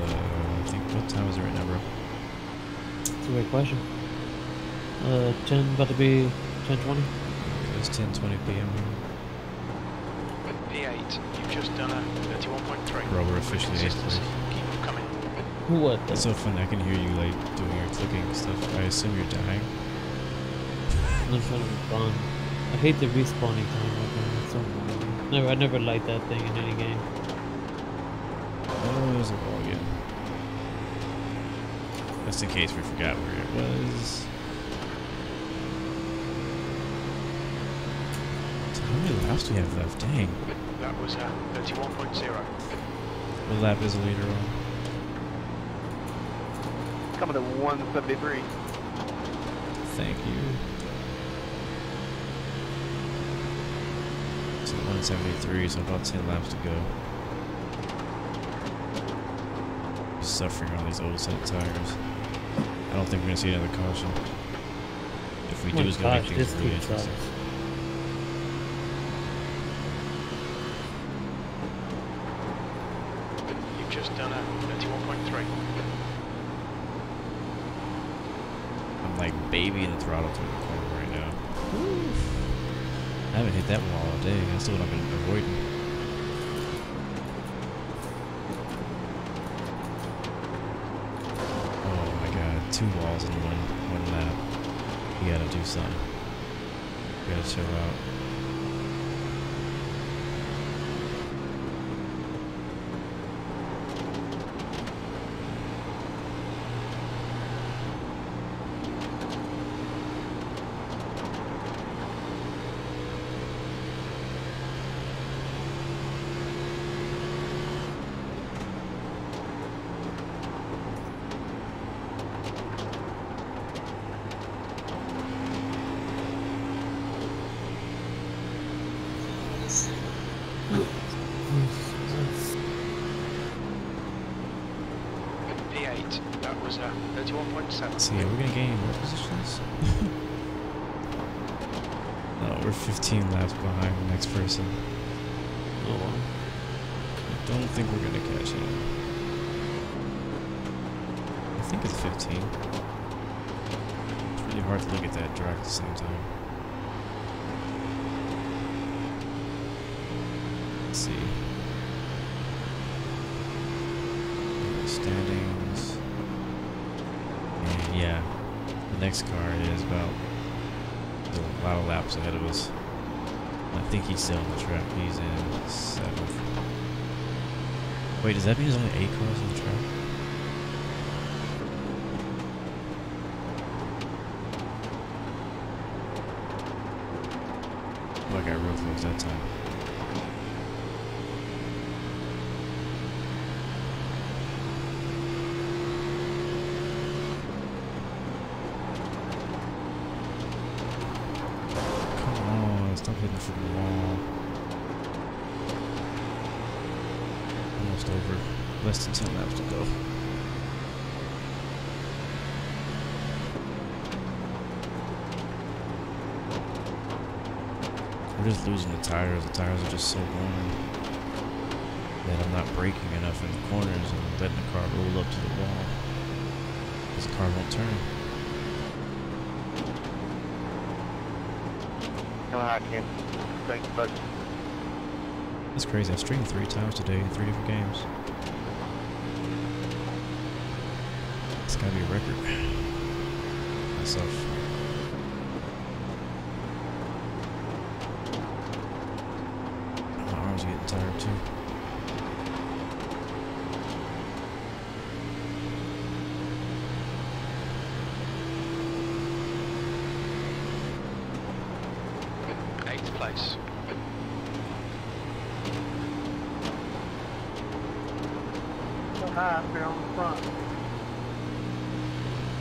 think, what time is it right now, bro? That's a great question. 10, about to be 10:20. It's 10:20 p.m. P8, you've just done a 31.3. Bro, we're officially 8th place. Keep coming. What? It's so fun. I can hear you like doing your clicking and stuff. I assume you're dying. I'm trying to be fun. I hate the respawning time right now. It's so annoying. I never liked that thing in any game. Oh, there's a wall again. Just in case we forgot where it was. How many laps do we have left? Dang. That was 31.0. What lap is it later on? Coming to 173. Thank you. So 173, so about 10 laps to go. Just suffering on these old set tires. I don't think we're gonna see another caution. If we do, it's gonna make things really interesting. Just done a 31.3. I'm like babying the throttle through the corner right now. I haven't hit that wall all day. That's what I've been avoiding. Oh my god, 2 walls in one lap. You gotta do something. You gotta chill out. So yeah, we're gonna gain more positions. No, we're 15 laps behind the next person. Oh well. I don't think we're gonna catch him. I think it's 15. It's really hard to look at that track at the same time. Let's see. Standings. Yeah, the next car is about a lot of laps ahead of us. I think he's still on the track. He's in 7th. Wait, does that mean there's only 8 cars on the track? Oh, I got real close that time. almost over. Less than 10 laps to go. We're just losing the tires. The tires are just so worn that I'm not braking enough in the corners and letting the car roll up to the wall because the car won't turn. Thanks, bud. That's crazy. I streamed 3 times today in 3 different games. It's gotta be a record. Myself. My arms are getting tired too. Place. So high up there on the front.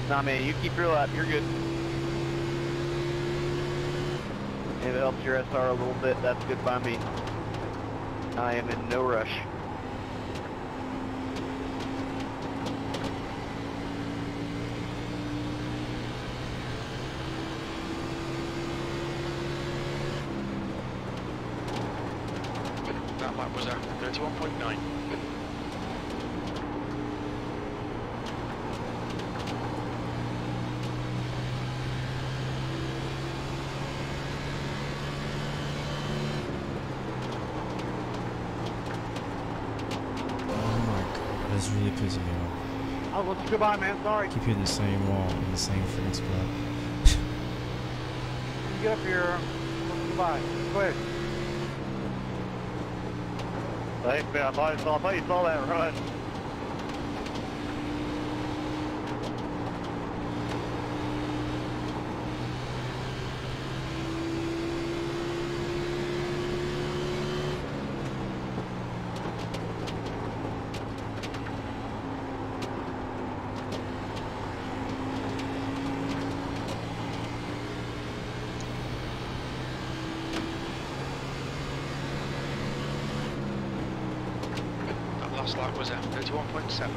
Nah, man, you keep your lap. You're good. If it helps your SR a little bit, that's good by me. I am in no rush. That lap was after 31.9. That's really pissing me off. I'll let you goodbye, man. Sorry. Keep hitting the same wall in the same freaking spot. You get up here. Goodbye. Go ahead. Thanks, man. I thought you saw that run. Last lap was at 31.7.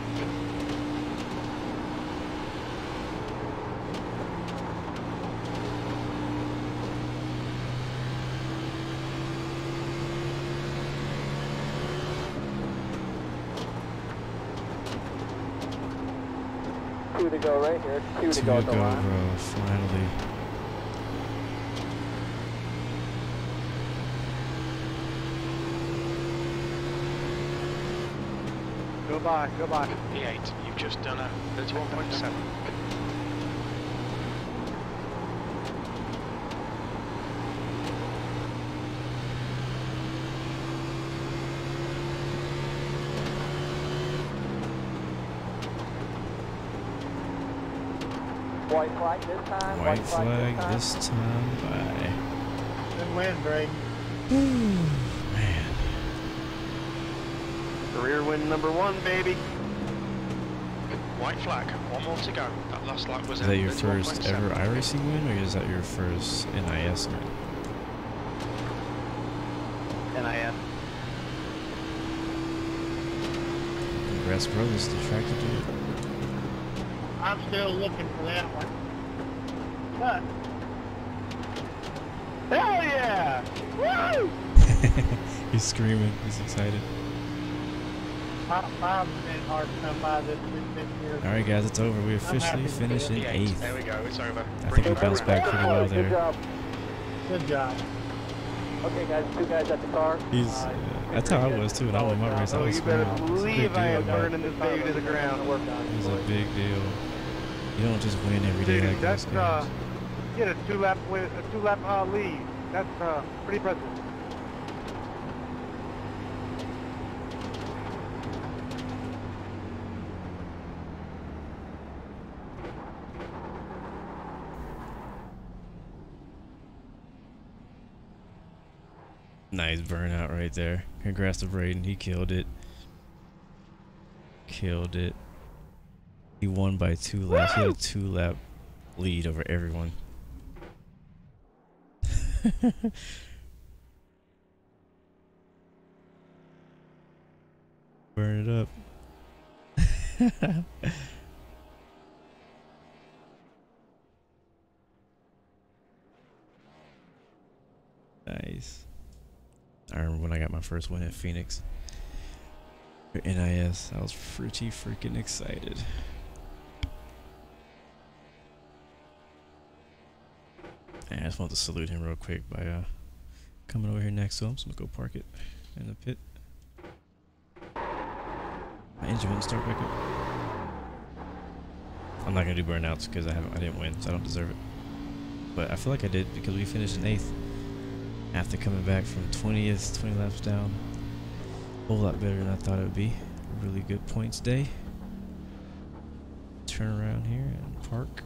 Two to go right here. Two to go at the line. Bro, finally. Goodbye. Goodbye. P8, you've just done a 31.7. White flag this time. White flag this time. Bye. Good win, Greg. Man. Career win number 1, baby. White flag, one more to go. That last lap was Is that your first ever iRacing win, or is that your first NIS win? NIS. Congrats, bro. This is the track to do it. I'm still looking for that one. But hell yeah! Woo! He's screaming. He's excited. I've been hard to come by this year. All right, guys, it's over. We officially finished in 8th. There we go. It's over. I think we bounced back pretty well there. Good job. Good job. Okay, guys, 2 guys at the car. He's. That's how I was too. When I won my race, I was You better screaming. It's a big believe I am deal, man. burning this baby to the ground. It's a big deal. You don't just win every day like this, guys. Get a two-lap lead. That's pretty impressive. Nice burnout right there. Congrats to Braden. He killed it. Killed it. He won by 2 laps. He had a 2-lap lead over everyone. burn it up. Nice. I remember when I got my first win at Phoenix for NIS. I was pretty freaking excited. And I just want to salute him real quick by coming over here next to him. So I'm gonna go park it in the pit. My engine wouldn't start back up. I'm not gonna do burnouts because I didn't win, so I don't deserve it. But I feel like I did because we finished in 8th after coming back from 20th, 20 laps down. A whole lot better than I thought it would be. A really good points day. Turn around here and park.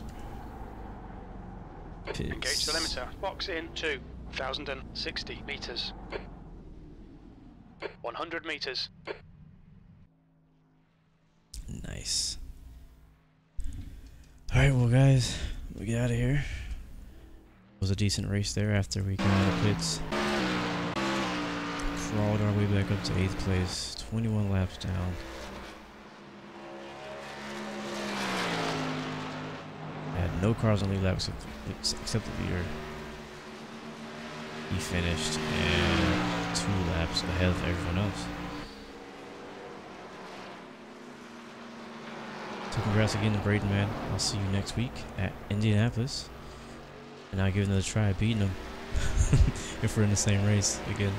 Pits. Engage the limiter. Box in 2,060 meters. 100 meters. Nice. Alright, well guys, we get out of here. It was a decent race there after we got out of pits. Crawled our way back up to 8th place, 21 laps down. Had no cars on lead lap except the leader. He finished and 2 laps ahead of everyone else. So congrats again to Braden, man. I'll see you next week at Indianapolis. And I'll give it another try at beating him. If we're in the same race again.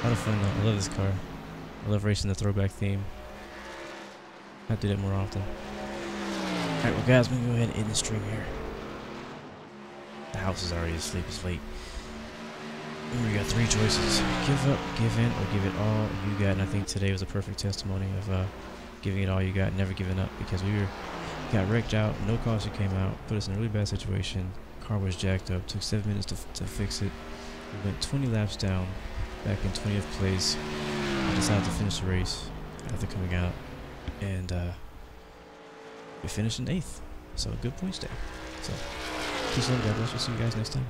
A lot of fun though. I love this car. I love racing the throwback theme. I do that more often. Alright, well guys, we're gonna go ahead and end the stream here. The house is already asleep, it's late. Remember, you got 3 choices. Give up, give in, or give it all you got. And I think today was a perfect testimony of giving it all you got, never giving up, because we got wrecked out, no caution came out, put us in a really bad situation. Car was jacked up, took 7 minutes to fix it. We went 20 laps down, back in 20th place. I decided to finish the race after coming out, and we finished in 8th. So good points day. So peace and love, God bless. We'll see you guys next time.